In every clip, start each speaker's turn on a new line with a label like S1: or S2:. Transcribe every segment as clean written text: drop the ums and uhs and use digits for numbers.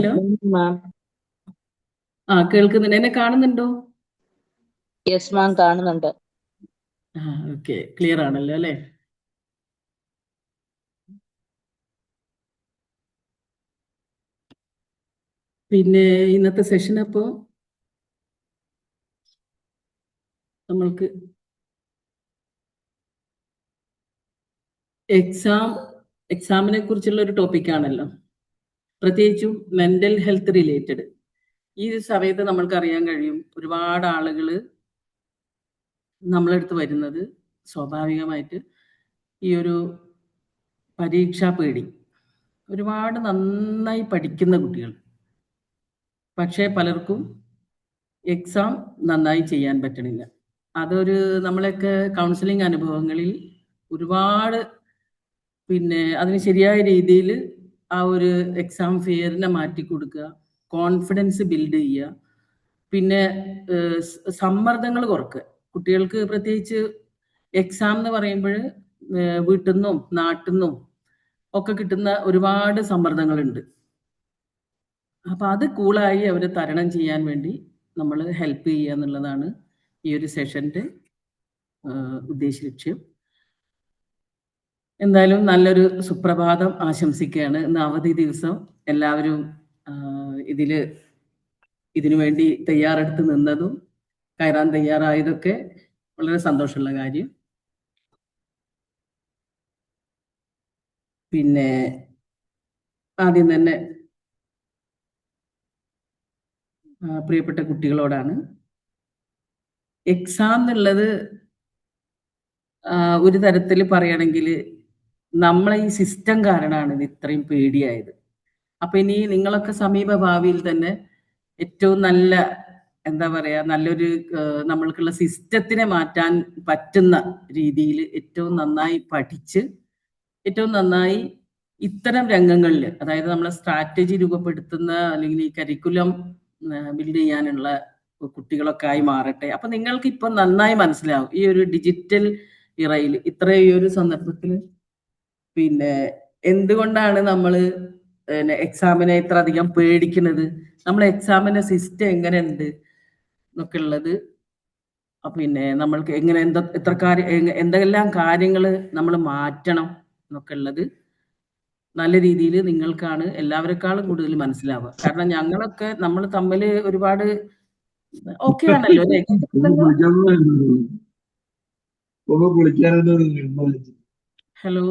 S1: കേൾക്കുന്നില്ലല്ലോ?
S2: മാം.
S1: കേൾക്കുന്നുണ്ട്. എന്നെ കാണുന്നുണ്ടോ?
S2: യെസ് മാം, കാണുന്നുണ്ട്.
S1: ഓക്കെ, ക്ലിയർ ആണല്ലോ അല്ലേ? പിന്നെ ഇന്നത്തെ സെഷൻ അപ്പോൾ നമ്മൾക്ക് എക്സാമിനെ കുറിച്ചുള്ള ഒരു ടോപ്പിക്കാണല്ലോ, പ്രത്യേകിച്ചും മെന്റൽ ഹെൽത്ത് റിലേറ്റഡ്. ഈ സമയത്ത് നമ്മൾക്ക് അറിയാൻ കഴിയും, ഒരുപാട് ആളുകൾ നമ്മളടുത്ത് വരുന്നത് സ്വാഭാവികമായിട്ട് ഈ ഒരു പരീക്ഷാ പേടി, ഒരുപാട് നന്നായി പഠിക്കുന്ന കുട്ടികൾ, പക്ഷേ പലർക്കും എക്സാം നന്നായി ചെയ്യാൻ പറ്റണില്ല. അതൊരു നമ്മളൊക്കെ കൗൺസിലിംഗ് അനുഭവങ്ങളിൽ ഒരുപാട് അതിന് ശരിയായ രീതിയിൽ ആ ഒരു എക്സാം ഫിയറിനെ മാറ്റി കൊടുക്കുക, കോൺഫിഡൻസ് ബിൽഡ് ചെയ്യുക, പിന്നെ സമ്മർദ്ദങ്ങൾ കുറക്കുക. കുട്ടികൾക്ക് പ്രത്യേകിച്ച് എക്സാം എന്ന് പറയുമ്പോൾ വീട്ടിൽ നിന്നും നാട്ടിൽ നിന്നും ഒക്കെ കിട്ടുന്ന ഒരുപാട് സമ്മർദ്ദങ്ങളുണ്ട്. അപ്പം അത് കൂളായി അവരെ തരണം ചെയ്യാൻ വേണ്ടി നമ്മൾ ഹെൽപ്പ് ചെയ്യുക എന്നുള്ളതാണ് ഈ ഒരു സെഷൻ്റെ ഉദ്ദേശ ലക്ഷ്യം. എന്തായാലും നല്ലൊരു സുപ്രഭാതം ആശംസിക്കുകയാണ്. ഇന്ന് അവധി ദിവസം എല്ലാവരും ഇതിനു വേണ്ടി തയ്യാറെടുത്ത് നിന്നതും കയറാൻ തയ്യാറായതൊക്കെ വളരെ സന്തോഷമുള്ള കാര്യം. പിന്നെ ആദ്യം തന്നെ പ്രിയപ്പെട്ട കുട്ടികളോടാണ്, എക്സാം എന്നുള്ളത് ഒരു തരത്തിൽ പറയുകയാണെങ്കിൽ നമ്മളെ ഈ സിസ്റ്റം കാരണമാണ് ഇത് ഇത്രയും പേടിയായത്. അപ്പൊ ഇനി നിങ്ങളൊക്കെ സമീപ ഭാവിയിൽ തന്നെ ഏറ്റവും നല്ല എന്താ പറയാ, നല്ലൊരു നമ്മൾക്കുള്ള സിസ്റ്റത്തിനെ മാറ്റാൻ പറ്റുന്ന രീതിയിൽ ഏറ്റവും നന്നായി പഠിച്ച് ഏറ്റവും നന്നായി ഇത്തരം രംഗങ്ങളിൽ, അതായത് നമ്മളെ സ്ട്രാറ്റജി രൂപപ്പെടുത്തുന്ന അല്ലെങ്കിൽ ഈ കരിക്കുലം ബിൽഡ് ചെയ്യാനുള്ള കുട്ടികളൊക്കെ ആയി മാറട്ടെ. അപ്പൊ നിങ്ങൾക്ക് ഇപ്പൊ നന്നായി മനസ്സിലാവും ഈ ഒരു ഡിജിറ്റൽ ഇറയിൽ ഇത്രയും ഒരു സന്ദർഭത്തിൽ എന്തുകൊണ്ടാണ് നമ്മൾ എക്സാമിനെ ഇത്ര അധികം പേടിക്കുന്നത്, നമ്മൾ എക്സാമിന്റെ സിസ്റ്റം എങ്ങനെയുണ്ട് എന്നൊക്കെ ഉള്ളത്, നമ്മൾക്ക് എങ്ങനെ എന്തെല്ലാം കാര്യങ്ങൾ നമ്മൾ മാറ്റണം എന്നൊക്കെ ഉള്ളത് നല്ല രീതിയിൽ നിങ്ങൾക്കാണ് എല്ലാവരെക്കാളും കൂടുതൽ മനസ്സിലാവുക. കാരണം ഞങ്ങളൊക്കെ നമ്മൾ തമ്മിൽ ഒരുപാട് ഓക്കെ ആണല്ലോ അല്ലേ? ഹലോ,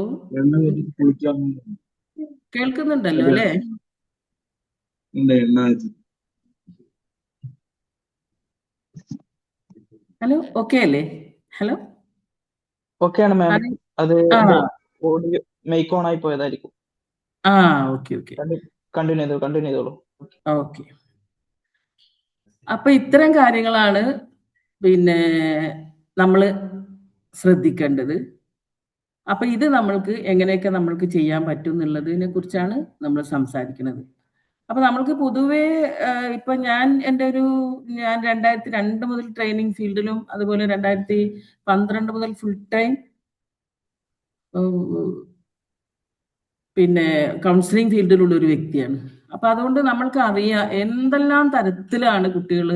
S1: കേൾക്കുന്നുണ്ടല്ലോ അല്ലേ? ഹലോ, ഓക്കെ അല്ലേ? ഹലോ,
S2: ഓക്കെ ആണ് മാം. അത് ഓഡിയോ മൈക്ക് ഓൺ ആയി പോയതായിരിക്കും.
S1: ഓക്കെ ഓക്കെ,
S2: കണ്ടിന്യൂ ചെയ്തോളൂ.
S1: ഓക്കെ. അപ്പൊ ഇത്തരം കാര്യങ്ങളാണ് നമ്മൾ ശ്രദ്ധിക്കേണ്ടത്. അപ്പൊ ഇത് നമ്മൾക്ക് എങ്ങനെയൊക്കെ നമ്മൾക്ക് ചെയ്യാൻ പറ്റും എന്നുള്ളതിനെ കുറിച്ചാണ് നമ്മൾ സംസാരിക്കുന്നത്. അപ്പൊ നമ്മൾക്ക് പൊതുവേ ഇപ്പൊ ഞാൻ 2002 മുതൽ ട്രെയിനിങ് ഫീൽഡിലും അതുപോലെ 2012 മുതൽ ഫുൾ ടൈം കൗൺസിലിംഗ് ഫീൽഡിലുള്ള ഒരു വ്യക്തിയാണ്. അപ്പൊ അതുകൊണ്ട് നമ്മൾക്ക് അറിയാം എന്തെല്ലാം തരത്തിലാണ് കുട്ടികൾ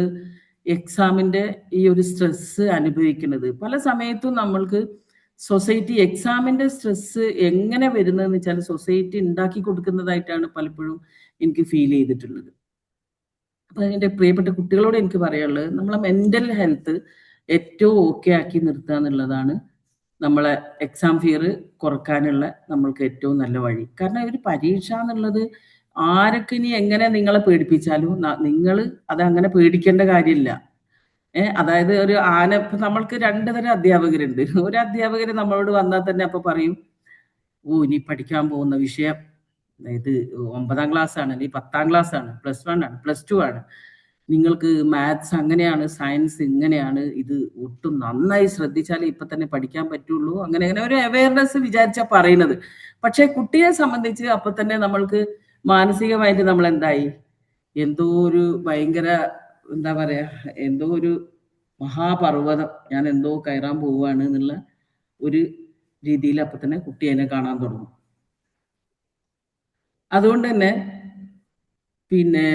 S1: എക്സാമിന്റെ ഈ ഒരു സ്ട്രെസ് അനുഭവിക്കുന്നത്. പല സമയത്തും നമ്മൾക്ക് സൊസൈറ്റി എക്സാമിന്റെ സ്ട്രെസ് എങ്ങനെ വരുന്നതെന്ന് വെച്ചാൽ സൊസൈറ്റി ഉണ്ടാക്കി കൊടുക്കുന്നതായിട്ടാണ് പലപ്പോഴും എനിക്ക് ഫീൽ ചെയ്തിട്ടുള്ളത്. അപ്പൊ എൻ്റെ പ്രിയപ്പെട്ട കുട്ടികളോട് എനിക്ക് പറയാനുള്ളത്, നമ്മളെ മെന്റൽ ഹെൽത്ത് ഏറ്റവും ഓക്കെ ആക്കി നിർത്തുക എന്നുള്ളതാണ് നമ്മളെ എക്സാം ഫിയർ കുറക്കാനുള്ള നമ്മൾക്ക് ഏറ്റവും നല്ല വഴി. കാരണം ഒരു പരീക്ഷ എന്നുള്ളത് ആരൊക്കെ ഇനി എങ്ങനെ നിങ്ങളെ പേടിപ്പിച്ചാലും നിങ്ങൾ അത് അങ്ങനെ പേടിക്കേണ്ട കാര്യമില്ല. അതായത് ഒരു ഇപ്പൊ നമ്മൾക്ക് 2 തരം അധ്യാപകരുണ്ട്. ഒരു അധ്യാപകർ നമ്മളോട് വന്നാൽ തന്നെ അപ്പൊ പറയും, ഇനി പഠിക്കാൻ പോകുന്ന വിഷയം ഇത് 9ാം ക്ലാസ് ആണ്, അല്ലെങ്കിൽ 10ാം ക്ലാസ് ആണ്, +1 ആണ്, +2 ആണ്, നിങ്ങൾക്ക് മാത്സ് അങ്ങനെയാണ്, സയൻസ് ഇങ്ങനെയാണ്, ഇത് ഒട്ടും നന്നായി ശ്രദ്ധിച്ചാലേ ഇപ്പൊ തന്നെ പഠിക്കാൻ പറ്റുള്ളൂ, അങ്ങനെ ഒരു അവയർനെസ് വിചാരിച്ചാ പറയുന്നത്. പക്ഷെ കുട്ടിയെ സംബന്ധിച്ച് അപ്പൊ തന്നെ നമ്മൾക്ക് മാനസികമായിട്ട് നമ്മൾ എന്തായി, എന്തോ ഒരു ഭയങ്കര എന്താ പറയാ, എന്തോ ഒരു മഹാപർവ്വതം ഞാൻ എന്തോ കയറാൻ പോവുകയാണ് എന്നുള്ള ഒരു രീതിയിൽ അപ്പൊ തന്നെ കുട്ടി അതിനെ കാണാൻ തുടങ്ങും. അതുകൊണ്ട് തന്നെ പിന്നെ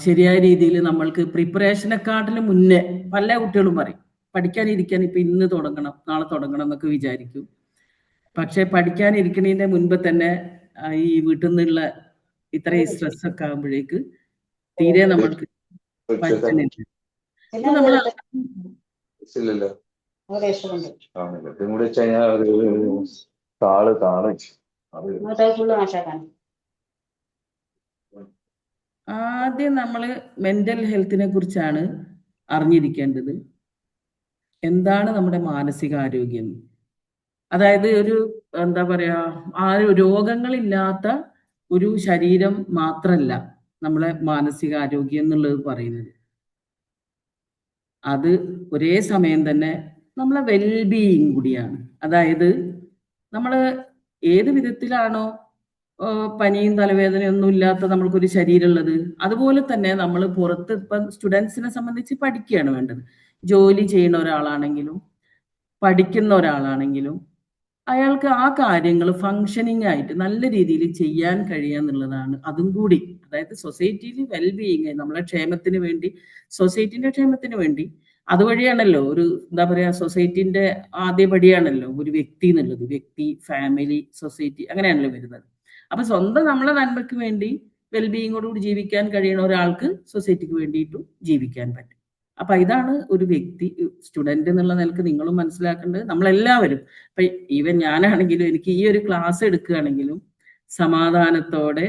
S1: ശരിയായ രീതിയിൽ നമ്മൾക്ക് പ്രിപ്പറേഷനെക്കാട്ടിലും മുന്നേ പല കുട്ടികളും പറയും പഠിക്കാനിരിക്കാൻ ഇപ്പം ഇന്ന് തുടങ്ങണം നാളെ തുടങ്ങണം എന്നൊക്കെ വിചാരിക്കും. പക്ഷെ പഠിക്കാനിരിക്കണതിന്റെ മുൻപ് തന്നെ ഈ വീട്ടിൽ നിന്നുള്ള ഇത്രയും സ്ട്രെസ് ഒക്കെ ആകുമ്പോഴേക്ക് തീരെ നമ്മൾക്ക് പഠിക്കാനില്ല. അപ്പൊ നമ്മൾ ആദ്യം നമ്മൾ മെന്റൽ ഹെൽത്തിനെ കുറിച്ചാണ് അറിഞ്ഞിരിക്കേണ്ടത്. എന്താണ് നമ്മുടെ മാനസികാരോഗ്യം? അതായത് ഒരു എന്താ പറയാ, ആ രോഗങ്ങളില്ലാത്ത ഒരു ശരീരം മാത്രല്ല നമ്മളെ മാനസികാരോഗ്യം എന്നുള്ളത് പറയുന്നത്. അത് ഒരേ സമയം തന്നെ നമ്മളെ വെൽബീയിങ് കൂടിയാണ്. അതായത് നമ്മൾ ഏത് വിധത്തിലാണോ പനിയും തലവേദനയും ഒന്നും ഇല്ലാത്ത നമ്മൾക്കൊരു ശരീരം ഉള്ളത്, അതുപോലെ തന്നെ നമ്മൾ പുറത്ത് ഇപ്പം സ്റ്റുഡൻസിനെ സംബന്ധിച്ച് പഠിക്കുകയാണ് വേണ്ടത്. ജോലി ചെയ്യുന്ന ഒരാളാണെങ്കിലും പഠിക്കുന്ന ഒരാളാണെങ്കിലും അയാൾക്ക് ആ കാര്യങ്ങൾ ഫങ്ഷനിങ് ആയിട്ട് നല്ല രീതിയിൽ ചെയ്യാൻ കഴിയുക എന്നുള്ളതാണ്. അതും കൂടി അതായത് സൊസൈറ്റിയിൽ വെൽബീയിങ്, നമ്മളെ ക്ഷേമത്തിന് വേണ്ടി, സൊസൈറ്റിന്റെ ക്ഷേമത്തിന് വേണ്ടി, അതുവഴിയാണല്ലോ ഒരു എന്താ പറയാ സൊസൈറ്റിന്റെ ആദ്യപടിയാണല്ലോ ഒരു വ്യക്തി എന്നുള്ളത്. വ്യക്തി, ഫാമിലി, സൊസൈറ്റി അങ്ങനെയാണല്ലോ വരുന്നത്. അപ്പൊ സ്വന്തം നമ്മളെ നന്മയ്ക്ക് വേണ്ടി വെൽബീയിങ്ങോടുകൂടി ജീവിക്കാൻ കഴിയുന്ന ഒരാൾക്ക് സൊസൈറ്റിക്ക് വേണ്ടിയിട്ടും ജീവിക്കാൻ പറ്റും. അപ്പൊ ഇതാണ് ഒരു വ്യക്തി, സ്റ്റുഡന്റ് എന്നുള്ള നിലക്ക് നിങ്ങളും മനസ്സിലാക്കേണ്ടത്. നമ്മളെല്ലാവരും ഇപ്പൊ ഈവൻ ഞാനാണെങ്കിലും എനിക്ക് ഈ ഒരു ക്ലാസ് എടുക്കുകയാണെങ്കിലും സമാധാനത്തോടെ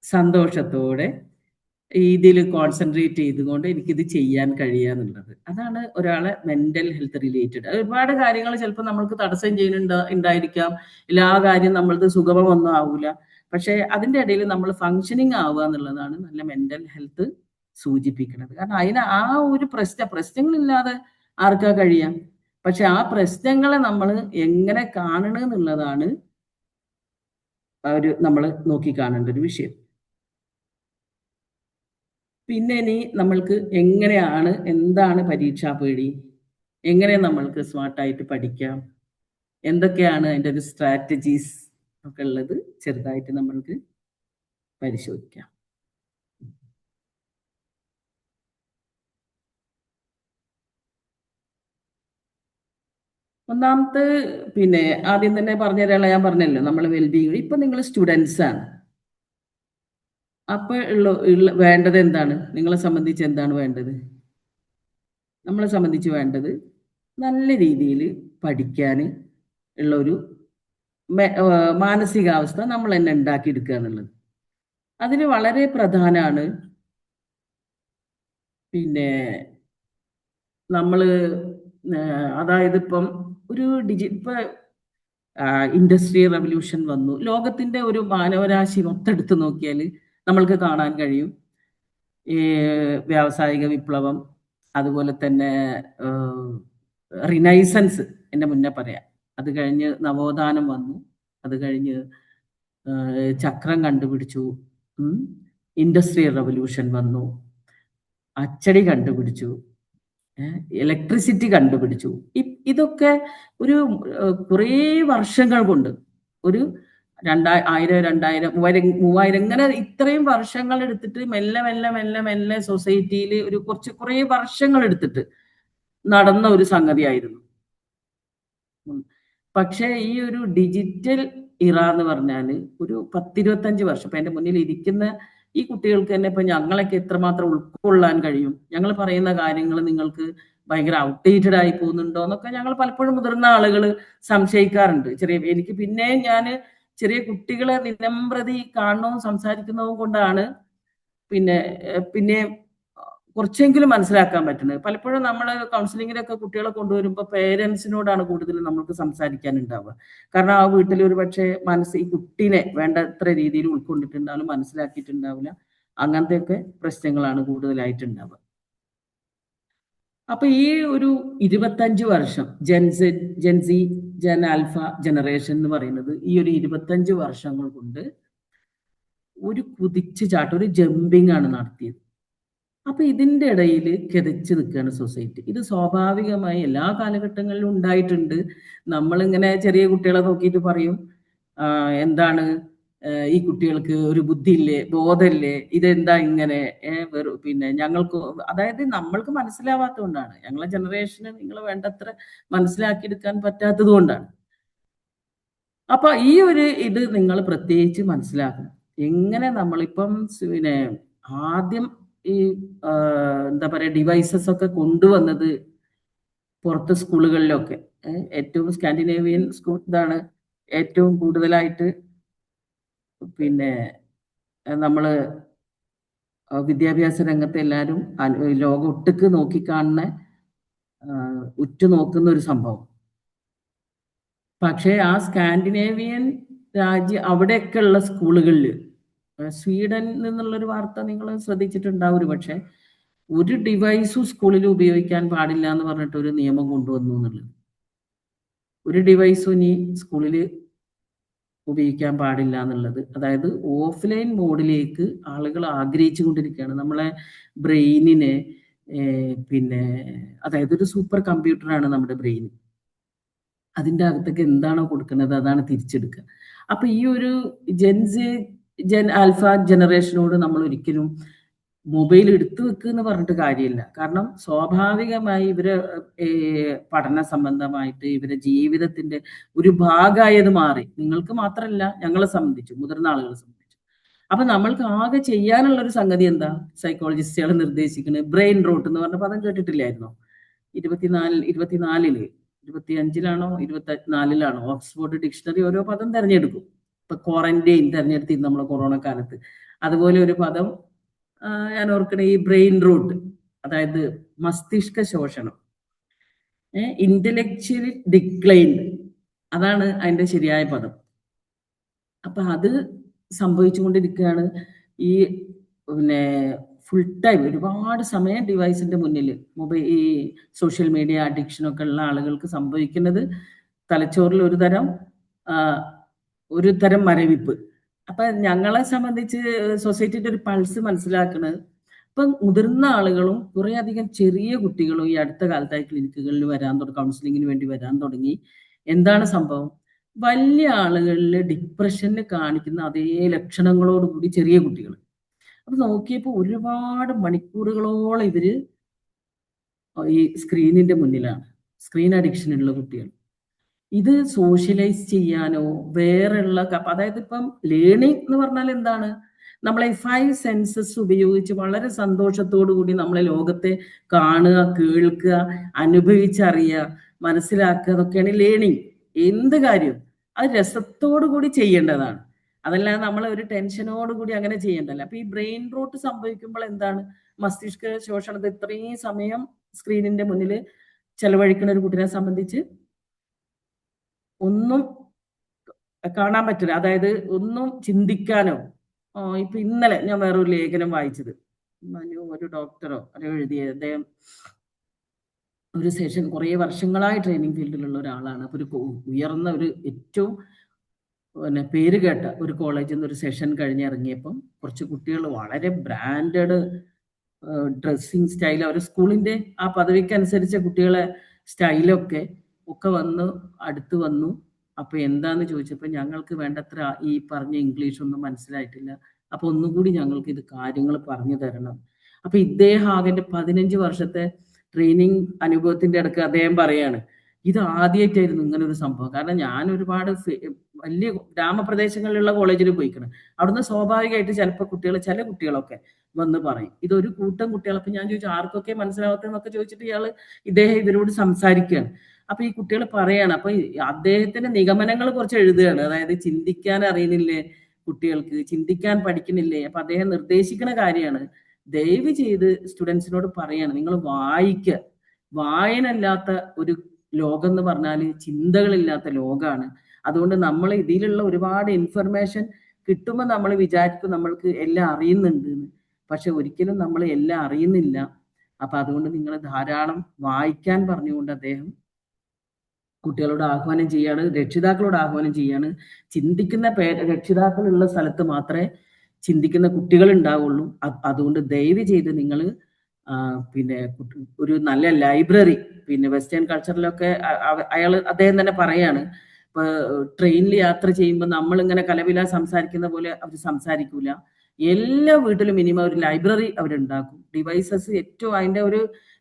S1: സന്തോഷത്തോടെ ഇതിൽ കോൺസെൻട്രേറ്റ് ചെയ്തുകൊണ്ട് എനിക്കിത് ചെയ്യാൻ കഴിയുക എന്നുള്ളത്, അതാണ് ഒരാളെ മെന്റൽ ഹെൽത്ത് റിലേറ്റഡ്. ഒരുപാട് കാര്യങ്ങൾ ചിലപ്പോൾ നമ്മൾക്ക് തടസ്സം ഉണ്ടായിരിക്കാം. എല്ലാ കാര്യം നമ്മൾക്ക് സുഗമമൊന്നും ആവൂല. പക്ഷെ അതിൻ്റെ ഇടയിൽ നമ്മൾ ഫങ്ഷനിങ് ആവുക എന്നുള്ളതാണ് നല്ല മെന്റൽ ഹെൽത്ത് സൂചിപ്പിക്കുന്നത്. കാരണം അതിന് ആ ഒരു പ്രശ്നങ്ങളില്ലാതെ ആർക്കാ കഴിയാം. പക്ഷെ ആ പ്രശ്നങ്ങളെ നമ്മൾ എങ്ങനെ കാണണമെന്നുള്ളതാണ് നമ്മൾ നോക്കിക്കാണേണ്ട ഒരു വിഷയം. പിന്നെ ഇനി നമ്മൾക്ക് എങ്ങനെയാണ്, എന്താണ് പരീക്ഷാ പേടി, എങ്ങനെ നമ്മൾക്ക് സ്മാർട്ടായിട്ട് പഠിക്കാം, എന്തൊക്കെയാണ് അതിൻ്റെ ഒരു സ്ട്രാറ്റജീസ് ഒക്കെ ഉള്ളത് ചെറുതായിട്ട് നമ്മൾക്ക് പരിശോധിക്കാം. ഒന്നാമത്തെ പിന്നെ ആദ്യം തന്നെ പറഞ്ഞ ഒരാളെ ഞാൻ പറഞ്ഞല്ലോ, നമ്മൾ വെൽബീയിങ്. ഇപ്പൊ നിങ്ങൾ സ്റ്റുഡൻസ് ആണ്. അപ്പൊ വേണ്ടത് എന്താണ്? നിങ്ങളെ സംബന്ധിച്ച് എന്താണ് വേണ്ടത്? നമ്മളെ സംബന്ധിച്ച് വേണ്ടത് നല്ല രീതിയിൽ പഠിക്കാൻ ഉള്ള ഒരു മാനസികാവസ്ഥ നമ്മൾ തന്നെ ഉണ്ടാക്കിയെടുക്കുക എന്നുള്ളത്. അതിന് വളരെ പ്രധാനമാണ്. പിന്നെ നമ്മൾ അതായത് ഇപ്പം ഒരു ഇപ്പൊ ഇൻഡസ്ട്രിയൽ റവല്യൂഷൻ വന്നു. ലോകത്തിന്റെ ഒരു മാനവരാശി മൊത്തെടുത്ത് നോക്കിയാൽ നമ്മൾക്ക് കാണാൻ കഴിയും. ഈ വ്യാവസായിക വിപ്ലവം, അതുപോലെ തന്നെ റിനൈസൻസ് എൻ്റെ മുന്നേ പറയാം. അത് കഴിഞ്ഞ് നവോത്ഥാനം വന്നു. അത് കഴിഞ്ഞ് ചക്രം കണ്ടുപിടിച്ചു. ഇൻഡസ്ട്രിയൽ റവല്യൂഷൻ വന്നു. അച്ചടി കണ്ടുപിടിച്ചു. ഇലക്ട്രിസിറ്റി കണ്ടുപിടിച്ചു. ഇതൊക്കെ ഒരു കുറേ വർഷങ്ങൾ കൊണ്ട്, ഒരു 1000, 2000, 3000 ഇങ്ങനെ ഇത്രയും വർഷങ്ങൾ എടുത്തിട്ട് മെല്ലെ മെല്ലെ മെല്ലെ മെല്ലെ സൊസൈറ്റിയിൽ ഒരു കുറേ വർഷങ്ങൾ എടുത്തിട്ട് നടന്ന ഒരു സംഗതിയായിരുന്നു. പക്ഷേ ഈ ഒരു ഡിജിറ്റൽ ഇറ എന്ന് പറഞ്ഞാൽ ഒരു 10-25 വർഷം, ഇപ്പൊ എൻ്റെ മുന്നിൽ ഇരിക്കുന്ന ഈ കുട്ടികൾക്ക് തന്നെ ഇപ്പൊ ഞങ്ങളൊക്കെ എത്രമാത്രം ഉൾക്കൊള്ളാൻ കഴിയും, ഞങ്ങൾ പറയുന്ന കാര്യങ്ങൾ നിങ്ങൾക്ക് ഭയങ്കര ഔട്ട്ഡേറ്റഡ് ആയി പോകുന്നുണ്ടോ എന്നൊക്കെ ഞങ്ങൾ പലപ്പോഴും മുതിർന്ന ആളുകൾ സംശയിക്കാറുണ്ട്. എനിക്ക് പിന്നെ ഞാൻ ചെറിയ കുട്ടികളെ ദിനംപ്രതി കാണണവും സംസാരിക്കുന്നതും കൊണ്ടാണ് പിന്നെ കുറച്ചെങ്കിലും മനസ്സിലാക്കാൻ പറ്റുന്നത്. പലപ്പോഴും നമ്മൾ കൗൺസിലിങ്ങിലൊക്കെ കുട്ടികളെ കൊണ്ടുവരുമ്പോൾ പേരൻസിനോടാണ് കൂടുതൽ നമുക്ക് സംസാരിക്കാനുണ്ടാവുക. കാരണം ആ വീട്ടിൽ ഒരു പക്ഷേ ഈ കുട്ടീനെ വേണ്ടത്ര രീതിയിൽ ഉൾക്കൊണ്ടിട്ടുണ്ടാവില്ല, മനസ്സിലാക്കിയിട്ടുണ്ടാവില്ല. അങ്ങനത്തെയൊക്കെ പ്രശ്നങ്ങളാണ് കൂടുതലായിട്ടുണ്ടാവുക. അപ്പൊ ഈ ഒരു 25 വർഷം ജെൻസി, ജെൻ ആൽഫ ജനറേഷൻ എന്ന് പറയുന്നത് ഈ ഒരു 25 വർഷങ്ങൾ കൊണ്ട് ഒരു കുതിച്ചുചാട്ടം, ഒരു ജമ്പിങ് ആണ് നടത്തിയത്. അപ്പൊ ഇതിൻ്റെ ഇടയിൽ കിതച്ച് നിൽക്കുകയാണ് സൊസൈറ്റി. ഇത് സ്വാഭാവികമായി എല്ലാ കാലഘട്ടങ്ങളിലും ഉണ്ടായിട്ടുണ്ട്. നമ്മളിങ്ങനെ ചെറിയ കുട്ടികളെ നോക്കിയിട്ട് പറയും എന്താണ് ഈ കുട്ടികൾക്ക് ഒരു ബുദ്ധിയില്ലേ, ബോധമില്ലേ, ഇതെന്താ ഇങ്ങനെ, പിന്നെ ഞങ്ങൾക്ക്, അതായത് നമ്മൾക്ക് മനസ്സിലാവാത്തതുകൊണ്ടാണ്, ഞങ്ങളെ ജനറേഷന് നിങ്ങൾ വേണ്ടത്ര മനസ്സിലാക്കിയെടുക്കാൻ പറ്റാത്തത് കൊണ്ടാണ്. അപ്പൊ ഈ ഒരു ഇത് നിങ്ങൾ പ്രത്യേകിച്ച് മനസ്സിലാക്കണം. എങ്ങനെ നമ്മളിപ്പം പിന്നെ ആദ്യം ഈ എന്താ പറയാ ഡിവൈസസ് ഒക്കെ കൊണ്ടുവന്നത് പുറത്ത് സ്കൂളുകളിലൊക്കെ, ഏറ്റവും സ്കാൻഡിനേവിയൻ സ്കൂൾ ഇതാണ് ഏറ്റവും കൂടുതലായിട്ട് പിന്നെ നമ്മള് വിദ്യാഭ്യാസ രംഗത്ത് എല്ലാവരും ലോകം ഒട്ടുക്ക് നോക്കിക്കാണുന്ന ഉറ്റുനോക്കുന്ന ഒരു സംഭവം. പക്ഷേ ആ സ്കാൻഡിനേവിയൻ അവിടെയൊക്കെ ഉള്ള സ്കൂളുകളിൽ, സ്വീഡനിൽ നിന്നുള്ളൊരു വാർത്ത നിങ്ങൾ ശ്രദ്ധിച്ചിട്ടുണ്ടാവും, പക്ഷെ ഒരു ഡിവൈസും സ്കൂളിൽ ഉപയോഗിക്കാൻ പാടില്ല എന്ന് പറഞ്ഞിട്ട് ഒരു നിയമം കൊണ്ടുവന്നു എന്നുള്ളത്. ഒരു ഡിവൈസും ഇനി സ്കൂളിൽ ഉപയോഗിക്കാൻ പാടില്ല എന്നുള്ളത്. അതായത് ഓഫ്ലൈൻ മോഡിലേക്ക് ആളുകൾ ആഗ്രഹിച്ചു കൊണ്ടിരിക്കുകയാണ്. നമ്മളെ ബ്രെയിനിനെ പിന്നെ അതായത് ഒരു സൂപ്പർ കമ്പ്യൂട്ടറാണ് നമ്മുടെ ബ്രെയിൻ. അതിൻ്റെ അകത്തേക്ക് എന്താണോ കൊടുക്കുന്നത് അതാണ് തിരിച്ചെടുക്കുക. അപ്പൊ ഈ ഒരു ജെൻ ആൽഫ ജനറേഷനോട് നമ്മൾ ഒരിക്കലും മൊബൈൽ എടുത്തു വെക്കുക എന്ന് പറഞ്ഞിട്ട് കാര്യമില്ല. കാരണം സ്വാഭാവികമായി ഇവര് പഠന സംബന്ധമായിട്ട് ഇവരെ ജീവിതത്തിന്റെ ഒരു ഭാഗമായത് മാറി. നിങ്ങൾക്ക് മാത്രമല്ല, ഞങ്ങളെ സംബന്ധിച്ചു, മുതിർന്ന ആളുകളെ സംബന്ധിച്ചു. അപ്പൊ നമ്മൾക്ക് ആകെ ചെയ്യാനുള്ള ഒരു സംഗതി എന്താ? സൈക്കോളജിസ്റ്റുകൾ നിർദ്ദേശിക്കുന്നത് ബ്രെയിൻ റോട്ട് എന്ന് പറഞ്ഞ പദം കേട്ടിട്ടില്ലായിരുന്നോ? 25-ല് 25-ലാണോ 24-ലാണോ ഓക്സ്ഫോർഡ് ഡിക്ഷണറി ഓരോ പദം തെരഞ്ഞെടുക്കും. ഇപ്പൊ ക്വാറന്റൈൻ തെരഞ്ഞെടുത്തിരുന്നു നമ്മളെ കൊറോണ കാലത്ത്. അതുപോലെ ഒരു പദം ഞാൻ ഓർക്കണ ഈ ബ്രെയിൻ റൂട്ട്, അതായത് മസ്തിഷ്ക ശോഷണം, ഇന്റലക്ച്വലി ഡിക്ലൈൻഡ്, അതാണ് അതിന്റെ ശരിയായ പദം. അപ്പൊ അത് സംഭവിച്ചുകൊണ്ടിരിക്കുകയാണ്. ഈ പിന്നെ ഫുൾ ടൈം ഒരുപാട് സമയം ഡിവൈസിന്റെ മുന്നിൽ ഈ സോഷ്യൽ മീഡിയ അഡിക്ഷനൊക്കെ ഉള്ള ആളുകൾക്ക് സംഭവിക്കുന്നത് തലച്ചോറിൽ ഒരു തരം മരവിപ്പ്. അപ്പൊ ഞങ്ങളെ സംബന്ധിച്ച് സൊസൈറ്റിയുടെ ഒരു പൾസ് മനസ്സിലാക്കുന്നത്, ഇപ്പം മുതിർന്ന ആളുകളും കുറെ അധികം ചെറിയ കുട്ടികളും ഈ അടുത്ത കാലത്തായി ക്ലിനിക്കുകളിൽ കൗൺസിലിങ്ങിന് വേണ്ടി വരാൻ തുടങ്ങി. എന്താണ് സംഭവം? വലിയ ആളുകളിൽ ഡിപ്രഷന് കാണിക്കുന്ന അതേ ലക്ഷണങ്ങളോടുകൂടി ചെറിയ കുട്ടികൾ. അപ്പൊ നോക്കിയപ്പോൾ ഒരുപാട് മണിക്കൂറുകളോളം ഇവര് ഈ സ്ക്രീനിന്റെ മുന്നിലാണ്. സ്ക്രീൻ അഡിക്ഷനുള്ള കുട്ടികൾ. ഇത് സോഷ്യലൈസ് ചെയ്യാനോ വേറെയുള്ള അതായത് ഇപ്പം ലേണിംഗ് എന്ന് പറഞ്ഞാൽ എന്താണ്? നമ്മളെ 5 സെൻസസ് ഉപയോഗിച്ച് വളരെ സന്തോഷത്തോടു കൂടി നമ്മളെ ലോകത്തെ കാണുക, കേൾക്കുക, അനുഭവിച്ചറിയുക, മനസ്സിലാക്കുക, അതൊക്കെയാണ് ലേണിംഗ്. എന്ത് കാര്യം അത് രസത്തോടു കൂടി ചെയ്യേണ്ടതാണ്. അതല്ലാതെ നമ്മളെ ഒരു ടെൻഷനോടുകൂടി അങ്ങനെ ചെയ്യേണ്ടല്ല. അപ്പൊ ഈ ബ്രെയിൻ റോട്ട് സംഭവിക്കുമ്പോൾ എന്താണ്? മസ്തിഷ്ക ശോഷണത്തെ ഇത്രയും സമയം സ്ക്രീനിന്റെ മുന്നിൽ ചെലവഴിക്കുന്ന ഒരു കുട്ടിനെ സംബന്ധിച്ച് ഒന്നും കാണാൻ പറ്റില്ല. അതായത് ഒന്നും ചിന്തിക്കാനോ. ഇപ്പൊ ഇന്നലെ ഞാൻ വേറൊരു ലേഖനം വായിച്ചത്, ഒരു ഡോക്ടറോ എഴുതിയ, അദ്ദേഹം ഒരു സെഷൻ, കുറെ വർഷങ്ങളായി ട്രെയിനിങ് ഫീൽഡിലുള്ള ഒരാളാണ്. അപ്പൊ ഒരു ഉയർന്ന ഒരു ഏറ്റവും പേര് കേട്ട ഒരു കോളേജിൽ നിന്ന് ഒരു സെഷൻ കഴിഞ്ഞിറങ്ങിയപ്പം കുറച്ച് കുട്ടികൾ വളരെ ബ്രാൻഡഡ് ഡ്രസ്സിങ് സ്റ്റൈൽ, അവർ സ്കൂളിന്റെ ആ പദവിക്ക് അനുസരിച്ച കുട്ടികളെ സ്റ്റൈലൊക്കെ അടുത്ത് വന്നു. അപ്പൊ എന്താന്ന് ചോദിച്ചപ്പോൾ ഞങ്ങൾക്ക് വേണ്ടത്ര ഈ പറഞ്ഞ ഇംഗ്ലീഷ് ഒന്നും മനസ്സിലായിട്ടില്ല, അപ്പൊ ഒന്നുകൂടി ഞങ്ങൾക്ക് ഇത് കാര്യങ്ങൾ പറഞ്ഞു തരണം. അപ്പൊ ഇദ്ദേഹം ആകെ 15 വർഷത്തെ ട്രെയിനിങ് അനുഭവത്തിന്റെ ഇടയ്ക്ക് അദ്ദേഹം പറയാണ്, ഇത് ആദ്യമായിട്ടായിരുന്നു ഇങ്ങനെ ഒരു സംഭവം. കാരണം ഞാൻ ഒരുപാട് വലിയ ഗ്രാമപ്രദേശങ്ങളിലുള്ള കോളേജിൽ പോയിക്കണം. അവിടുന്ന് സ്വാഭാവികമായിട്ട് ചില കുട്ടികളൊക്കെ വന്ന് പറയും, ഇതൊരു കൂട്ടം കുട്ടികൾ. അപ്പൊ ഞാൻ ചോദിച്ചു ആർക്കൊക്കെ മനസ്സിലാവത്തെന്നൊക്കെ ചോദിച്ചിട്ട് ഇദ്ദേഹം ഇവരോട് സംസാരിക്കുകയാണ്. അപ്പൊ ഈ കുട്ടികൾ പറയാണ്, അപ്പൊ അദ്ദേഹത്തിന്റെ നിഗമനങ്ങൾ കുറച്ച് എഴുതുകയാണ്. അതായത് ചിന്തിക്കാൻ അറിയുന്നില്ലേ കുട്ടികൾക്ക്, ചിന്തിക്കാൻ പഠിക്കുന്നില്ലേ. അപ്പൊ അദ്ദേഹം നിർദ്ദേശിക്കുന്ന കാര്യമാണ്, ദയവ് ചെയ്ത് സ്റ്റുഡൻസിനോട് പറയാണ്, നിങ്ങൾ വായിക്കുക. വായനല്ലാത്ത ഒരു ലോകം എന്ന് പറഞ്ഞാൽ ചിന്തകളില്ലാത്ത ലോകമാണ്. അതുകൊണ്ട് നമ്മൾ ഇതിലുള്ള ഒരുപാട് ഇൻഫർമേഷൻ കിട്ടുമ്പോൾ നമ്മൾ വിചാരിക്കും നമ്മൾക്ക് എല്ലാം അറിയുന്നുണ്ട് എന്ന്. പക്ഷെ ഒരിക്കലും നമ്മൾ എല്ലാം അറിയുന്നില്ല. അപ്പൊ അതുകൊണ്ട് നിങ്ങൾ ധാരാളം വായിക്കാൻ പറഞ്ഞുകൊണ്ട് അദ്ദേഹം കുട്ടികളോട് ആഹ്വാനം ചെയ്യാണ്, രക്ഷിതാക്കളോട് ആഹ്വാനം ചെയ്യാണ്. ചിന്തിക്കുന്ന രക്ഷിതാക്കളുള്ള സ്ഥലത്ത് മാത്രമേ ചിന്തിക്കുന്ന കുട്ടികൾ ഉണ്ടാവുള്ളൂ. അതുകൊണ്ട് ദയവ് ചെയ്ത് നിങ്ങൾ പിന്നെ ഒരു നല്ല ലൈബ്രറി, പിന്നെ വെസ്റ്റേൺ കൾച്ചറിലൊക്കെ അദ്ദേഹം തന്നെ പറയാണ്, ഇപ്പൊ ട്രെയിനിൽ യാത്ര ചെയ്യുമ്പോൾ നമ്മളിങ്ങനെ കലപില സംസാരിക്കുന്ന പോലെ അവർ സംസാരിക്കൂല. എല്ലാ വീട്ടിലും മിനിമം ഒരു ലൈബ്രറി അവരുണ്ടാക്കും. ഡിവൈസസ്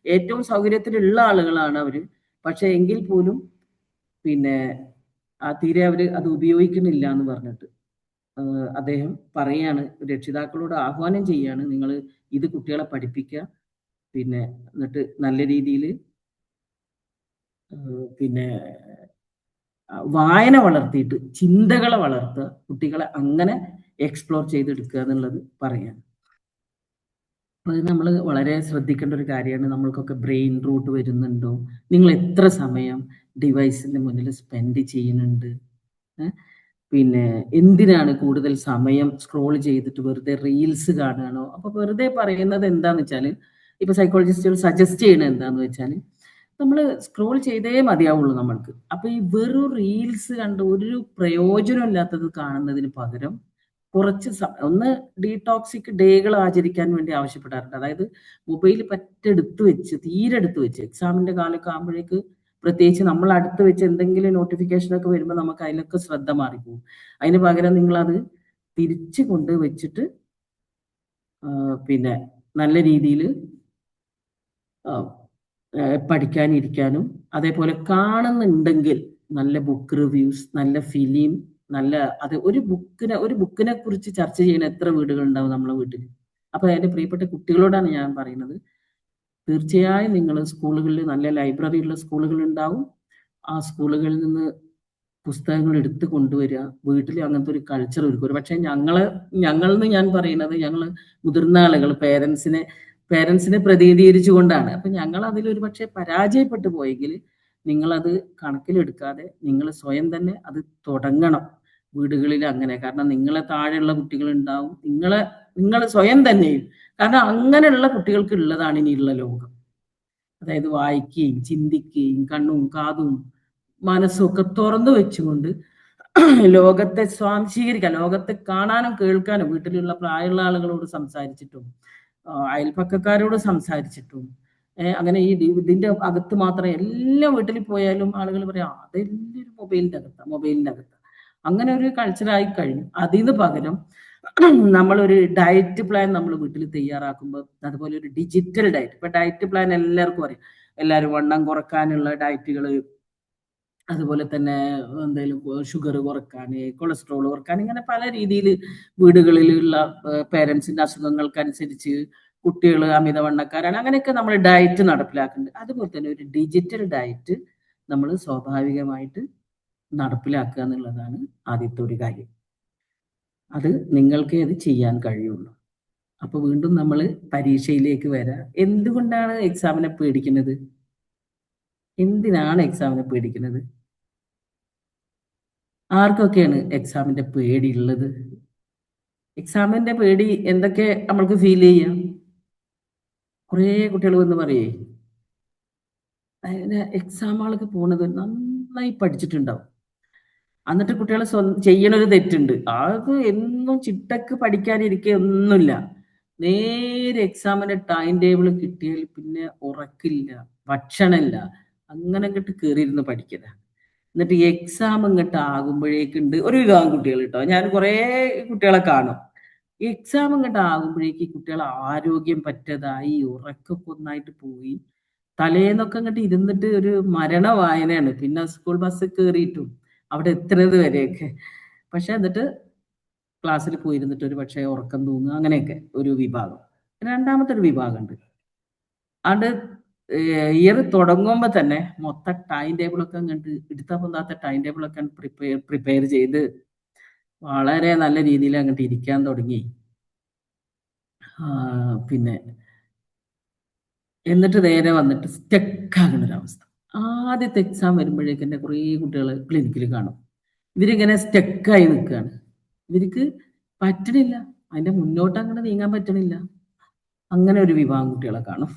S1: ഏറ്റവും സൗകര്യത്തിലുള്ള ആളുകളാണ് അവര്. പക്ഷെ എങ്കിൽ പോലും പിന്നെ തീരെ അവര് അത് ഉപയോഗിക്കുന്നില്ല എന്ന് പറഞ്ഞിട്ട് അദ്ദേഹം പറയാണ്, രക്ഷിതാക്കളോട് ആഹ്വാനം ചെയ്യാണ്, നിങ്ങൾ ഇത് കുട്ടികളെ പഠിപ്പിക്കുക, പിന്നെ എന്നിട്ട് നല്ല രീതിയിൽ പിന്നെ വായന വളർത്തിയിട്ട് ചിന്തകളെ വളർത്തുക, കുട്ടികളെ അങ്ങനെ എക്സ്പ്ലോർ ചെയ്തെടുക്കുക എന്നുള്ളത് പറയാൻ. അത് നമ്മൾ വളരെ ശ്രദ്ധിക്കേണ്ട ഒരു കാര്യമാണ്. നമ്മൾക്കൊക്കെ ബ്രെയിൻ റൂട്ട് വരുന്നുണ്ടോ, നിങ്ങൾ എത്ര സമയം ഡിവൈസിന്റെ മുന്നിൽ സ്പെൻഡ് ചെയ്യുന്നുണ്ട്, പിന്നെ എന്തിനാണ് കൂടുതൽ സമയം സ്ക്രോൾ ചെയ്തിട്ട് വെറുതെ റീൽസ് കാണുകയാണോ? അപ്പൊ വെറുതെ പറയുന്നത് എന്താന്ന് വെച്ചാൽ, ഇപ്പൊ സൈക്കോളജിസ്റ്റുകൾ സജസ്റ്റ് ചെയ്യണത് എന്താന്ന് വെച്ചാൽ, നമ്മൾ സ്ക്രോൾ ചെയ്തേ മതിയാവുള്ളൂ നമ്മൾക്ക്. അപ്പൊ ഈ വെറും റീൽസ് കണ്ട് ഒരു പ്രയോജനമില്ലാത്തത് കാണുന്നതിന് പകരം കുറച്ച് ഒന്ന് ഡീടോക്സിക് ഡേകൾ ആചരിക്കാൻ വേണ്ടി ആവശ്യപ്പെടാറുണ്ട്. അതായത് മൊബൈൽ തീരെ എടുത്തു വെച്ച് എക്സാമിന്റെ കാലമൊക്കെ ആകുമ്പോഴേക്ക്, പ്രത്യേകിച്ച് നമ്മൾ അടുത്ത് വെച്ച് എന്തെങ്കിലും നോട്ടിഫിക്കേഷൻ ഒക്കെ വരുമ്പോൾ നമുക്ക് അതിലൊക്കെ ശ്രദ്ധ മാറിപ്പോകും. അതിന് പകരം നിങ്ങളത് തിരിച്ചു കൊണ്ട് വെച്ചിട്ട് പിന്നെ നല്ല രീതിയിൽ പഠിക്കാനിരിക്കാനും, അതേപോലെ കാണുന്നുണ്ടെങ്കിൽ നല്ല ബുക്ക് റിവ്യൂസ്, നല്ല ഫിലിം, ഒരു ബുക്കിനെ കുറിച്ച് ചർച്ച ചെയ്യുന്ന എത്ര വീടുകൾ ഉണ്ടാവും നമ്മളെ വീട്ടിൽ. അപ്പൊ എൻ്റെ പ്രിയപ്പെട്ട കുട്ടികളോടാണ് ഞാൻ പറയുന്നത്, തീർച്ചയായും നിങ്ങൾ സ്കൂളുകളിൽ നല്ല ലൈബ്രറി ഉള്ള സ്കൂളുകൾ ഉണ്ടാവും. ആ സ്കൂളുകളിൽ നിന്ന് പുസ്തകങ്ങൾ എടുത്ത് കൊണ്ടുവരിക. വീട്ടിൽ അങ്ങനത്തെ ഒരു കൾച്ചർ ഒരുക്കും. പക്ഷെ ഞങ്ങളെന്ന് ഞാൻ പറയുന്നത്, ഞങ്ങൾ മുതിർന്ന ആളുകൾ പേരൻസിനെ പ്രതിനിധീകരിച്ചുകൊണ്ടാണ്. അപ്പൊ ഞങ്ങൾ അതിലൊരു പക്ഷെ പരാജയപ്പെട്ടു പോയെങ്കിൽ, നിങ്ങളത് കണക്കിലെടുക്കാതെ നിങ്ങൾ സ്വയം തന്നെ അത് തുടങ്ങണം വീടുകളിൽ അങ്ങനെ. കാരണം നിങ്ങളെ താഴെയുള്ള കുട്ടികൾ ഉണ്ടാവും, നിങ്ങൾ സ്വയം തന്നെയും. കാരണം അങ്ങനെയുള്ള കുട്ടികൾക്ക് ഉള്ളതാണ് ഇനിയുള്ള ലോകം. അതായത് വായിക്കുകയും ചിന്തിക്കുകയും കണ്ണും കാതും മനസ്സും ഒക്കെ തുറന്നു വെച്ചുകൊണ്ട് ലോകത്തെ സ്വാംശീകരിക്കാൻ, ലോകത്തെ കാണാനും കേൾക്കാനും, വീട്ടിലുള്ള പ്രായമുള്ള ആളുകളോട് സംസാരിച്ചിട്ടും അയൽപ്പക്കക്കാരോട് സംസാരിച്ചിട്ടും അങ്ങനെ ഇതിന്റെ അകത്ത് മാത്രം എല്ലാ വീട്ടിൽ പോയാലും ആളുകൾ പറയാം അതെല്ലാവരും മൊബൈലിന്റെ അകത്ത് അങ്ങനെ ഒരു കൾച്ചറായി കഴിഞ്ഞു. അതിന് പകരം നമ്മളൊരു ഡയറ്റ് പ്ലാൻ നമ്മൾ വീട്ടിൽ തയ്യാറാക്കുമ്പോൾ, അതുപോലെ ഒരു ഡിജിറ്റൽ ഡയറ്റ്, ഇപ്പൊ ഡയറ്റ് പ്ലാൻ എല്ലാവർക്കും അറിയാം. എല്ലാവരും വണ്ണം കുറക്കാനുള്ള ഡയറ്റുകൾ, അതുപോലെ തന്നെ എന്തെങ്കിലും ഷുഗർ കുറക്കാൻ, കൊളസ്ട്രോൾ കുറക്കാൻ, ഇങ്ങനെ പല രീതിയിൽ വീടുകളിലുള്ള പേരൻസിന്റെ അസുഖങ്ങൾക്കനുസരിച്ച് കുട്ടികൾ അമിതവണ്ണക്കാരാണ്, അങ്ങനെയൊക്കെ നമ്മൾ ഡയറ്റ് നടപ്പിലാക്കുന്നുണ്ട്. അതുപോലെ തന്നെ ഒരു ഡിജിറ്റൽ ഡയറ്റ് നമ്മൾ സ്വാഭാവികമായിട്ട് നടപ്പിലാക്കുക എന്നുള്ളതാണ് ആദ്യത്തെ ഒരു കാര്യം. അത് നിങ്ങൾക്കേ അത് ചെയ്യാൻ കഴിയുള്ളൂ. അപ്പൊ വീണ്ടും നമ്മൾ പരീക്ഷയിലേക്ക് വരാം. എന്തുകൊണ്ടാണ് എക്സാമിനെ പേടിക്കുന്നത്? എന്തിനാണ് എക്സാമിനെ പേടിക്കുന്നത്? ആർക്കൊക്കെയാണ് എക്സാമിന്റെ പേടി ഉള്ളത്? എക്സാമിന്റെ പേടി എന്തൊക്കെ നമ്മൾക്ക് ഫീൽ ചെയ്യാം? കുറേ കുട്ടികൾ വന്ന് പറയേ, അതിന് എക്സാം ആൾക്ക് പോണത് നന്നായി പഠിച്ചിട്ടുണ്ടാവും. എന്നിട്ട് കുട്ടികൾ ചെയ്യണൊരു തെറ്റുണ്ട്. അത് എന്നും ചിട്ടക്ക് പഠിക്കാനിരിക്കുക ഒന്നുമില്ല. നേരെ എക്സാമിന്റെ ടൈം ടേബിൾ കിട്ടിയാൽ പിന്നെ ഉറക്കില്ല, ഭക്ഷണമില്ല, അങ്ങനെ ഇങ്ങോട്ട് കയറിയിരുന്ന് പഠിക്കുക. എന്നിട്ട് എക്സാം ഇങ്ങോട്ട് ആകുമ്പോഴേക്കുണ്ട് ഒരു വിഭാഗം കുട്ടികൾ കേട്ടോ, ഞാൻ കുറേ കുട്ടികളെ കാണും. എക്സാം ഇങ്ങോട്ട് ആകുമ്പോഴേക്ക് കുട്ടികൾ ആരോഗ്യം പറ്റതായി, ഉറക്കൊക്കെ ഒന്നായിട്ട് പോയി, തലേന്നൊക്കെ ഇങ്ങോട്ട് ഇരുന്നിട്ട് ഒരു മരണ വായനയാണ്. പിന്നെ സ്കൂൾ ബസ് കയറിയിട്ടും അവിടെ എത്തുന്നത് വരെയൊക്കെ. പക്ഷെ എന്നിട്ട് ക്ലാസ്സിൽ പോയിരുന്നിട്ട് ഒരു പക്ഷേ ഉറക്കം തൂങ്ങുക, അങ്ങനെയൊക്കെ ഒരു വിഭാഗം. രണ്ടാമത്തെ ഒരു വിഭാഗം ഉണ്ട്, അത് ഇയർ തുടങ്ങുമ്പോൾ തന്നെ മൊത്തം ടൈം ടേബിളൊക്കെ അങ്ങോട്ട് എടുത്താൽ പൊന്താത്ത ടൈം ടേബിളൊക്കെ പ്രിപ്പയർ ചെയ്ത് വളരെ നല്ല രീതിയിൽ അങ്ങോട്ട് ഇരിക്കാൻ തുടങ്ങി. പിന്നെ എന്നിട്ട് നേരെ വന്നിട്ട് സ്റ്റക്കാകുന്നൊരവസ്ഥ. ആദ്യത്തെ എക്സാം വരുമ്പോഴേക്ക് എൻ്റെ കുറേ കുട്ടികൾ ക്ലിനിക്കിൽ കാണും. ഇവരിങ്ങനെ സ്റ്റക്കായി നിൽക്കുകയാണ്, ഇവർക്ക് പറ്റണില്ല, അതിന്റെ മുന്നോട്ട് അങ്ങനെ നീങ്ങാൻ പറ്റണില്ല. അങ്ങനെ ഒരു വിഭാഗം കുട്ടികളെ കാണും.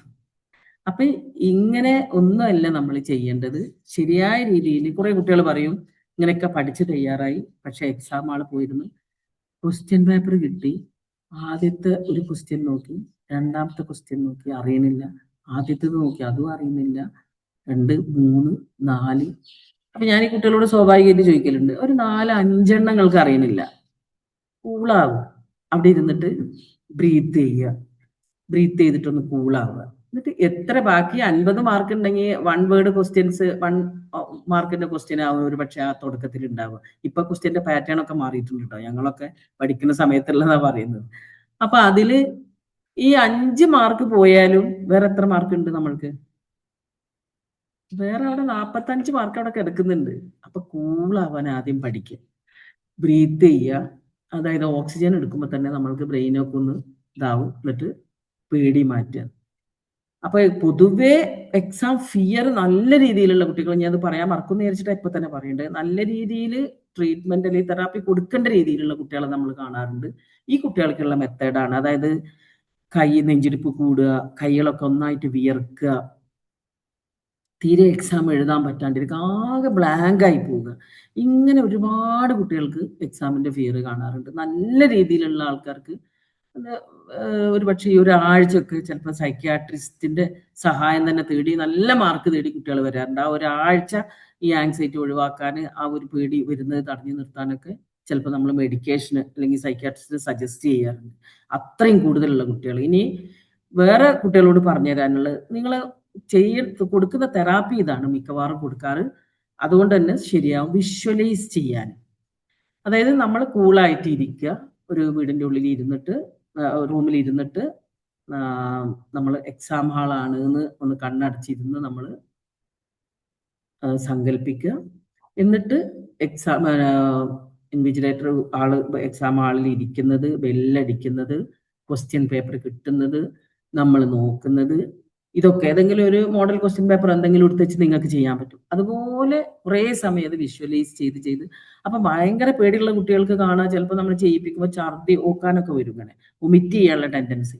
S1: അപ്പൊ ഇങ്ങനെ ഒന്നുമല്ല നമ്മൾ ചെയ്യേണ്ടത്. ശരിയായ രീതിയിൽ കുറെ കുട്ടികൾ പറയും ഇങ്ങനെയൊക്കെ പഠിച്ച് തയ്യാറായി, പക്ഷെ എക്സാം ആൾ പോയിരുന്നു, ക്വസ്റ്റ്യൻ പേപ്പർ കിട്ടി, ആദ്യത്തെ ഒരു ക്വസ്റ്റ്യൻ നോക്കി, രണ്ടാമത്തെ ക്വസ്റ്റ്യൻ നോക്കി, അറിയണില്ല, ആദ്യത്തേത് നോക്കി അതും അറിയുന്നില്ല, 2, 3, 4 അപ്പൊ ഞാൻ ഈ കുട്ടികളോട് സ്വാഭാവികമായിട്ട് ചോദിക്കലുണ്ട്, ഒരു 4-5 എണ്ണങ്ങൾക്ക് അറിയണില്ല, കൂളാവുക, അവിടെ ഇരുന്നിട്ട് ബ്രീത്ത് ചെയ്യുക, ബ്രീത്ത് ചെയ്തിട്ടൊന്ന് കൂളാവുക. എന്നിട്ട് എത്ര ബാക്കി 50 മാർക്ക് ഉണ്ടെങ്കിൽ 1 വേർഡ് ക്വസ്റ്റ്യൻസ് 1 മാർക്കിന്റെ ക്വസ്റ്റ്യൻ ആവും ഒരു പക്ഷെ ആ തുടക്കത്തിൽ ഉണ്ടാവുക. ഇപ്പൊ ക്വസ്റ്റ്യന്റെ പാറ്റേൺ ഒക്കെ മാറിയിട്ടുണ്ട് കേട്ടോ, ഞങ്ങളൊക്കെ പഠിക്കുന്ന സമയത്തുള്ളതാ പറയുന്നത്. അപ്പൊ അതില് ഈ 5 മാർക്ക് പോയാലും വേറെ എത്ര മാർക്ക് ഉണ്ട് നമ്മൾക്ക്? വേറെ അവിടെ 45 മാർക്ക് അവിടെ കിടക്കുന്നുണ്ട്. അപ്പൊ കൂളാവാൻ ആദ്യം പഠിക്കുക, ബ്രീത്ത് ചെയ്യുക. അതായത് ഓക്സിജൻ എടുക്കുമ്പോൾ തന്നെ നമ്മൾക്ക് ബ്രെയിനൊക്കെ ഒന്ന് ഇതാവും, എന്നിട്ട് പേടി മാറ്റുക. അപ്പൊ പൊതുവെ എക്സാം ഫിയർ നല്ല രീതിയിലുള്ള കുട്ടികൾ, ഞാൻ അത് പറയാൻ മറക്കുന്നു വിചാരിച്ചിട്ട് ഇപ്പൊ തന്നെ പറയണ്ടേ, നല്ല രീതിയിൽ ട്രീറ്റ്മെന്റ് അല്ലെങ്കിൽ തെറാപ്പി കൊടുക്കേണ്ട രീതിയിലുള്ള കുട്ടികളെ നമ്മൾ കാണാറുണ്ട്. ഈ കുട്ടികൾക്കുള്ള മെത്തേഡാണ്, അതായത് കൈ നെഞ്ചിടിപ്പ് കൂടുക, കൈകളൊക്കെ ഒന്നായിട്ട് വിയർക്കുക, തീരെ എക്സാം എഴുതാൻ പറ്റാണ്ടിരിക്കുക, ആകെ ബ്ലാങ്ക് ആയി പോവുക. ഇങ്ങനെ ഒരുപാട് കുട്ടികൾക്ക് എക്സാമിന്റെ ഫിയർ കാണാറുണ്ട്. നല്ല രീതിയിലുള്ള ആൾക്കാർക്ക് ഒരു പക്ഷേ ഈ ഒരാഴ്ചയൊക്കെ ചിലപ്പോൾ സൈക്യാട്രിസ്റ്റിന്റെ സഹായം തന്നെ തേടി നല്ല മാർക്ക് തേടി കുട്ടികൾ വരാറുണ്ട്. ആ ഒരാഴ്ച ഈ ആങ്സൈറ്റി ഒഴിവാക്കാൻ, ആ ഒരു പേടി വരുന്നത് തടഞ്ഞു നിർത്താനൊക്കെ ചിലപ്പോൾ നമ്മൾ മെഡിക്കേഷന് അല്ലെങ്കിൽ സൈക്യാട്രിസ്റ്റിന് സജസ്റ്റ് ചെയ്യാറുണ്ട്, അത്രയും കൂടുതലുള്ള കുട്ടികൾ. ഇനി വേറെ കുട്ടികളോട് പറഞ്ഞു തരാനുള്ളത്, നിങ്ങൾ കൊടുക്കുന്ന തെറാപ്പി ഇതാണ് മിക്കവാറും കൊടുക്കാറ്. അതുകൊണ്ട് തന്നെ ശരിയാവും വിഷ്വലൈസ് ചെയ്യാൻ. അതായത് നമ്മൾ കൂളായിട്ട് ഇരിക്കുക, ഒരു വീടിൻ്റെ ഉള്ളിൽ ഇരുന്നിട്ട്, റൂമിൽ ഇരുന്നിട്ട്, നമ്മൾ എക്സാം ഹാളാണ് എന്ന് ഒന്ന് കണ്ണടച്ചിരുന്ന് നമ്മൾ സങ്കല്പിക്കുക. എന്നിട്ട് എക്സാം ഇൻവിജിലേറ്റർ ആള് എക്സാം ഹാളിൽ ഇരിക്കുന്നത്, ബെല്ലടിക്കുന്നത്, ക്വസ്റ്റ്യൻ പേപ്പർ കിട്ടുന്നത്, നമ്മൾ നോക്കുന്നത്, ഇതൊക്കെ ഏതെങ്കിലും ഒരു മോഡൽ ക്വസ്റ്റ്യൻ പേപ്പർ എന്തെങ്കിലും എടുത്ത് വെച്ച് നിങ്ങൾക്ക് ചെയ്യാൻ പറ്റും. അതുപോലെ കുറേ സമയം അത് വിഷ്വലൈസ് ചെയ്ത് അപ്പൊ ഭയങ്കര പേടിയുള്ള കുട്ടികൾക്ക് കാണാൻ ചിലപ്പോൾ നമ്മൾ ചെയ്യിപ്പിക്കുമ്പോൾ ഛർദി ഓക്കാനൊക്കെ വരും, ഇങ്ങനെ വൊമിറ്റ് ചെയ്യാനുള്ള ടെൻഡൻസി.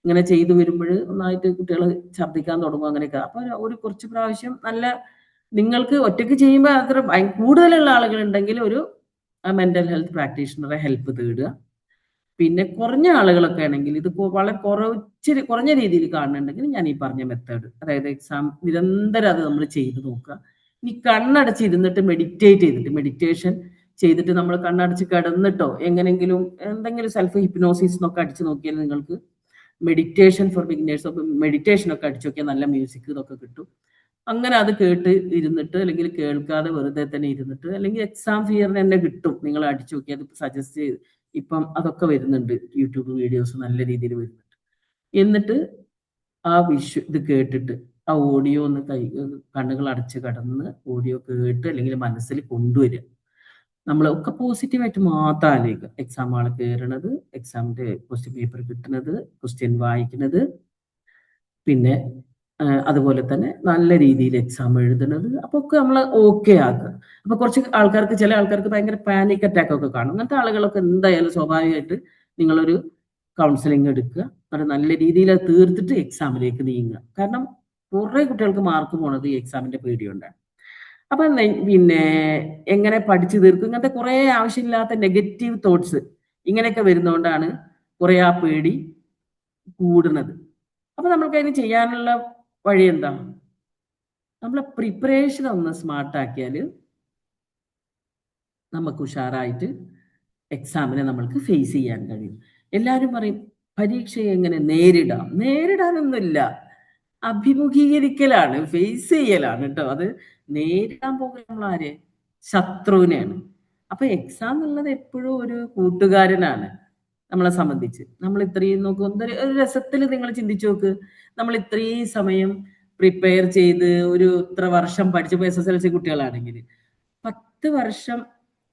S1: ഇങ്ങനെ ചെയ്തു വരുമ്പോൾ ഒന്നായിട്ട് കുട്ടികൾ ഛർദ്ദിക്കാൻ തുടങ്ങും, അങ്ങനെയൊക്കെ. അപ്പൊ ഒരു കുറച്ച് പ്രാവശ്യം നല്ല, നിങ്ങൾക്ക് ഒറ്റയ്ക്ക് ചെയ്യുമ്പോൾ അത്ര കൂടുതലുള്ള ആളുകൾ ഉണ്ടെങ്കിൽ ഒരു മെന്റൽ ഹെൽത്ത് പ്രാക്ടീഷണറെ ഹെൽപ്പ് തേടുക. പിന്നെ കുറഞ്ഞ ആളുകളൊക്കെ ആണെങ്കിൽ, ഇത് വളരെ കുറഞ്ഞ രീതിയിൽ കാണുന്നുണ്ടെങ്കിൽ ഞാൻ ഈ പറഞ്ഞ മെത്തേഡ്, അതായത് എക്സാം നിരന്തരം അത് നമ്മൾ ചെയ്ത് നോക്കുക. ഇനി കണ്ണടച്ചിരുന്നിട്ട് മെഡിറ്റേഷൻ ചെയ്തിട്ട് നമ്മൾ കണ്ണടച്ച് കിടന്നിട്ടോ എങ്ങനെങ്കിലും എന്തെങ്കിലും സെൽഫ് ഹിപ്നോസിസ് എന്നൊക്കെ അടിച്ചു നോക്കിയാൽ നിങ്ങൾക്ക് മെഡിറ്റേഷൻ ഫോർ ബിഗിനേഴ്സ് ഒക്കെ മെഡിറ്റേഷൻ ഒക്കെ അടിച്ചു നോക്കിയാൽ നല്ല മ്യൂസിക് ഇതൊക്കെ കിട്ടും. അങ്ങനെ അത് കേട്ട് ഇരുന്നിട്ട്, അല്ലെങ്കിൽ കേൾക്കാതെ വെറുതെ തന്നെ ഇരുന്നിട്ട്, അല്ലെങ്കിൽ എക്സാം ഫിയറിന് തന്നെ കിട്ടും, നിങ്ങൾ അടിച്ചു നോക്കി അത് സജസ്റ്റ് ചെയ്ത്. ഇപ്പം അതൊക്കെ വരുന്നുണ്ട്, യൂട്യൂബ് വീഡിയോസ് നല്ല രീതിയിൽ വരുന്നുണ്ട്. എന്നിട്ട് ആ ഇത് കേട്ടിട്ട് ആ ഓഡിയോ ഒന്ന് കണ്ണുകൾ അടച്ച് കടന്ന് ഓഡിയോ കേട്ട് അല്ലെങ്കിൽ മനസ്സിൽ കൊണ്ടുവരിക. നമ്മളൊക്കെ പോസിറ്റീവായിട്ട് മാത്രം ആലോചിക്കുക. എക്സാം ഹാളിൽ കയറണത്, എക്സാമിന്റെ ക്വസ്റ്റ്യൻ പേപ്പർ കിട്ടുന്നത്, ക്വസ്റ്റ്യൻ വായിക്കുന്നത്, പിന്നെ അതുപോലെ തന്നെ നല്ല രീതിയിൽ എക്സാം എഴുതുന്നത്, അപ്പൊ ഒക്കെ നമ്മൾ ഓക്കെ ആക്കുക. അപ്പൊ കുറച്ച് ആൾക്കാർക്ക്, ചില ആൾക്കാർക്ക് ഭയങ്കര പാനിക് അറ്റാക്ക് ഒക്കെ കാണും. അങ്ങനത്തെ ആളുകളൊക്കെ എന്തായാലും സ്വാഭാവികമായിട്ട് നിങ്ങളൊരു കൗൺസിലിംഗ് എടുക്കുക, അത് നല്ല രീതിയിൽ അത് തീർത്തിട്ട് എക്സാമിലേക്ക് നീങ്ങുക. കാരണം കുറേ കുട്ടികൾക്ക് മാർക്ക് പോണത് ഈ എക്സാമിന്റെ പേടികൊണ്ടാണ്. അപ്പൊ പിന്നെ എങ്ങനെ പഠിച്ചു തീർക്കും, ഇങ്ങനത്തെ കുറെ ആവശ്യമില്ലാത്ത നെഗറ്റീവ് തോട്ട്സ് ഇങ്ങനെയൊക്കെ വരുന്നതുകൊണ്ടാണ് കുറെ ആ പേടി കൂടുന്നത്. അപ്പൊ നമ്മൾക്ക് അതിന് ചെയ്യാനുള്ള വഴി എന്താ? നമ്മളെ പ്രിപ്പറേഷൻ ഒന്ന് സ്മാർട്ടാക്കിയാൽ നമുക്ക് ഉഷാറായിട്ട് എക്സാമിനെ നമ്മൾക്ക് ഫേസ് ചെയ്യാൻ കഴിയും. എല്ലാവരും പറയും പരീക്ഷയെ എങ്ങനെ നേരിടാനൊന്നുമില്ല, അഭിമുഖീകരിക്കലാണ്, ഫേസ് ചെയ്യലാണ് കേട്ടോ. അത് നേരിടാൻ പോകുന്ന നമ്മൾ ആരെ? ശത്രുവിനെയാണ്. അപ്പൊ എക്സാം എന്നുള്ളത് എപ്പോഴും ഒരു കൂട്ടുകാരനാണ് നമ്മളെ സംബന്ധിച്ച്. നമ്മൾ ഇത്രയും നോക്കും, ഒരു രസത്തിൽ നിങ്ങൾ ചിന്തിച്ചു നോക്ക്, നമ്മൾ ഇത്രയും സമയം പ്രിപ്പയർ ചെയ്ത് ഒരു ഇത്ര വർഷം പഠിച്ചപ്പോൾ SSLC കുട്ടികളാണെങ്കിൽ 10 വർഷം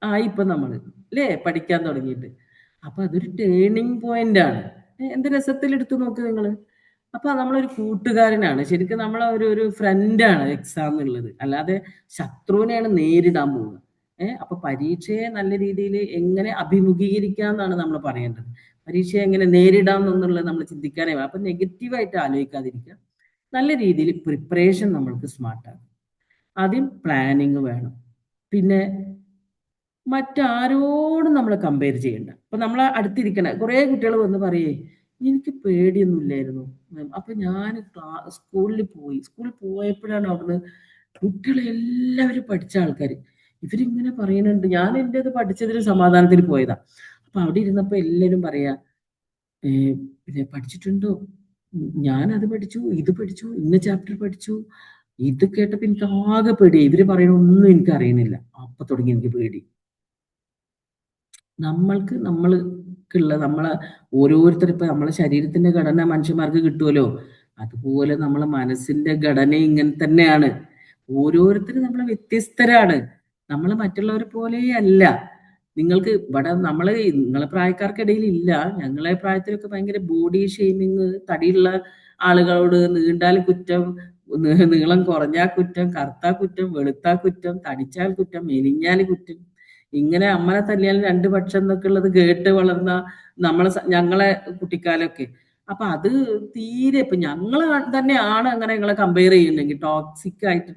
S1: ആയി ഇപ്പൊ നമ്മൾ അല്ലേ പഠിക്കാൻ തുടങ്ങിയിട്ട്. അപ്പൊ അതൊരു ടേണിംഗ് പോയിന്റ് ആണ്. എന്ത് രസത്തിൽ എടുത്തു നോക്ക് നിങ്ങൾ. അപ്പൊ നമ്മളൊരു കൂട്ടുകാരനാണ്, ശരിക്കും നമ്മളെ ഒരു ഫ്രണ്ടാണ് എക്സാം എന്നുള്ളത്, അല്ലാതെ ശത്രുവിനെയാണ് നേരിടാൻ പോവുക. അപ്പൊ പരീക്ഷയെ നല്ല രീതിയിൽ എങ്ങനെ അഭിമുഖീകരിക്കാം എന്നാണ് നമ്മൾ പറയേണ്ടത്. പരീക്ഷയെ എങ്ങനെ നേരിടാം എന്നുള്ളത് നമ്മൾ ചിന്തിക്കാനേ. അപ്പൊ നെഗറ്റീവായിട്ട് ആലോചിക്കാതിരിക്കുക, നല്ല രീതിയിൽ പ്രിപ്പറേഷൻ നമ്മൾക്ക് സ്മാർട്ടാകും. ആദ്യം പ്ലാനിങ് വേണം, പിന്നെ മറ്റാരോടും നമ്മൾ കമ്പയർ ചെയ്യണ്ട. അപ്പൊ നമ്മളെ അടുത്തിരിക്കണ കുറെ കുട്ടികൾ വന്ന് പറയേ, എനിക്ക് പേടിയൊന്നും ഇല്ലായിരുന്നു, അപ്പൊ ഞാൻ സ്കൂളിൽ പോയപ്പോഴാണ് അവിടുന്ന് കുട്ടികളെല്ലാവരും പഠിച്ച ആൾക്കാർ ഇവരിങ്ങനെ പറയുന്നുണ്ട്. ഞാൻ എൻ്റെ അത് പഠിച്ചതിന് സമാധാനത്തിൽ പോയതാ. അപ്പൊ അവിടെ ഇരുന്നപ്പോ എല്ലാവരും പറയാ, പിന്നെ പഠിച്ചിട്ടുണ്ടോ? ഞാനത് പഠിച്ചു, ഇത് പഠിച്ചു, ഇന്ന ചാപ്റ്റർ പഠിച്ചു. ഇത് കേട്ടപ്പോ എനിക്ക് ആകെ പേടി. ഇവര് പറയണൊന്നും എനിക്ക് അറിയുന്നില്ല. അപ്പൊ തുടങ്ങി എനിക്ക് പേടി. നമ്മൾക്കുള്ള നമ്മളെ ഓരോരുത്തർ ഇപ്പൊ നമ്മളെ ശരീരത്തിന്റെ ഘടന മനുഷ്യന്മാർക്ക് കിട്ടുമല്ലോ, അതുപോലെ നമ്മളെ മനസ്സിന്റെ ഘടന ഇങ്ങനെ തന്നെയാണ്. ഓരോരുത്തരും നമ്മളെ വ്യത്യസ്തരാണ്. നമ്മൾ മറ്റുള്ളവരെ പോലെ അല്ല. നിങ്ങൾക്ക് ഇവിടെ നിങ്ങളെ പ്രായക്കാർക്കിടയിൽ ഇല്ല. ഞങ്ങളെ പ്രായത്തിലൊക്കെ ഭയങ്കര ബോഡി ഷെയ്മിങ്, തടിയുള്ള ആളുകളോട് നീണ്ടാൽ കുറ്റം, നീളം കുറഞ്ഞാൽ കുറ്റം, കറുത്താൽ കുറ്റം, വെളുത്താൽ കുറ്റം, തടിച്ചാൽ കുറ്റം, മെലിഞ്ഞാൽ കുറ്റം. ഇങ്ങനെ അമ്മനെ തല്ലിയാൽ രണ്ട് പക്ഷം എന്നൊക്കെ ഉള്ളത് കേട്ട് വളർന്ന ഞങ്ങളെ കുട്ടിക്കാലൊക്കെ. അപ്പൊ അത് തീരെ ഇപ്പൊ ഞങ്ങൾ തന്നെയാണ് അങ്ങനെ ഞങ്ങളെ കമ്പയർ ചെയ്യുന്നെങ്കിൽ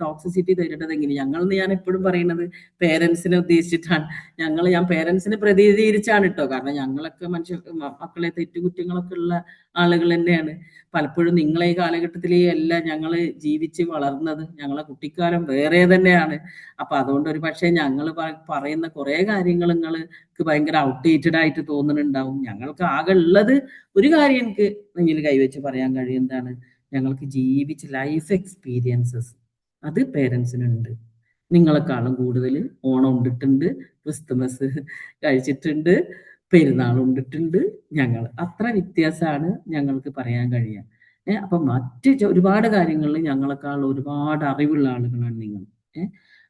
S1: ടോക്സിസിറ്റി തരുന്നത് എങ്ങനെ ഞാൻ എപ്പോഴും പറയുന്നത് പേരൻസിനെ ഉദ്ദേശിച്ചിട്ടാണ്. ഞാൻ പേരൻസിനെ പ്രതിനിധീകരിച്ചാണ് കേട്ടോ. കാരണം ഞങ്ങളൊക്കെ മക്കളെ തെറ്റുകുറ്റങ്ങളൊക്കെ ഉള്ള ആളുകൾ തന്നെയാണ്. പലപ്പോഴും നിങ്ങളെ ഈ കാലഘട്ടത്തിലേ അല്ല ഞങ്ങൾ ജീവിച്ച് വളർന്നത്. ഞങ്ങളെ കുട്ടിക്കാലം വേറെ തന്നെയാണ്. അപ്പൊ അതുകൊണ്ട് ഒരു പക്ഷേ ഞങ്ങൾ പറയുന്ന കുറെ കാര്യങ്ങൾ നിങ്ങൾക്ക് ഭയങ്കര ഔട്ട്ഡേറ്റഡ് ആയിട്ട് തോന്നുന്നുണ്ടാവും. ഞങ്ങൾക്ക് ആകെ ഉള്ളത് ഒരു കാര്യം എനിക്ക് നെഞ്ഞിൽ കൈവച്ച് പറയാൻ കഴിയുന്നതാണ്, ഞങ്ങൾക്ക് ജീവിച്ച ലൈഫ് എക്സ്പീരിയൻസസ് അത് പേരൻസിനുണ്ട്. നിങ്ങളെക്കാളും കൂടുതൽ ഓണം ഉണ്ടിട്ടുണ്ട്, ക്രിസ്തുമസ് കഴിച്ചിട്ടുണ്ട്, പെരുന്നാൾ ഉണ്ടിട്ടുണ്ട്. ഞങ്ങൾ അത്ര വ്യത്യാസമാണ് ഞങ്ങൾക്ക് പറയാൻ കഴിയുക. അപ്പൊ ഒരുപാട് കാര്യങ്ങളിൽ ഞങ്ങളെക്കാൾ ഒരുപാട് അറിവുള്ള ആളുകളാണ് നിങ്ങൾ.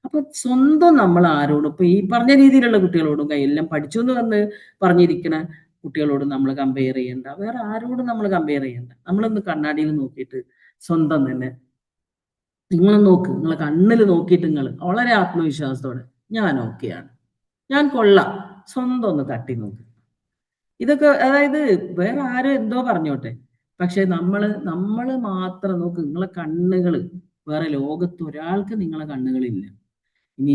S1: അപ്പൊ സ്വന്തം നമ്മൾ ആരോടും ഇപ്പൊ ഈ പറഞ്ഞ രീതിയിലുള്ള കുട്ടികളോടും എല്ലാം പഠിച്ചു എന്ന് വന്ന് പറഞ്ഞിരിക്കുന്ന കുട്ടികളോട് നമ്മൾ കമ്പയർ ചെയ്യണ്ട. വേറെ ആരോടും നമ്മൾ കമ്പയർ ചെയ്യണ്ട. നമ്മളൊന്ന് കണ്ണാടിയിൽ നോക്കിയിട്ട് സ്വന്തം തന്നെ നിങ്ങൾ നോക്ക്. നിങ്ങളെ കണ്ണിൽ നോക്കിയിട്ട് നിങ്ങൾ വളരെ ആത്മവിശ്വാസത്തോടെ ഞാൻ ഓക്കെയാണ്, ഞാൻ കൊള്ളാം, സ്വന്തം ഒന്ന് തട്ടി നോക്ക്. ഇതൊക്കെ അതായത് വേറെ ആരും എന്തോ പറഞ്ഞോട്ടെ, പക്ഷെ നമ്മള് മാത്രം നോക്ക്. നിങ്ങളെ കണ്ണുകൾ വേറെ ലോകത്ത് ഒരാൾക്ക് നിങ്ങളെ കണ്ണുകളില്ല. ഇനി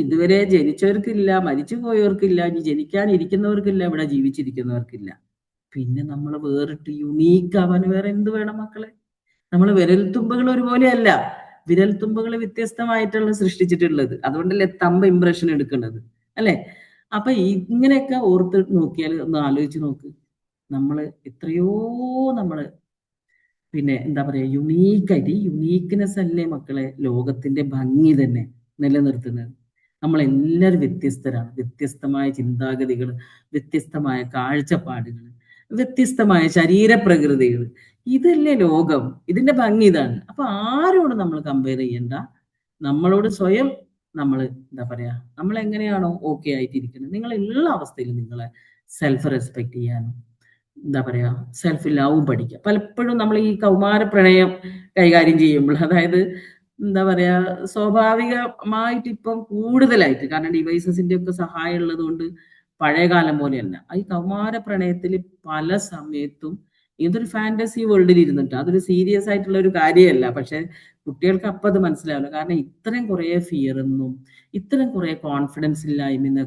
S1: ഇതുവരെ ജനിച്ചവർക്കില്ല, മരിച്ചു പോയവർക്കില്ല, ഇനി ജനിക്കാനിരിക്കുന്നവർക്കില്ല, ഇവിടെ ജീവിച്ചിരിക്കുന്നവർക്കില്ല. പിന്നെ നമ്മൾ വേറിട്ട് യുണീക്ക് ആവാൻ വേറെ എന്ത് വേണം മക്കളെ? നമ്മൾ വിരൽത്തുമ്പുകൾ ഒരുപോലെയല്ല. വിരൽത്തുമ്പുകൾ വ്യത്യസ്തമായിട്ടുള്ള സൃഷ്ടിച്ചിട്ടുള്ളത്. അതുകൊണ്ടല്ലേ തമ്പ് ഇംപ്രഷൻ എടുക്കുന്നത്, അല്ലെ? അപ്പൊ ഇങ്ങനെയൊക്കെ ഓർത്ത് നോക്കിയാൽ ഒന്ന് ആലോചിച്ച് നോക്ക്. എത്രയോ പിന്നെ എന്താ പറയാ, യുണീക്കായിട്ട്. ഈ യുണീക്ക്നെസ് അല്ലേ മക്കളെ ലോകത്തിന്റെ ഭംഗി തന്നെ നിലനിർത്തുന്നത്. നമ്മളെല്ലാവരും വ്യത്യസ്തരാണ്. വ്യത്യസ്തമായ ചിന്താഗതികൾ, വ്യത്യസ്തമായ കാഴ്ചപ്പാടുകൾ, വ്യത്യസ്തമായ ശരീരപ്രകൃതികൾ. ഇതല്ലേ ലോകം. ഇതിന്റെ ഭംഗി ഇതാണ്. അപ്പൊ ആരോട് നമ്മൾ കമ്പയർ ചെയ്യണ്ട. നമ്മളോട് സ്വയം എന്താ പറയാ, നമ്മൾ എങ്ങനെയാണോ ഓക്കെ ആയിട്ടിരിക്കുന്നത്, നിങ്ങൾ എല്ലാ അവസ്ഥയിലും നിങ്ങളെ സെൽഫ് റെസ്പെക്ട് ചെയ്യാനും എന്താ പറയാ സെൽഫ് ലവ് പഠിക്കുക. പലപ്പോഴും നമ്മൾ ഈ കൗമാര പ്രണയം കൈകാര്യം ചെയ്യുമ്പോൾ, അതായത് എന്താ പറയാ, സ്വാഭാവികമായിട്ട് ഇപ്പം കൂടുതലായിട്ട്, കാരണം ഡിവൈസസിന്റെ ഒക്കെ സഹായം ഉള്ളത് കൊണ്ട് പഴയ കാലം പോലെയല്ല. ഈ കൗമാര പ്രണയത്തിൽ പല സമയത്തും ഇതൊരു ഫാന്റസി വേൾഡിൽ ഇരുന്നിട്ട് അതൊരു സീരിയസ് ആയിട്ടുള്ള ഒരു കാര്യമല്ല. പക്ഷെ കുട്ടികൾക്ക് അപ്പം അത് മനസ്സിലാവില്ല. കാരണം ഇത്രയും കുറെ ഫിയർ എന്നും ഇത്രയും കുറെ കോൺഫിഡൻസ് ഇല്ലായ്മ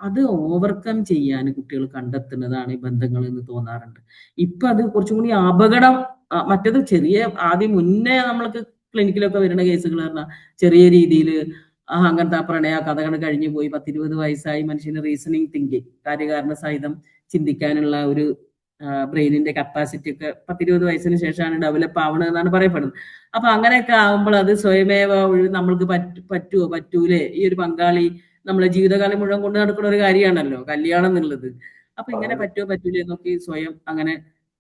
S1: അത് ഓവർകം ചെയ്യാൻ കുട്ടികൾ കണ്ടെത്തുന്നതാണ് ഈ ബന്ധങ്ങൾ എന്ന് തോന്നാറുണ്ട്. ഇപ്പൊ അത് കുറച്ചും കൂടി അപകടം. മറ്റേത് ആദ്യം മുന്നേ നമ്മൾക്ക് ക്ലിനിക്കിലൊക്കെ വരുന്ന കേസുകൾ പറഞ്ഞാൽ ചെറിയ രീതിയിൽ അങ്ങനത്തെ പ്രണയ കഥകൾ കഴിഞ്ഞു പോയി 10-20 വയസ്സായി മനുഷ്യന് റീസണിങ് തിങ്കിങ്, കാര്യകാരണ സഹിതം ചിന്തിക്കാനുള്ള ഒരു ബ്രെയിനിന്റെ കപ്പാസിറ്റി ഒക്കെ 10-20 വയസ്സിന് ശേഷമാണ് ഡെവലപ്പ് ആവണമെന്നാണ് പറയപ്പെടുന്നത്. അപ്പൊ അങ്ങനെയൊക്കെ ആകുമ്പോൾ അത് സ്വയമേവ നമ്മൾക്ക് പറ്റൂലേ? ഈ ഒരു പങ്കാളി നമ്മളെ ജീവിതകാലം മുഴുവൻ കൊണ്ട് നടക്കുന്ന ഒരു കാര്യമാണല്ലോ കല്യാണം എന്നുള്ളത്. അപ്പൊ ഇങ്ങനെ പറ്റൂലേ എന്നൊക്കെ സ്വയം അങ്ങനെ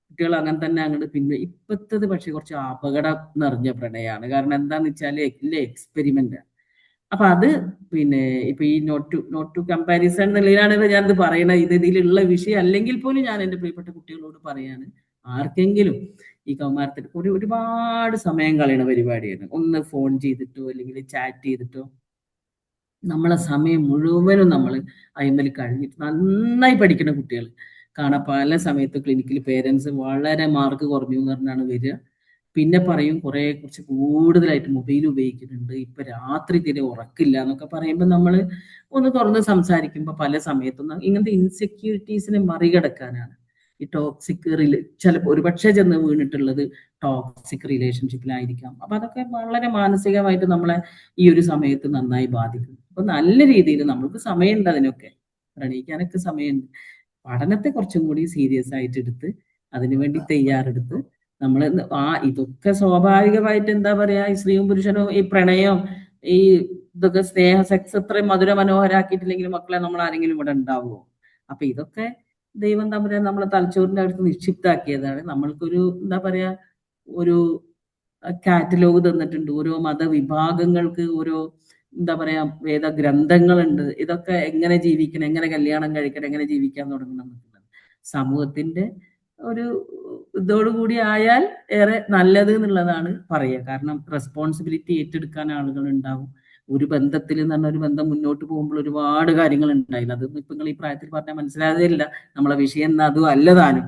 S1: കുട്ടികൾ അങ്ങനെ തന്നെ അങ്ങോട്ട്. പിന്നെ ഇപ്പത്തത് പക്ഷെ കുറച്ച് അപകടം നിറഞ്ഞ പ്രണയമാണ്. കാരണം എന്താന്ന് വെച്ചാല് എക്സ്പെരിമെന്റ്. അപ്പൊ അത് പിന്നെ ഇപ്പൊ ഈ നോട്ട് ടു കമ്പാരിസൺ എന്നുള്ളതിലാണ് ഞാനിത് പറയുന്നത്. ഇതിലുള്ള വിഷയം അല്ലെങ്കിൽ പോലും ഞാൻ എൻ്റെ പ്രിയപ്പെട്ട കുട്ടികളോട് പറയാണ്, ആർക്കെങ്കിലും ഈ കൗമാരത്തിൽ ഒരുപാട് സമയം കളയണ പരിപാടിയാണ്. ഒന്ന് ഫോൺ ചെയ്തിട്ടോ അല്ലെങ്കിൽ ചാറ്റ് ചെയ്തിട്ടോ നമ്മളെ സമയം മുഴുവനും നമ്മൾ അയിമൽ കഴിഞ്ഞിട്ട് നന്നായി പഠിക്കുന്ന കുട്ടികൾ കാണാൻ പല സമയത്ത് ക്ലിനിക്കിൽ പേരൻസ് വളരെ മാർക്ക് കുറഞ്ഞു എന്ന് പറഞ്ഞാണ് വരിക. പിന്നെ പറയും കുറച്ച് കൂടുതലായിട്ട് മൊബൈൽ ഉപയോഗിക്കുന്നുണ്ട്, ഇപ്പൊ രാത്രി തീരെ ഉറക്കില്ല എന്നൊക്കെ പറയുമ്പോൾ നമ്മൾ ഒന്ന് തുറന്ന് സംസാരിക്കുമ്പോൾ പല സമയത്തും ഇങ്ങനത്തെ ഇൻസെക്യൂരിറ്റീസിനെ മറികടക്കാനാണ് ഈ ടോക്സിക് ചിലപ്പോൾ ഒരുപക്ഷെ ചെന്ന് വീണിട്ടുള്ളത് ടോക്സിക് റിലേഷൻഷിപ്പിലായിരിക്കാം. അപ്പൊ അതൊക്കെ വളരെ മാനസികമായിട്ട് നമ്മളെ ഈ ഒരു സമയത്ത് നന്നായി ബാധിക്കും. അപ്പൊ നല്ല രീതിയിൽ നമുക്ക് സമയമുണ്ട് അതിനൊക്കെ, പ്രണയിക്കാനൊക്കെ സമയമുണ്ട്. പഠനത്തെ കുറച്ചും കൂടി സീരിയസ് ആയിട്ട് എടുത്ത് അതിനുവേണ്ടി തയ്യാറെടുത്ത് നമ്മൾ ഇതൊക്കെ സ്വാഭാവികമായിട്ട് എന്താ പറയാ, ഈ സ്ത്രീയും പുരുഷനും ഈ പ്രണയം ഈ ഇതൊക്കെ സ്നേഹ സെക്സ് ഇത്രയും മധുര മനോഹരാക്കിയിട്ടില്ലെങ്കിൽ മക്കളെ നമ്മൾ ആരെങ്കിലും ഇവിടെ ഉണ്ടാവുമോ? അപ്പൊ ഇതൊക്കെ ദൈവം തമ്പുരാൻ നമ്മളെ തലച്ചോറിന്റെ അടുത്ത് നിക്ഷിപ്താക്കിയതാണ്. നമ്മൾക്കൊരു എന്താ പറയാ, ഒരു കാറ്റലോഗ് തന്നിട്ടുണ്ട്. ഓരോ മതവിഭാഗങ്ങൾക്ക് ഓരോ എന്താ പറയാ വേദഗ്രന്ഥങ്ങളുണ്ട്. ഇതൊക്കെ എങ്ങനെ ജീവിക്കണം, എങ്ങനെ കല്യാണം കഴിക്കണം, എങ്ങനെ ജീവിക്കാൻ തുടങ്ങണം എന്നുള്ളത് സമൂഹത്തിന്റെ ഒരു ഇതോടുകൂടി ആയാൽ ഏറെ നല്ലത് എന്നുള്ളതാണ് പറയുക. കാരണം റെസ്പോൺസിബിലിറ്റി ഏറ്റെടുക്കാൻ ആളുകൾ ഉണ്ടാവും. ഒരു ബന്ധത്തിൽ എന്ന് പറഞ്ഞ ഒരു ബന്ധം മുന്നോട്ട് പോകുമ്പോൾ ഒരുപാട് കാര്യങ്ങൾ ഉണ്ടായില്ല. അതൊന്നും ഇപ്പൊ നിങ്ങൾ ഈ പ്രായത്തിൽ പറഞ്ഞാൽ മനസ്സിലാകുകയില്ല. നമ്മളെ വിഷയം അതും അല്ലതാനും.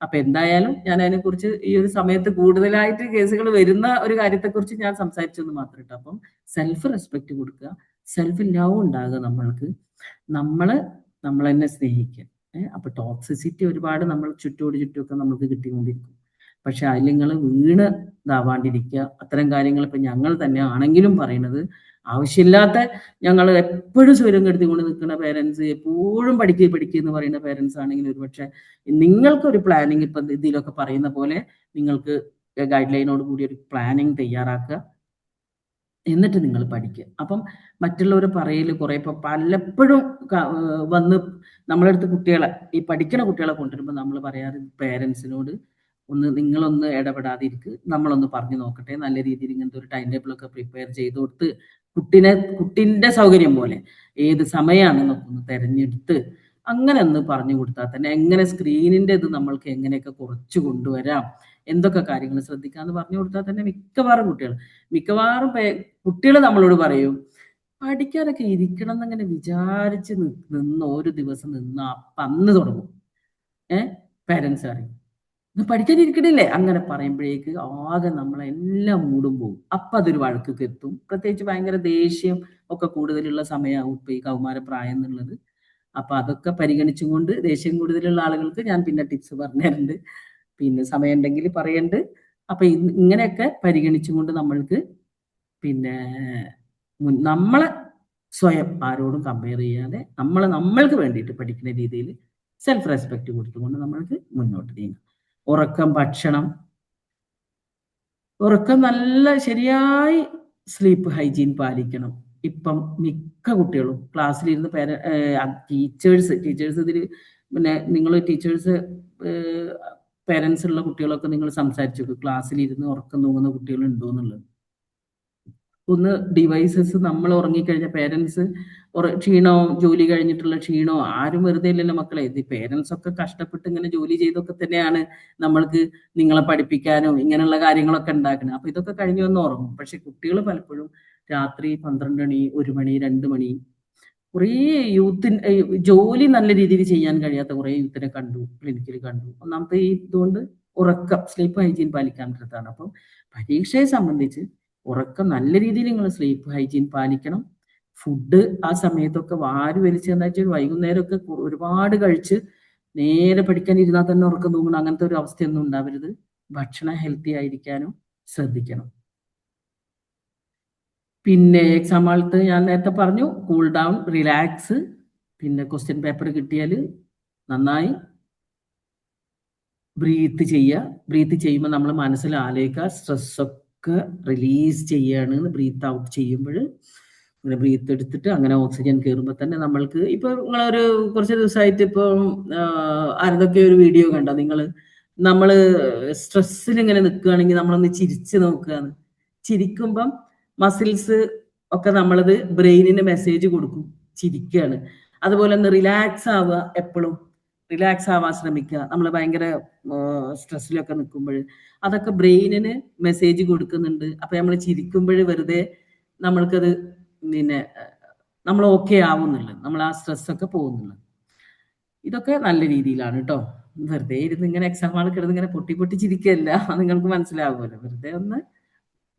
S1: അപ്പൊ എന്തായാലും ഞാൻ അതിനെക്കുറിച്ച് ഈ ഒരു സമയത്ത് കൂടുതലായിട്ട് കേസുകൾ വരുന്ന ഒരു കാര്യത്തെക്കുറിച്ച് ഞാൻ സംസാരിച്ചെന്ന് മാത്രം കേട്ടോ. അപ്പം സെൽഫ് റെസ്പെക്ട് കൊടുക്കുക, സെൽഫ് ലവ് ഉണ്ടാകുക, നമ്മൾക്ക് നമ്മൾ തന്നെ സ്നേഹിക്കുക. അപ്പൊ ടോക്സിസിറ്റി ഒരുപാട് നമ്മൾ ചുറ്റുമൊക്കെ നമുക്ക് കിട്ടിക്കൊണ്ടിരിക്കും. പക്ഷെ അതിൽ നിങ്ങൾ വീണ് ഇതാവാണ്ടിരിക്കുക. അത്തരം കാര്യങ്ങൾ ഇപ്പൊ ഞങ്ങൾ തന്നെ ആണെങ്കിലും പറയുന്നത്, ആവശ്യമില്ലാത്ത ഞങ്ങൾ എപ്പോഴും സ്വരം കെടുത്തിക്കൊണ്ട് നിൽക്കുന്ന പേരൻസ്, എപ്പോഴും പഠിക്കുക എന്ന് പറയുന്ന പേരൻസ് ആണെങ്കിൽ ഒരുപക്ഷെ നിങ്ങൾക്കൊരു പ്ലാനിങ് ഇപ്പൊ ഇതിലൊക്കെ പറയുന്ന പോലെ നിങ്ങൾക്ക് ഗൈഡ് ലൈനോട് കൂടി ഒരു പ്ലാനിങ് തയ്യാറാക്കുക, എന്നിട്ട് നിങ്ങൾ പഠിക്കുക. അപ്പം മറ്റുള്ളവർ പറയൽ കുറെ ഇപ്പൊ പലപ്പോഴും വന്ന് നമ്മളെടുത്ത് കുട്ടികളെ ഈ പഠിക്കുന്ന കുട്ടികളെ കൊണ്ടുവരുമ്പോൾ നമ്മൾ പറയാറ് പേരൻസിനോട് നിങ്ങളൊന്ന് ഇടപെടാതിരിക്കുക, നമ്മളൊന്ന് പറഞ്ഞു നോക്കട്ടെ, നല്ല രീതിയിൽ ഇങ്ങനത്തെ ഒരു ടൈം ടേബിൾ ഒക്കെ പ്രിപ്പയർ ചെയ്ത് കൊടുത്ത് കുട്ടിന്റെ സൗകര്യം പോലെ ഏത് സമയമാണെന്നൊക്കെ ഒന്ന് തെരഞ്ഞെടുത്ത് അങ്ങനെ ഒന്ന് പറഞ്ഞു കൊടുത്താൽ തന്നെ എങ്ങനെ സ്ക്രീനിന്റെ ഇത് നമ്മൾക്ക് എങ്ങനെയൊക്കെ കുറച്ച് കൊണ്ടുവരാം, എന്തൊക്കെ കാര്യങ്ങൾ ശ്രദ്ധിക്കാന്ന് പറഞ്ഞു കൊടുത്താൽ തന്നെ മിക്കവാറും കുട്ടികൾ നമ്മളോട് പറയും പഠിക്കാനൊക്കെ ഇരിക്കണം എന്നങ്ങനെ വിചാരിച്ച് നിന്ന് ഒരു ദിവസം നിന്ന് അന്ന് തുടങ്ങും. പേരൻസ് അറിയും പഠിക്കാൻ ഇരിക്കണില്ലേ അങ്ങനെ പറയുമ്പോഴേക്ക് ആകെ നമ്മളെല്ലാം മൂടും പോകും. അപ്പൊ അതൊരു വഴക്കൊക്കെ എത്തും. പ്രത്യേകിച്ച് ഭയങ്കര ദേഷ്യം ഒക്കെ കൂടുതലുള്ള സമയമാവും ഇപ്പൊ ഈ കൗമാര പ്രായം എന്നുള്ളത്. അപ്പൊ അതൊക്കെ പരിഗണിച്ചും കൊണ്ട് ദേഷ്യം കൂടുതലുള്ള ആളുകൾക്ക് ഞാൻ പിന്നെ ടിപ്സ് പറഞ്ഞുതരുന്നുണ്ട്, പിന്നെ സമയം ഉണ്ടെങ്കിൽ പറയണ്ട്. അപ്പൊ ഇങ്ങനെയൊക്കെ പരിഗണിച്ചുകൊണ്ട് നമ്മൾക്ക് പിന്നെ നമ്മളെ സ്വയം ആരോടും കമ്പയർ ചെയ്യാതെ നമ്മൾക്ക് വേണ്ടിയിട്ട് പഠിക്കുന്ന രീതിയിൽ സെൽഫ് റെസ്പെക്ട് കൊടുത്തുകൊണ്ട് നമ്മൾക്ക് മുന്നോട്ട് നീങ്ങാം. ഉറക്കം, ഭക്ഷണം, നല്ല ശരിയായി സ്ലീപ്പ് ഹൈജീൻ പാലിക്കണം. ഇപ്പം മിക്ക കുട്ടികളും ക്ലാസ്സിലിരുന്ന് ടീച്ചേഴ്സ് ഇതിൽ പിന്നെ നിങ്ങൾ ടീച്ചേഴ്സ് പേരൻസ് ഉള്ള കുട്ടികളൊക്കെ നിങ്ങൾ സംസാരിച്ചു ക്ലാസ്സിലിരുന്ന് ഉറക്കം തൂങ്ങുന്ന കുട്ടികളുണ്ടോ എന്നുള്ളത്. ഒന്ന് ഡിവൈസസ് നമ്മൾ ഉറങ്ങിക്കഴിഞ്ഞ പേരൻസ് ക്ഷീണോ ജോലി കഴിഞ്ഞിട്ടുള്ള ക്ഷീണോ ആരും വെറുതെ ഇല്ലല്ലോ മക്കളെ. ഇത് പേരൻസ് ഒക്കെ കഷ്ടപ്പെട്ട് ഇങ്ങനെ ജോലി ചെയ്തൊക്കെ തന്നെയാണ് നമ്മൾക്ക് നിങ്ങളെ പഠിപ്പിക്കാനും ഇങ്ങനെയുള്ള കാര്യങ്ങളൊക്കെ ഉണ്ടാക്കുന്നത്. അപ്പൊ ഇതൊക്കെ കഴിഞ്ഞു വന്ന് ഉറങ്ങും. പക്ഷെ കുട്ടികൾ പലപ്പോഴും രാത്രി 12 മണി 1 മണി 2 മണി കുറേ ജോലി നല്ല രീതിയിൽ ചെയ്യാൻ കഴിയാത്ത കുറേ യൂത്തിനെ കണ്ടു, ക്ലിനിക്കിൽ കണ്ടു. ഒന്നാമത്തെ ഈ ഇതുകൊണ്ട് ഉറക്കം സ്ലീപ്പ് ഹൈജീൻ പാലിക്കാൻ പറ്റത്താണ്. അപ്പം പരീക്ഷയെ സംബന്ധിച്ച് ഉറക്കം നല്ല രീതിയിൽ നിങ്ങൾ സ്ലീപ്പ് ഹൈജീൻ പാലിക്കണം. ഫുഡ് ആ സമയത്തൊക്കെ വാരി വലിച്ച് എന്താ വെച്ചാൽ വൈകുന്നേരമൊക്കെ ഒരുപാട് കഴിച്ച് നേരെ പഠിക്കാൻ ഇരുന്നാൽ തന്നെ ഉറക്കം തൂങ്ങണം, അങ്ങനത്തെ ഒരു അവസ്ഥയൊന്നും ഉണ്ടാവരുത്. ഭക്ഷണം ഹെൽത്തി ആയിരിക്കാനും ശ്രദ്ധിക്കണം. പിന്നെ എക്സാം ഹാളത്ത് ഞാൻ നേരത്തെ പറഞ്ഞു കൂൾ ഡൗൺ, റിലാക്സ്. പിന്നെ ക്വസ്റ്റ്യൻ പേപ്പർ കിട്ടിയാൽ നന്നായി ബ്രീത്ത് ചെയ്യുമ്പോൾ നമ്മൾ മനസ്സിൽ ആലോചിക്കുക സ്ട്രെസ്സൊക്കെ റിലീസ് ചെയ്യാണ്. ബ്രീത്ത് ഔട്ട് ചെയ്യുമ്പോൾ ഇങ്ങനെ ബ്രീത്ത് എടുത്തിട്ട് അങ്ങനെ ഓക്സിജൻ കയറുമ്പോൾ തന്നെ നമ്മൾക്ക് ഇപ്പൊ നിങ്ങളൊരു കുറച്ച് ദിവസമായിട്ട് ഇപ്പോൾ ആരതൊക്കെ ഒരു വീഡിയോ കണ്ടോ നിങ്ങൾ, നമ്മൾ സ്ട്രെസ്സിൽ ഇങ്ങനെ നിൽക്കുകയാണെങ്കിൽ നമ്മളൊന്ന് ചിരിച്ച് നോക്കുകയാണ്. ചിരിക്കുമ്പം മസിൽസ് ഒക്കെ നമ്മളത് ബ്രെയിനിന് മെസ്സേജ് കൊടുക്കും ചിരിക്കുകയാണ്. അതുപോലെ ഒന്ന് റിലാക്സ് ആവുക, എപ്പോഴും റിലാക്സ് ആവാൻ ശ്രമിക്കുക. നമ്മൾ ഭയങ്കര സ്ട്രെസ്സിലൊക്കെ നിൽക്കുമ്പോൾ അതൊക്കെ ബ്രെയിനിന് മെസ്സേജ് കൊടുക്കുന്നുണ്ട്. അപ്പൊ നമ്മൾ ചിരിക്കുമ്പോൾ വെറുതെ നമ്മൾക്കത് പിന്നെ നമ്മൾ ഓക്കെ ആവുന്നുള്ളത്, നമ്മൾ ആ സ്ട്രെസ്സൊക്കെ പോകുന്നുള്ളത്. ഇതൊക്കെ നല്ല രീതിയിലാണ് കേട്ടോ. വെറുതെ ഇരുന്ന് ഇങ്ങനെ എക്സാം ഹാളിൽ കിടന്ന് ഇങ്ങനെ പൊട്ടി ചിരിക്കുകയല്ല, നിങ്ങൾക്ക് മനസ്സിലാവുമല്ലോ. വെറുതെ ഒന്ന്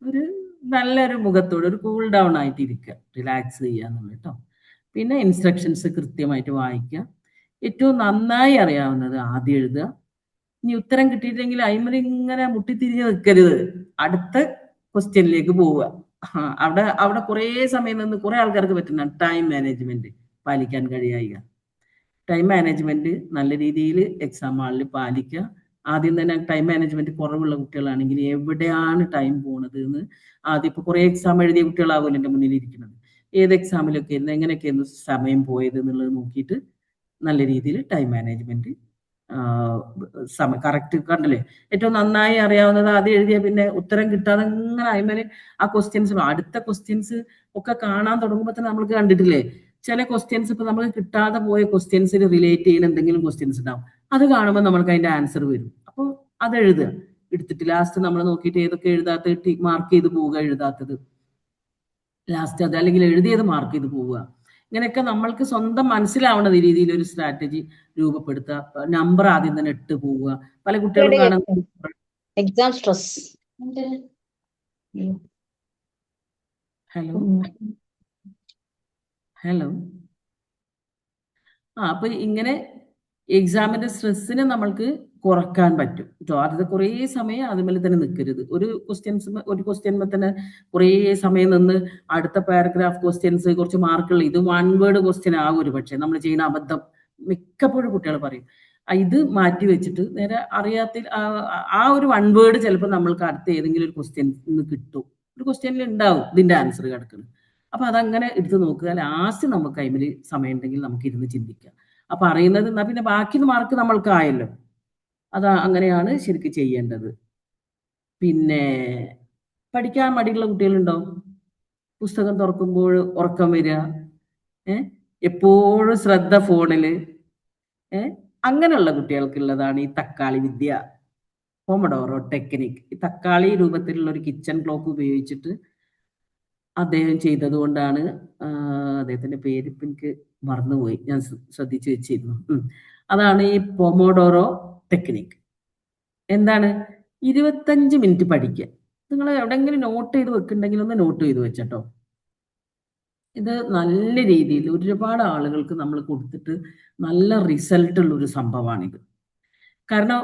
S1: ഒരു നല്ലൊരു മുഖത്തോട് ഒരു കൂൾ ഡൗൺ ആയിട്ട് ഇരിക്കുക, റിലാക്സ് ചെയ്യാന്നുള്ളത് കേട്ടോ. പിന്നെ ഇൻസ്ട്രക്ഷൻസ് കൃത്യമായിട്ട് വായിക്കുക. ഏറ്റവും നന്നായി അറിയാവുന്നത് ആദ്യം എഴുതുക, ഇനി ഉത്തരം കിട്ടിയിട്ടെങ്കിൽ അയിമൽ ഇങ്ങനെ മുട്ടിത്തിരിഞ്ഞ് നിൽക്കരുത്, അടുത്ത ക്വസ്റ്റ്യനിലേക്ക് പോവുക. അവിടെ അവിടെ കുറേ സമയം നിന്ന് കുറെ ആൾക്കാർക്ക് പറ്റുന്ന ടൈം മാനേജ്മെന്റ് പാലിക്കാൻ കഴിയുക. ടൈം മാനേജ്മെന്റ് നല്ല രീതിയിൽ എക്സാം ഹാളിൽ പാലിക്കുക. ആദ്യം തന്നെ ടൈം മാനേജ്മെന്റ് കുറവുള്ള കുട്ടികളാണെങ്കിൽ എവിടെയാണ് ടൈം പോണത് എന്ന് ആദ്യം ഇപ്പൊ കുറെ എക്സാം എഴുതിയ കുട്ടികളാകുമല്ലോ എൻ്റെ മുന്നിൽ ഇരിക്കുന്നത്, ഏത് എക്സാമിലൊക്കെ ആയിരുന്നു എങ്ങനെയൊക്കെയായിരുന്നു സമയം പോയത് എന്നുള്ളത് നോക്കിയിട്ട് നല്ല രീതിയിൽ ടൈം മാനേജ്മെന്റ് കറക്റ്റ് കണ്ടില്ലേ. ഏറ്റവും നന്നായി അറിയാവുന്നത് ആദ്യം എഴുതിയ പിന്നെ ഉത്തരം കിട്ടാതെ ഇങ്ങനെ അയിമേല് ആ ക്വസ്റ്റ്യൻസ് അടുത്ത ക്വസ്റ്റ്യൻസ് ഒക്കെ കാണാൻ തുടങ്ങുമ്പോൾ തന്നെ നമ്മൾക്ക് കണ്ടിട്ടില്ലേ, ചില ക്വസ്റ്റ്യൻസ് ഇപ്പൊ നമുക്ക് കിട്ടാതെ പോയ ക്വസ്റ്റ്യൻസിന് റിലേറ്റ് ചെയ്യുന്ന എന്തെങ്കിലും ക്വസ്റ്റ്യൻസ് ഉണ്ടാവും, അത് കാണുമ്പോൾ നമ്മൾക്ക് അതിന്റെ ആൻസർ വരും. അപ്പോൾ അത് എഴുതുക, എടുത്തിട്ട് ലാസ്റ്റ് നമ്മൾ നോക്കിയിട്ട് ഏതൊക്കെ എഴുതാത്ത മാർക്ക് ചെയ്ത് പോവുക, എഴുതാത്തത് ലാസ്റ്റ് അത് അല്ലെങ്കിൽ എഴുതിയത് മാർക്ക് ചെയ്ത് പോവുക. ഇങ്ങനെയൊക്കെ നമ്മൾക്ക് സ്വന്തം മനസ്സിലാവുന്ന രീതിയിൽ ഒരു സ്ട്രാറ്റജി രൂപപ്പെടുത്തുക. നമ്പർ ആദ്യം തന്നെ ഇട്ട് പോവുക. പല കുട്ടികളും കാണുന്ന
S3: എക്സാം സ്ട്രെസ്.
S1: ഹലോ ഹലോ അപ്പൊ ഇങ്ങനെ എക്സാമിന്റെ സ്ട്രെസ്സിനെ നമ്മൾക്ക് കുറക്കാൻ പറ്റും കേട്ടോ. ആദ്യത്തെ കുറേ സമയം അതുപോലെ തന്നെ നിൽക്കരുത്. ഒരു ക്വസ്റ്റ്യൻമേ തന്നെ കുറേ സമയം നിന്ന് അടുത്ത പാരഗ്രാഫ് ക്വസ്റ്റ്യൻസ് കുറച്ച് മാർക്കുള്ള ഇത് 1 വേർഡ് ക്വസ്റ്റ്യൻ ആകും ഒരു പക്ഷേ. നമ്മൾ ചെയ്യുന്ന അബദ്ധം മിക്കപ്പോഴും കുട്ടികൾ പറയും, ഇത് മാറ്റി വെച്ചിട്ട് നേരെ അറിയാത്ത ആ ഒരു 1 വേർഡ് ചിലപ്പോൾ നമ്മൾക്ക് അടുത്ത ഏതെങ്കിലും ഒരു ക്വസ്റ്റ്യൻ കിട്ടും, ഒരു ക്വസ്റ്റ്യനിൽ ഉണ്ടാവും ഇതിന്റെ ആൻസർ കിടക്കുന്നത്. അപ്പൊ അതങ്ങനെ എടുത്ത് നോക്കുക. ലാസ്റ്റ് നമുക്ക് അതിൽ സമയം ഉണ്ടെങ്കിൽ നമുക്ക് ഇരുന്ന് ചിന്തിക്കാം. അപ്പൊ അറിയുന്നത് എന്നാ പിന്നെ ബാക്കി മാർക്ക് നമ്മൾക്ക് ആയല്ലോ. അതാ അങ്ങനെയാണ് ശരിക്കും ചെയ്യേണ്ടത്. പിന്നെ പഠിക്കാൻ മടിയുള്ള കുട്ടികളുണ്ടോ? പുസ്തകം തുറക്കുമ്പോൾ ഉറക്കം വരിക, എപ്പോഴും ശ്രദ്ധ ഫോണില്, അങ്ങനെയുള്ള കുട്ടികൾക്കുള്ളതാണ് ഈ തക്കാളി വിദ്യ, പൊമഡോറോ ടെക്നിക്. ഈ തക്കാളി രൂപത്തിലുള്ള ഒരു കിച്ചൺ ക്ലോക്ക് ഉപയോഗിച്ചിട്ട് അദ്ദേഹം ചെയ്തത് കൊണ്ടാണ്, അദ്ദേഹത്തിന്റെ പേര് ഇപ്പം എനിക്ക് മറന്നുപോയി, ഞാൻ ശ്രദ്ധിച്ചു വെച്ചിരുന്നു. അതാണ് ഈ പൊമോഡോറോ ടെക്നിക്. എന്താണ്? 25 മിനിറ്റ് പഠിക്കുക. നിങ്ങൾ എവിടെയെങ്കിലും നോട്ട് ചെയ്ത് വെക്കുന്നുണ്ടെങ്കിൽ ഒന്ന് നോട്ട് ചെയ്ത് വെച്ചോ. ഇത് നല്ല രീതിയിൽ ഒരുപാട് ആളുകൾക്ക് നമ്മൾ കൊടുത്തിട്ട് നല്ല റിസൾട്ട് ഉള്ള ഒരു സംഭവമാണിത്. കാരണം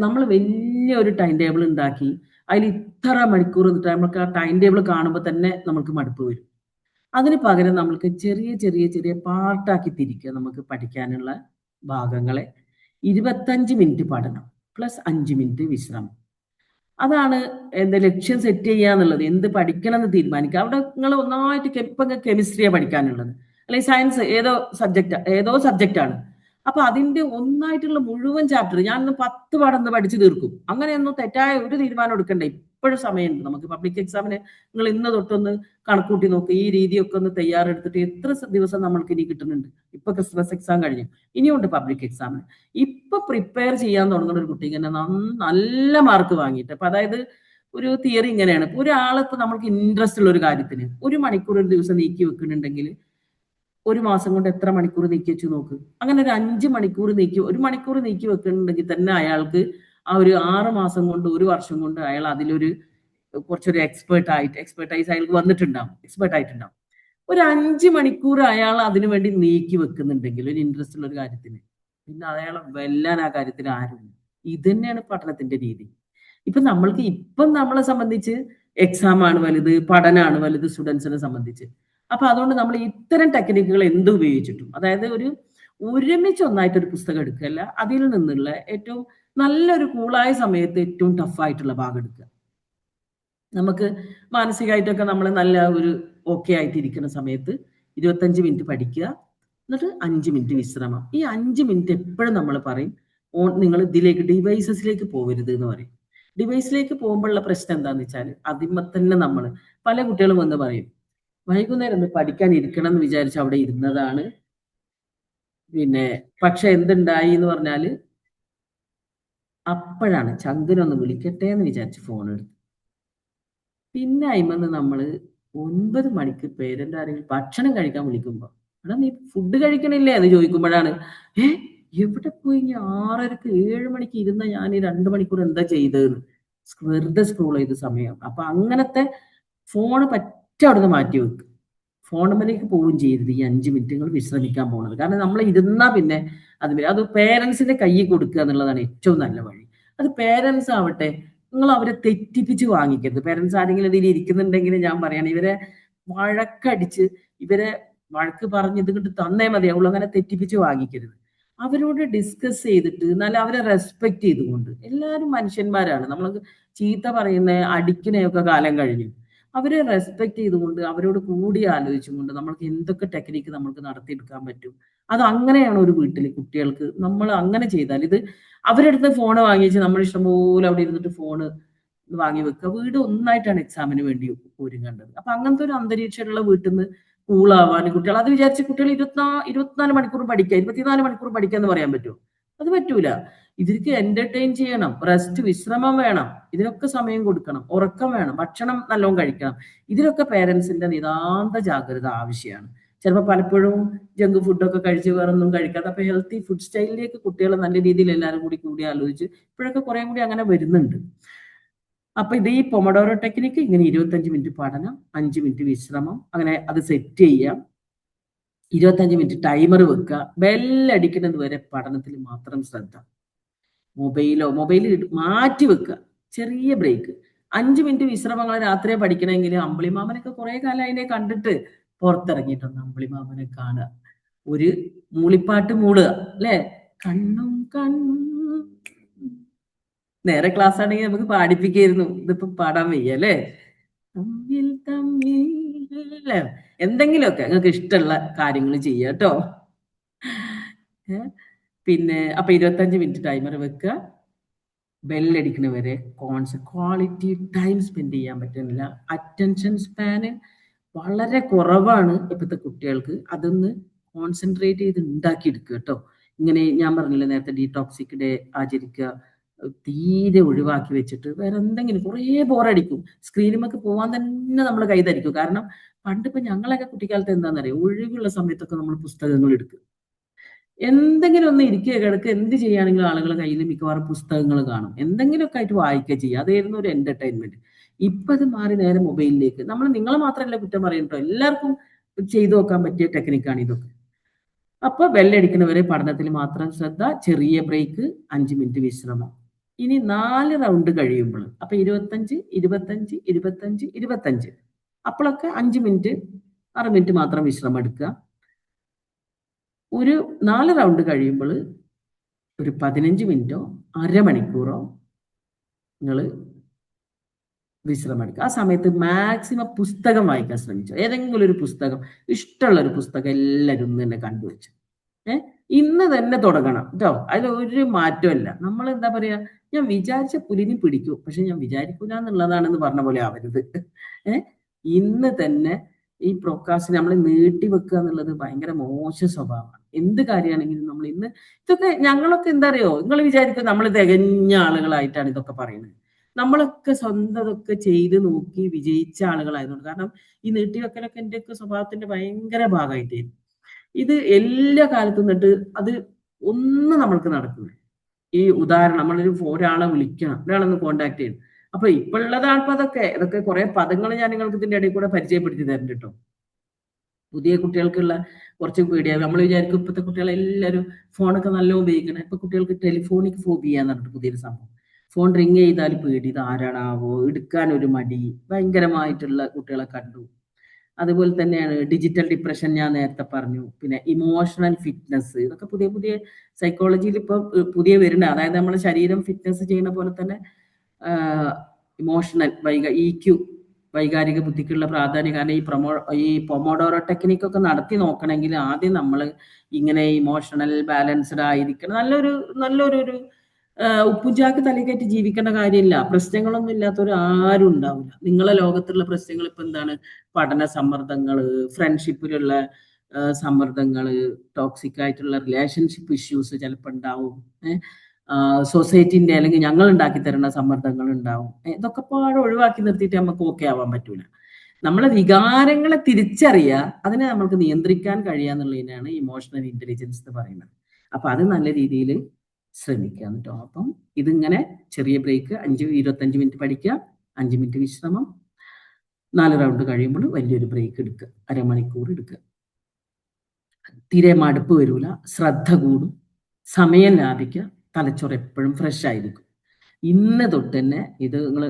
S1: നമ്മൾ വലിയൊരു ടൈം ടേബിൾ ഉണ്ടാക്കി അതിൽ ഇത്ര മണിക്കൂർ നമുക്ക് ആ ടൈം ടേബിൾ കാണുമ്പോൾ തന്നെ നമുക്ക് മടുപ്പ് വരും. അതിന് പകരം നമ്മൾക്ക് ചെറിയ ചെറിയ ചെറിയ പാർട്ടാക്കി തിരിക്കുക. നമുക്ക് പഠിക്കാനുള്ള ഭാഗങ്ങളെ 25 മിനിറ്റ് പഠനം പ്ലസ് 5 മിനിറ്റ് വിശ്രമം. അതാണ് എൻ്റെ ലക്ഷ്യം സെറ്റ് ചെയ്യുക എന്നുള്ളത്. എന്ത് പഠിക്കണം എന്ന് തീരുമാനിക്കുക. അവിടെ നിങ്ങൾ ഒന്നായിട്ട് ഇപ്പം കെമിസ്ട്രിയാണ് പഠിക്കാനുള്ളത്, അല്ലെങ്കിൽ സയൻസ് ഏതോ സബ്ജക്റ്റാണ്. അപ്പൊ അതിന്റെ ഒന്നായിട്ടുള്ള മുഴുവൻ ചാപ്റ്റർ ഞാനൊന്ന് 10 പാടന്ന് പഠിച്ചു തീർക്കും. അങ്ങനെയൊന്നും തെറ്റായ ഒരു തീരുമാനം എടുക്കണ്ടേ. ഇപ്പോഴും സമയമുണ്ട്. നമുക്ക് പബ്ലിക് എക്സാമിന് നിങ്ങൾ ഇന്ന് തൊട്ടൊന്ന് കണക്കൂട്ടി നോക്കുക. ഈ രീതിയൊക്കെ ഒന്ന് തയ്യാറെടുത്തിട്ട് എത്ര ദിവസം നമ്മൾക്ക് ഇനി കിട്ടുന്നുണ്ട്. ഇപ്പൊ ക്രിസ്മസ് എക്സാം കഴിഞ്ഞു, ഇനിയുണ്ട് പബ്ലിക് എക്സാമിന്. ഇപ്പൊ പ്രിപ്പയർ ചെയ്യാൻ തുടങ്ങുന്ന ഒരു കുട്ടിക്ക് തന്നെ നല്ല മാർക്ക് വാങ്ങിയിട്ട്, അപ്പൊ അതായത് ഒരു തിയറി ഇങ്ങനെയാണ്. ഇപ്പൊ ഒരാളിപ്പോ നമുക്ക് ഇൻട്രസ്റ്റ് ഉള്ള ഒരു കാര്യത്തിന് 1 മണിക്കൂർ ഒരു ദിവസം നീക്കി വെക്കുന്നുണ്ടെങ്കിൽ 1 മാസം കൊണ്ട് എത്ര മണിക്കൂർ നീക്കി വെച്ച് നോക്ക്. അങ്ങനെ ഒരു 5 മണിക്കൂർ 1 മണിക്കൂർ നീക്കി വെക്കുന്നുണ്ടെങ്കിൽ തന്നെ അയാൾക്ക് ആ ഒരു 6 മാസം കൊണ്ട് 1 വർഷം കൊണ്ട് അയാൾ അതിലൊരു കുറച്ചൊരു എക്സ്പെർട്ടൈസ് അയാൾക്ക് എക്സ്പെർട്ട് ആയിട്ടുണ്ടാവും. ഒരു 5 മണിക്കൂർ അയാൾ അതിനു വേണ്ടി നീക്കി വെക്കുന്നുണ്ടെങ്കിൽ ഒരു ഇൻട്രസ്റ്റ് ഉള്ള ഒരു കാര്യത്തിന്, പിന്നെ അയാളെ വെല്ലാൻ ആ കാര്യത്തിന് ആരും. ഇത് തന്നെയാണ് പഠനത്തിന്റെ രീതി. ഇപ്പം നമ്മളെ സംബന്ധിച്ച് എക്സാം ആണ് വലുത്, പഠനമാണ് വലുത് സ്റ്റുഡൻസിനെ സംബന്ധിച്ച്. അപ്പൊ അതുകൊണ്ട് നമ്മൾ ഇത്തരം ടെക്നിക്കുകൾ എന്ത് ഉപയോഗിച്ചിട്ടും, അതായത് ഒരുമിച്ച് ഒന്നായിട്ടൊരു പുസ്തകം എടുക്കുകയല്ല, അതിൽ നിന്നുള്ള ഏറ്റവും നല്ലൊരു കൂളായ സമയത്ത് ഏറ്റവും ടഫായിട്ടുള്ള ഭാഗം എടുക്കുക. നമുക്ക് മാനസികമായിട്ടൊക്കെ നമ്മൾ നല്ല ഒരു ഓക്കെ ആയിട്ടിരിക്കുന്ന സമയത്ത് 25 മിനിറ്റ് പഠിക്കുക, എന്നിട്ട് 5 മിനിറ്റ് വിശ്രമം. ഈ 5 മിനിറ്റ് എപ്പോഴും നമ്മൾ പറയും നിങ്ങൾ ഡിവൈസസിലേക്ക് പോകരുത് എന്ന് പറയും. ഡിവൈസിലേക്ക് പോകുമ്പോഴുള്ള പ്രശ്നം എന്താണെന്ന് വെച്ചാൽ അതിന്മേ തന്നെ നമ്മൾ പല കുട്ടികളും വന്ന് പറയും, വൈകുന്നേരം ഒന്ന് പഠിക്കാൻ ഇരിക്കണം എന്ന് വിചാരിച്ച് അവിടെ ഇരുന്നതാണ്, പിന്നെ പക്ഷെ എന്തുണ്ടായി എന്ന് പറഞ്ഞാൽ അപ്പോഴാണ് ചങ്കിനൊന്ന് വിളിക്കട്ടെ എന്ന് വിചാരിച്ച് ഫോൺ എടുത്തു. പിന്നെ അയിമെന്ന് നമ്മൾ 9 മണിക്ക് പേരന്റ് ആരെങ്കിലും ഭക്ഷണം കഴിക്കാൻ വിളിക്കുമ്പോൾ, എടാ നീ ഫുഡ് കഴിക്കണില്ലേ എന്ന് ചോദിക്കുമ്പോഴാണ് എവിടെ പോയി 6:30 7 മണിക്ക് ഇരുന്ന ഞാൻ ഈ 2 മണിക്കൂർ എന്താ ചെയ്തതെന്ന് വെറുതെ സ്ക്രോൾ ചെയ്ത സമയം. അപ്പൊ അങ്ങനത്തെ ഫോണ് അവിടുന്ന് മാറ്റി വെക്കുക. ഫോണുമ്മലേക്ക് പോവുകയും ചെയ്യരുത് ഈ 5 മിനിറ്റ് നിങ്ങൾ വിശ്രമിക്കാൻ പോകുന്നത്. കാരണം നമ്മൾ ഇരുന്നാ പിന്നെ അത് പേരൻസിന്റെ കയ്യിൽ കൊടുക്കുക എന്നുള്ളതാണ് ഏറ്റവും നല്ല വഴി. അത് പേരൻസ് ആവട്ടെ, നിങ്ങൾ അവരെ തെറ്റിപ്പിച്ച് വാങ്ങിക്കരുത്. പേരൻസ് ആരെങ്കിലും ഇതിൽ ഇരിക്കുന്നുണ്ടെങ്കിൽ ഞാൻ പറയാണ്, ഇവരെ വഴക്കടിച്ച് ഇവരെ വഴക്ക് പറഞ്ഞ് ഇത് കൊണ്ട് തന്നേ മതിയാവുള്ളൂ, അങ്ങനെ തെറ്റിപ്പിച്ച് വാങ്ങിക്കരുത്. അവരോട് ഡിസ്കസ് ചെയ്തിട്ട് നല്ല അവരെ റെസ്പെക്ട് ചെയ്തുകൊണ്ട്, എല്ലാവരും മനുഷ്യന്മാരാണ്, നമ്മൾ ചീത്ത പറയുന്ന അടിക്കുന്നതൊക്കെ കാലം കഴിഞ്ഞു. അവരെ റെസ്പെക്ട് ചെയ്തുകൊണ്ട് അവരോട് കൂടി ആലോചിച്ചുകൊണ്ട് നമ്മൾക്ക് എന്തൊക്കെ ടെക്നിക്ക് നമുക്ക് നടത്തിയെടുക്കാൻ പറ്റും, അത് അങ്ങനെയാണ് ഒരു വീട്ടിൽ കുട്ടികൾക്ക് നമ്മൾ അങ്ങനെ ചെയ്താൽ. ഇത് അവരുടെ അടുത്ത് ഫോണ് വാങ്ങിച്ച് നമ്മൾ ഇഷ്ടംപോലെ അവിടെ ഇരുന്നിട്ട് ഫോണ് വാങ്ങി വെക്കുക, വീട് ഒന്നായിട്ടാണ് എക്സാമിന് വേണ്ടി ഒരുങ്ങേണ്ടത്. അപ്പൊ അങ്ങനത്തെ ഒരു അന്തരീക്ഷമുള്ള വീട്ടിൽ നിന്ന് കൂളാവാൻ കുട്ടികൾ, അത് വിചാരിച്ച് കുട്ടികൾ 24 മണിക്കൂർ പഠിക്കുക, 24 മണിക്കൂർ പഠിക്കുക എന്ന് പറയാൻ പറ്റുമോ? അത് പറ്റൂല. ഇതിற்கு എന്റർടൈൻ ചെയ്യണം, റെസ്റ്റ് വിശ്രമം വേണം, ഇതിനൊക്കെ സമയം കൊടുക്കണം, ഉറക്കം വേണം, ഭക്ഷണം നല്ലോണം കഴിക്കണം. ഇതിലൊക്കെ പേരൻസിന്റെ നിതാന്ത ജാഗ്രത ആവശ്യമാണ്. ചിലപ്പോൾ പലപ്പോഴും ജങ്ക് ഫുഡൊക്കെ കഴിച്ച് വേറൊന്നും കഴിക്കാതെ, അപ്പൊ ഹെൽത്തി ഫുഡ് സ്റ്റൈലിലേക്ക് കുട്ടികളെ നല്ല രീതിയിൽ എല്ലാവരും കൂടി ആലോചിച്ച് ഇപ്പോഴൊക്കെ കുറെ കൂടി അങ്ങനെ വരുന്നുണ്ട്. അപ്പൊ ഇത് ഈ പൊമഡോറോ ടെക്നിക്ക് ഇങ്ങനെ 25 മിനിറ്റ് പഠനം, 5 മിനിറ്റ് വിശ്രമം, അങ്ങനെ അത് സെറ്റ് ചെയ്യാം. 25 മിനിറ്റ് ടൈമർ വെക്കുക, ബെല്ലടിക്കുന്നത് വരെ പഠനത്തിൽ മാത്രം ശ്രദ്ധ. മൊബൈലിൽ മാറ്റി വെക്കുക, ചെറിയ ബ്രേക്ക്. 5 മിനിറ്റ് വിശ്രമങ്ങൾ രാത്രിയെ പഠിക്കണമെങ്കിൽ അമ്പിളിമാമനൊക്കെ കുറെ കാലം അതിനെ കണ്ടിട്ട് പുറത്തിറങ്ങിയിട്ടുണ്ട്. അമ്പിളിമാമനെ കാണുക, ഒരു മൂളിപ്പാട്ട് മൂടുക, അല്ലെ? കണ്ണും കണ്ണും, നേരെ ക്ലാസ് ആണെങ്കിൽ നമുക്ക് പാടിപ്പിക്കായിരുന്നു, ഇതിപ്പോ പാടാൻ വയ്യ അല്ലേ? തമ്മിൽ തമ്മിൽ എന്തെങ്കിലുമൊക്കെ നിങ്ങൾക്ക് ഇഷ്ടമുള്ള കാര്യങ്ങൾ ചെയ്യുക കേട്ടോ. പിന്നെ അപ്പൊ 25 മിനിറ്റ് ടൈമർ വെക്കുക, ബെല്ലടിക്കണവരെ ക്വാളിറ്റി ടൈം സ്പെൻഡ് ചെയ്യാൻ പറ്റുന്നില്ല. അറ്റൻഷൻ സ്പാന് വളരെ കുറവാണ് ഇപ്പോഴത്തെ കുട്ടികൾക്ക്. അതൊന്ന് കോൺസെൻട്രേറ്റ് ചെയ്ത് ഉണ്ടാക്കിയെടുക്കുക കേട്ടോ. ഇങ്ങനെ ഞാൻ പറഞ്ഞില്ല നേരത്തെ, ഡീടോക്സിക് ഡേ ആചരിക്കുക, തീരെ ഒഴിവാക്കി വെച്ചിട്ട് വേറെ എന്തെങ്കിലും. കുറേ ബോറടിക്കും, സ്ക്രീനുമൊക്കെ പോവാൻ തന്നെ നമ്മൾ കൈതരിക്കും. കാരണം പണ്ട് ഇപ്പൊ ഞങ്ങളൊക്കെ കുട്ടിക്കാലത്ത് എന്താണെന്നറിയാം, ഒഴിവുള്ള സമയത്തൊക്കെ നമ്മൾ പുസ്തകങ്ങൾ എടുക്കും, എന്തെങ്കിലും ഒന്ന് ഇരിക്കുക കിടക്കുക, എന്ത് ചെയ്യുകയാണെങ്കിലും ആളുകളുടെ കയ്യിൽ മിക്കവാറും പുസ്തകങ്ങൾ കാണും, എന്തെങ്കിലുമൊക്കെ ആയിട്ട് വായിക്കുക ചെയ്യുക, അതായിരുന്നു ഒരു എന്റർടൈൻമെന്റ്. ഇപ്പൊ അത് മാറി നേരെ മൊബൈലിലേക്ക്. നിങ്ങളെ മാത്രമല്ല കുറ്റം പറയുന്നുണ്ടോ, എല്ലാവർക്കും ചെയ്തു നോക്കാൻ പറ്റിയ ടെക്നിക്കാണ് ഇതൊക്കെ. അപ്പൊ ബെല്ലടിക്കുന്നവരെ പഠനത്തിൽ മാത്രം ശ്രദ്ധ, ചെറിയ ബ്രേക്ക്, 5 മിനിറ്റ് വിശ്രമം. ഇനി 4 റൗണ്ട് കഴിയുമ്പോൾ, അപ്പൊ 25, 25, 25, 25, അപ്പോഴൊക്കെ 5 മിനിറ്റ് 6 മിനിറ്റ് മാത്രം വിശ്രമം എടുക്കുക. ഒരു 4 റൗണ്ട് കഴിയുമ്പോൾ ഒരു 15 മിനിറ്റോ അരമണിക്കൂറോ നിങ്ങൾ വിശ്രമം എടുക്കുക. ആ സമയത്ത് മാക്സിമം പുസ്തകം വായിക്കാൻ ശ്രമിച്ചു. ഏതെങ്കിലും ഒരു പുസ്തകം, ഇഷ്ടമുള്ള ഒരു പുസ്തകം എല്ലാവരും ഒന്ന് തന്നെ കണ്ടുവച്ചു. ഇന്ന് തന്നെ തുടങ്ങണം കേട്ടോ, അതിലൊരു മാറ്റമല്ല. നമ്മൾ എന്താ പറയാ, ഞാൻ വിചാരിച്ച പുലിനി പിടിക്കൂ, പക്ഷെ ഞാൻ വിചാരിക്കൂല എന്നുള്ളതാണെന്ന് പറഞ്ഞ പോലെ ആവരുത്. ഇന്ന് തന്നെ ഈ പ്രൊക്കാസ്റ്റിനെ നമ്മൾ നീട്ടി വെക്കുക എന്നുള്ളത് ഭയങ്കര മോശ സ്വഭാവമാണ്. എന്ത് കാര്യമാണെങ്കിലും നമ്മൾ ഇന്ന് ഇതൊക്കെ, ഞങ്ങളൊക്കെ എന്താ അറിയോ, നിങ്ങൾ വിചാരിക്കും നമ്മൾ തികഞ്ഞ ആളുകളായിട്ടാണ് ഇതൊക്കെ പറയുന്നത്. നമ്മളൊക്കെ സ്വന്തമൊക്കെ ചെയ്ത് നോക്കി വിജയിച്ച ആളുകളായതുകൊണ്ട്. കാരണം ഈ നീട്ടിവെക്കലൊക്കെ എന്റെയൊക്കെ സ്വഭാവത്തിന്റെ ഭയങ്കര ഭാഗമായിട്ടായിരുന്നു. ഇത് എല്ലാ കാലത്തും നിന്നിട്ട് അത് ഒന്നും നമ്മൾക്ക് നടക്കില്ല. ഈ ഉദാഹരണം, ഒരാളെ വിളിക്കണം, ഒരാളൊന്ന് കോണ്ടാക്ട് ചെയ്യണം. അപ്പൊ ഇപ്പോഴുള്ളതാണ് ഇപ്പൊ ഇതൊക്കെ കുറെ പദങ്ങൾ ഞാൻ നിങ്ങൾക്ക് ഇതിന്റെ ഇടയിൽ കൂടെ പരിചയപ്പെടുത്തി തരുന്നുണ്ട് കേട്ടോ. പുതിയ കുട്ടികൾക്കുള്ള കുറച്ച് പേടിയാവും. നമ്മൾ വിചാരിക്കും ഇപ്പോഴത്തെ കുട്ടികളെല്ലാവരും ഫോണൊക്കെ നല്ല ഉപയോഗിക്കണം. ഇപ്പൊ കുട്ടികൾക്ക് ടെലിഫോണിക് ഫോബിയ എന്ന് പറഞ്ഞിട്ട് പുതിയൊരു സംഭവം. ഫോൺ റിങ് ചെയ്താൽ പേടി, ഇത് ആരാണാവോ, എടുക്കാൻ ഒരു മടി, ഭയങ്കരമായിട്ടുള്ള കുട്ടികളെ കണ്ടു. അതുപോലെ തന്നെയാണ് ഡിജിറ്റൽ ഡിപ്രഷൻ, ഞാൻ നേരത്തെ പറഞ്ഞു. പിന്നെ ഇമോഷണൽ ഫിറ്റ്നസ്, ഇതൊക്കെ പുതിയ പുതിയ സൈക്കോളജിയിൽ ഇപ്പൊ പുതിയ വരുന്നത്. അതായത് നമ്മുടെ ശരീരം ഫിറ്റ്നസ് ചെയ്യുന്ന പോലെ തന്നെ ഇമോഷണൽ EQ, വൈകാരിക ബുദ്ധിക്കുള്ള പ്രാധാന്യം. കാരണം ഈ പൊമോഡോറോ ടെക്നിക്കൊക്കെ നടത്തി നോക്കണമെങ്കിൽ ആദ്യം നമ്മൾ ഇങ്ങനെ ഇമോഷണൽ ബാലൻസ്ഡ് ആയിരിക്കണം. നല്ലൊരു ഉപ്പുചാക്ക് തലകേറ്റി ജീവിക്കേണ്ട കാര്യമില്ല. പ്രശ്നങ്ങളൊന്നും ഇല്ലാത്തവർ ആരും ഉണ്ടാവില്ല. നിങ്ങളെ ലോകത്തുള്ള പ്രശ്നങ്ങൾ ഇപ്പൊ എന്താണ്? പഠന സമ്മർദ്ദങ്ങള്, ഫ്രണ്ട്ഷിപ്പിലുള്ള സമ്മർദ്ദങ്ങള്, ടോക്സിക് ആയിട്ടുള്ള റിലേഷൻഷിപ്പ് ഇഷ്യൂസ് ചിലപ്പോൾ ഉണ്ടാവും. സൊസൈറ്റിന്റെ അല്ലെങ്കിൽ ഞങ്ങൾ ഉണ്ടാക്കി തരുന്ന സമ്മർദ്ദങ്ങൾ ഉണ്ടാവും. ഇതൊക്കെ പാടെ ഒഴിവാക്കി നിർത്തിയിട്ട് നമുക്ക് ഓക്കെ ആവാൻ പറ്റൂല. നമ്മളെ വികാരങ്ങളെ തിരിച്ചറിയുക, അതിനെ നമ്മൾക്ക് നിയന്ത്രിക്കാൻ കഴിയുക എന്നുള്ളതിനാണ് ഇമോഷണൽ ഇന്റലിജൻസ് എന്ന് പറയുന്നത്. അപ്പൊ അത് നല്ല രീതിയിൽ ശ്രമിക്കുക കേട്ടോ. അപ്പം ഇതിങ്ങനെ ചെറിയ ബ്രേക്ക്, 25 മിനിറ്റ് പഠിക്കുക, 5 മിനിറ്റ് വിശ്രമം, 4 റൗണ്ട് കഴിയുമ്പോൾ വലിയൊരു ബ്രേക്ക് എടുക്കുക, അരമണിക്കൂർ എടുക്കുക. തീരെ മടുപ്പ് വരൂല, ശ്രദ്ധ കൂടും, സമയം ലാഭിക്കുക, തലച്ചോറ് എപ്പോഴും ഫ്രഷ് ആയിരിക്കും. ഇന്ന് തൊട്ട് തന്നെ ഇത് നിങ്ങൾ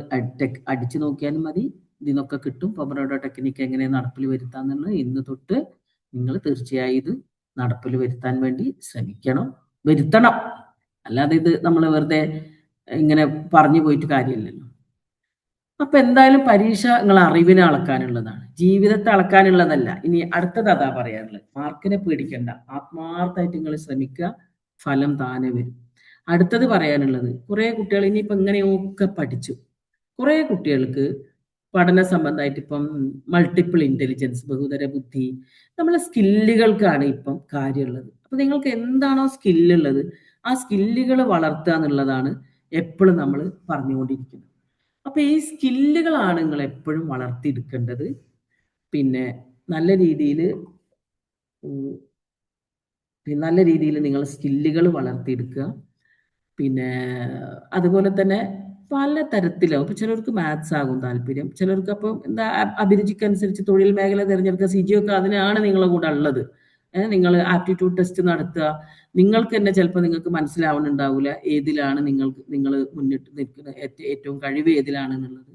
S1: അടിച്ചു നോക്കിയാലും മതി, ഇതിനൊക്കെ കിട്ടും. പൊമറോഡോ ടെക്നിക്ക് എങ്ങനെ നടപ്പിൽ വരുത്താന്നുള്ളത് ഇന്ന് തൊട്ട് നിങ്ങൾ തീർച്ചയായും ഇത് നടപ്പിൽ വരുത്താൻ വേണ്ടി വരുത്തണം. അല്ലാതെ ഇത് നമ്മൾ വെറുതെ ഇങ്ങനെ പറഞ്ഞു പോയിട്ട് കാര്യമില്ലല്ലോ. അപ്പൊ എന്തായാലും പരീക്ഷ നിങ്ങൾ അറിവിനെ അളക്കാനുള്ളതാണ്, ജീവിതത്തെ അളക്കാനുള്ളതല്ല. ഇനി അടുത്തത് അതാ പറയാനുള്ളത്. മാർക്കിനെ പേടിക്കണ്ട, ആത്മാർത്ഥമായിട്ട് നിങ്ങൾ ശ്രമിക്കുക, ഫലം താനെ വരും. അടുത്തത് പറയാനുള്ളത്, കുറെ കുട്ടികൾ ഇനിയിപ്പോ ഇങ്ങനെയൊക്കെ പഠിച്ചു, കുറെ കുട്ടികൾക്ക് പഠന സംബന്ധമായിട്ട് ഇപ്പം മൾട്ടിപ്പിൾ ഇന്റലിജൻസ്, ബഹുതര ബുദ്ധി, നമ്മളെ സ്കില്ലുകൾക്കാണ് ഇപ്പം കാര്യമുള്ളത്. അപ്പൊ നിങ്ങൾക്ക് എന്താണോ സ്കില്ലുള്ളത് ആ സ്കില്ലുകൾ വളർത്തുക എന്നുള്ളതാണ് എപ്പോഴും നമ്മൾ പറഞ്ഞുകൊണ്ടിരിക്കുന്നത്. അപ്പൊ ഈ സ്കില്ലുകളാണ് നിങ്ങൾ എപ്പോഴും വളർത്തിയെടുക്കേണ്ടത്. പിന്നെ നല്ല രീതിയിൽ നിങ്ങൾ സ്കില്ലുകൾ വളർത്തിയെടുക്കുക. പിന്നെ അതുപോലെ തന്നെ പല തരത്തിലാവും. ഇപ്പൊ ചിലർക്ക് മാത്സ് ആകും താല്പര്യം, ചിലർക്ക് അപ്പം എന്താ അഭിരുചിക്കനുസരിച്ച് തൊഴിൽ മേഖല തിരഞ്ഞെടുക്കുക. സിജിയൊക്കെ അതിനാണ് നിങ്ങളെ കൂടെ ഉള്ളത്. നിങ്ങൾ ആപ്റ്റിറ്റ്യൂഡ് ടെസ്റ്റ് നടത്തുക. നിങ്ങൾക്ക് തന്നെ ചിലപ്പോൾ നിങ്ങൾക്ക് മനസ്സിലാവുന്നുണ്ടാവില്ല ഏതിലാണ് നിങ്ങൾ മുന്നിട്ട് നിൽക്കുന്ന ഏറ്റവും കഴിവ് ഏതിലാണെന്നുള്ളത്.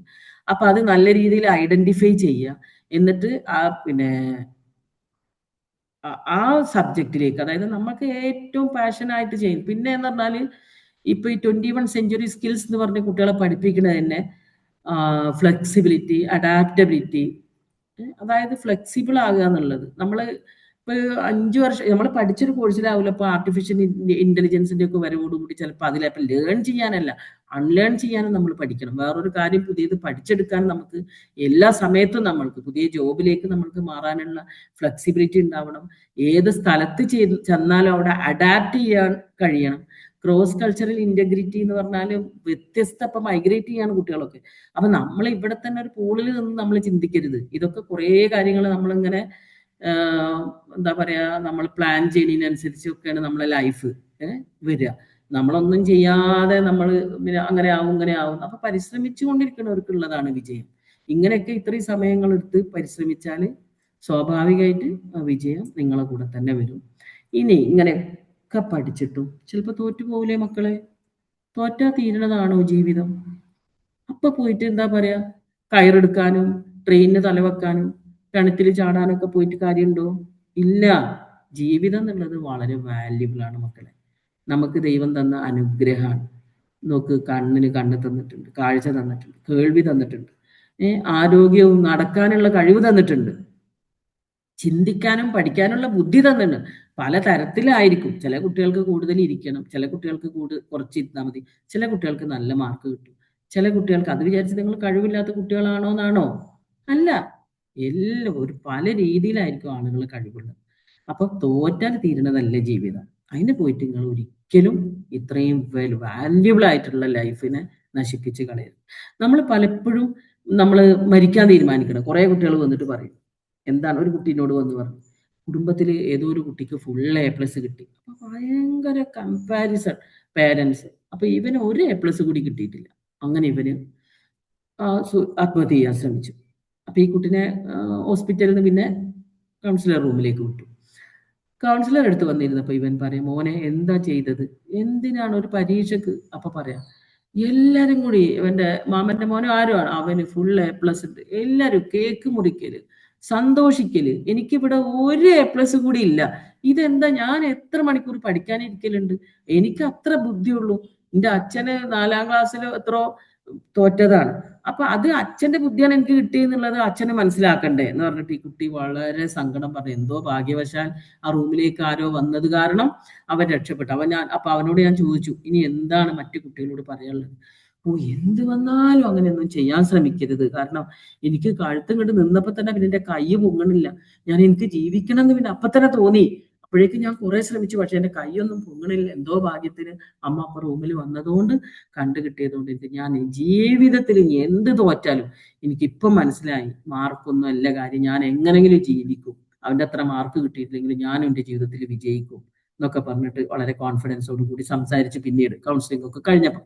S1: അപ്പൊ അത് നല്ല രീതിയിൽ ഐഡന്റിഫൈ ചെയ്യുക. എന്നിട്ട് ആ സബ്ജക്റ്റിലേക്ക്, അതായത് നമുക്ക് ഏറ്റവും പാഷനായിട്ട് ചെയ്യും. പിന്നെ എന്ന് പറഞ്ഞാൽ ഇപ്പൊ ഈ 21 സെഞ്ചുറി സ്കിൽസ് എന്ന് പറഞ്ഞ കുട്ടികളെ പഠിപ്പിക്കുന്നത് തന്നെ ഫ്ലെക്സിബിലിറ്റി, അഡാപ്റ്റബിലിറ്റി, അതായത് ഫ്ലെക്സിബിൾ ആകുക എന്നുള്ളത്. നമ്മൾ ഇപ്പൊ 5 വർഷം നമ്മൾ പഠിച്ചൊരു കോഴ്സിലാവില്ല ഇപ്പൊ ആർട്ടിഫിഷ്യൽ ഇന്റലിജൻസിന്റെ ഒക്കെ വരവോടുകൂടി ചിലപ്പോൾ അതിലപ്പോൾ ലേൺ ചെയ്യാനല്ല, അൺലേൺ ചെയ്യാനും നമ്മൾ പഠിക്കണം. വേറൊരു കാര്യം പുതിയത് പഠിച്ചെടുക്കാൻ നമുക്ക് എല്ലാ സമയത്തും നമ്മൾക്ക് പുതിയ ജോബിലേക്ക് നമ്മൾക്ക് മാറാനുള്ള ഫ്ലെക്സിബിലിറ്റി ഉണ്ടാവണം. ഏത് സ്ഥലത്ത് ചെന്നാലും അവിടെ അഡാപ്റ്റ് ചെയ്യാൻ കഴിയണം. ക്രോസ് കൾച്ചറൽ ഇന്റഗ്രിറ്റി എന്ന് പറഞ്ഞാൽ വ്യത്യസ്ത ഇപ്പൊ മൈഗ്രേറ്റ് ചെയ്യാണ് കുട്ടികളൊക്കെ. അപ്പൊ നമ്മൾ ഇവിടെ തന്നെ ഒരു പൂളിൽ നിന്ന് നമ്മൾ ചിന്തിക്കരുത്. ഇതൊക്കെ കുറേ കാര്യങ്ങൾ നമ്മളിങ്ങനെ എന്താ പറയാ, നമ്മൾ പ്ലാൻ ചെയ്യുന്നതിനനുസരിച്ചൊക്കെയാണ് നമ്മളെ ലൈഫ് വരിക. നമ്മളൊന്നും ചെയ്യാതെ നമ്മൾ പിന്നെ അങ്ങനെ ആവും ഇങ്ങനെ ആവും. അപ്പൊ പരിശ്രമിച്ചു കൊണ്ടിരിക്കുന്നവർക്കുള്ളതാണ് വിജയം. ഇങ്ങനെയൊക്കെ ഇത്രയും സമയങ്ങൾ എടുത്ത് പരിശ്രമിച്ചാൽ സ്വാഭാവികമായിട്ട് വിജയം നിങ്ങളെ കൂടെ തന്നെ വരും. ഇനി ഇങ്ങനെയൊക്കെ പഠിച്ചിട്ടും ചിലപ്പോൾ തോറ്റു പോകില്ലേ മക്കളെ? തോറ്റാ തീരണതാണോ ജീവിതം? അപ്പൊ പോയിട്ട് എന്താ പറയാ, കയറെടുക്കാനും ട്രെയിനിന് തലവെക്കാനും കിണറ്റിൽ ചാടാനൊക്കെ പോയിട്ട് കാര്യമുണ്ടോ? ഇല്ല. ജീവിതം എന്നുള്ളത് വളരെ വാല്യുബിൾ ആണ് മക്കളെ. നമുക്ക് ദൈവം തന്ന അനുഗ്രഹമാണ്. നോക്ക്, കണ്ണിന് കണ്ണ് തന്നിട്ടുണ്ട്, കാഴ്ച തന്നിട്ടുണ്ട്, കേൾവി തന്നിട്ടുണ്ട്, ആരോഗ്യവും നടക്കാനുള്ള കഴിവ് തന്നിട്ടുണ്ട്, ചിന്തിക്കാനും പഠിക്കാനുള്ള ബുദ്ധി തന്നിട്ടുണ്ട്. പല തരത്തിലായിരിക്കും. ചില കുട്ടികൾക്ക് കൂടുതൽ ഇരിക്കണം, ചില കുട്ടികൾക്ക് കുറച്ച് ഇരുന്നാൽ മതി, ചില കുട്ടികൾക്ക് നല്ല മാർക്ക് കിട്ടും, ചില കുട്ടികൾക്ക് അത് വിചാരിച്ച് നിങ്ങൾ കഴിവില്ലാത്ത കുട്ടികളാണോ എന്നാണോ? അല്ല. എല്ലാം പല രീതിയിലായിരിക്കും ആളുകൾ കഴിവുള്ളത്. അപ്പൊ തോറ്റാൽ തീരണതല്ല ജീവിതം. അതിന് പോയിട്ട് നിങ്ങൾ ഒരിക്കലും ഇത്രയും വാല്യുബിൾ ആയിട്ടുള്ള ലൈഫിനെ നശിപ്പിച്ച് കളയരുത്. നമ്മൾ പലപ്പോഴും നമ്മൾ മരിക്കാൻ തീരുമാനിക്കണം. കുറെ കുട്ടികൾ വന്നിട്ട് പറയും, എന്താണ്, ഒരു കുട്ടീനോട് വന്ന് പറഞ്ഞു, കുടുംബത്തിൽ ഏതോ ഒരു കുട്ടിക്ക് ഫുൾ A+ കിട്ടി. അപ്പൊ ഭയങ്കര കമ്പാരിസൺ പേരൻസ്. അപ്പൊ ഇവന് ഒരു A+ കൂടി കിട്ടിയിട്ടില്ല. അങ്ങനെ ഇവന് ആത്മഹത്യ ചെയ്യാൻ ശ്രമിച്ചു. അപ്പൊ ഈ കുട്ടിനെ ഹോസ്പിറ്റലിൽ നിന്ന് പിന്നെ കൗൺസിലർ റൂമിലേക്ക് വിട്ടു. കൗൺസിലർ അടുത്ത് വന്നിരുന്നപ്പോ ഇവൻ പറയാം, മോനെ എന്താ ചെയ്തത്, എന്തിനാണ് ഒരു പരീക്ഷക്ക്? അപ്പൊ പറയാം, എല്ലാരും കൂടി ഇവന്റെ മാമന്റെ മോനും ആരുമാണ്, അവന് ഫുൾ A+ ഉണ്ട്, എല്ലാരും കേക്ക് മുറിക്കല്, സന്തോഷിക്കല്, എനിക്കിവിടെ ഒരു A+ കൂടി ഇല്ല. ഇതെന്താ, ഞാൻ എത്ര മണിക്കൂർ പഠിക്കാനിരിക്കലുണ്ട്, എനിക്ക് അത്ര ബുദ്ധിയുള്ളൂ. എന്റെ അച്ഛന് 4ാം ക്ലാസ്സിൽ എത്രയോ തോറ്റതാണ്. അപ്പൊ അത് അച്ഛന്റെ ബുദ്ധിയാണ് എനിക്ക് കിട്ടിയെന്നുള്ളത് അച്ഛനെ മനസ്സിലാക്കണ്ടേ എന്ന് പറഞ്ഞിട്ട് ഈ കുട്ടി വളരെ സങ്കടം പറഞ്ഞു. എന്തോ ഭാഗ്യവശാൽ ആ റൂമിലേക്ക് ആരോ വന്നത് കാരണം അവൻ രക്ഷപ്പെട്ടു. അപ്പൊ അവനോട് ഞാൻ ചോദിച്ചു, ഇനി എന്താണ് മറ്റു കുട്ടികളോട് പറയാനുള്ളത്? എന്ത് വന്നാലും അങ്ങനെയൊന്നും ചെയ്യാൻ ശ്രമിക്കരുത്. കാരണം എനിക്ക് കഴുത്തും കണ്ട് നിന്നപ്പോ തന്നെ പിന്നെ എന്റെ കൈ പൊങ്ങണില്ല. എനിക്ക് ജീവിക്കണം എന്ന് പിന്നെ അപ്പൊ തന്നെ തോന്നി. അപ്പോഴേക്കും ഞാൻ കുറെ ശ്രമിച്ചു, പക്ഷെ എന്റെ കൈയൊന്നും പൊങ്ങണില്ല. എന്തോ ഭാഗ്യത്തിന് അമ്മ അപ്പൊ റൂമിൽ വന്നതുകൊണ്ട് കണ്ടു കിട്ടിയതുകൊണ്ട് എനിക്ക് ഞാൻ ജീവിതത്തിൽ എന്ത് തോറ്റാലും എനിക്കിപ്പം മനസ്സിലായി, മാർക്കൊന്നും അല്ല കാര്യം, ഞാൻ എങ്ങനെങ്കിലും ജീവിക്കും. അവന്റെ അത്ര മാർക്ക് കിട്ടിയിട്ടില്ലെങ്കിൽ ഞാൻ എൻ്റെ ജീവിതത്തിൽ വിജയിക്കും എന്നൊക്കെ പറഞ്ഞിട്ട് വളരെ കോൺഫിഡൻസോട് കൂടി സംസാരിച്ച് പിന്നീട് കൗൺസിലിംഗ് ഒക്കെ കഴിഞ്ഞപ്പോൾ.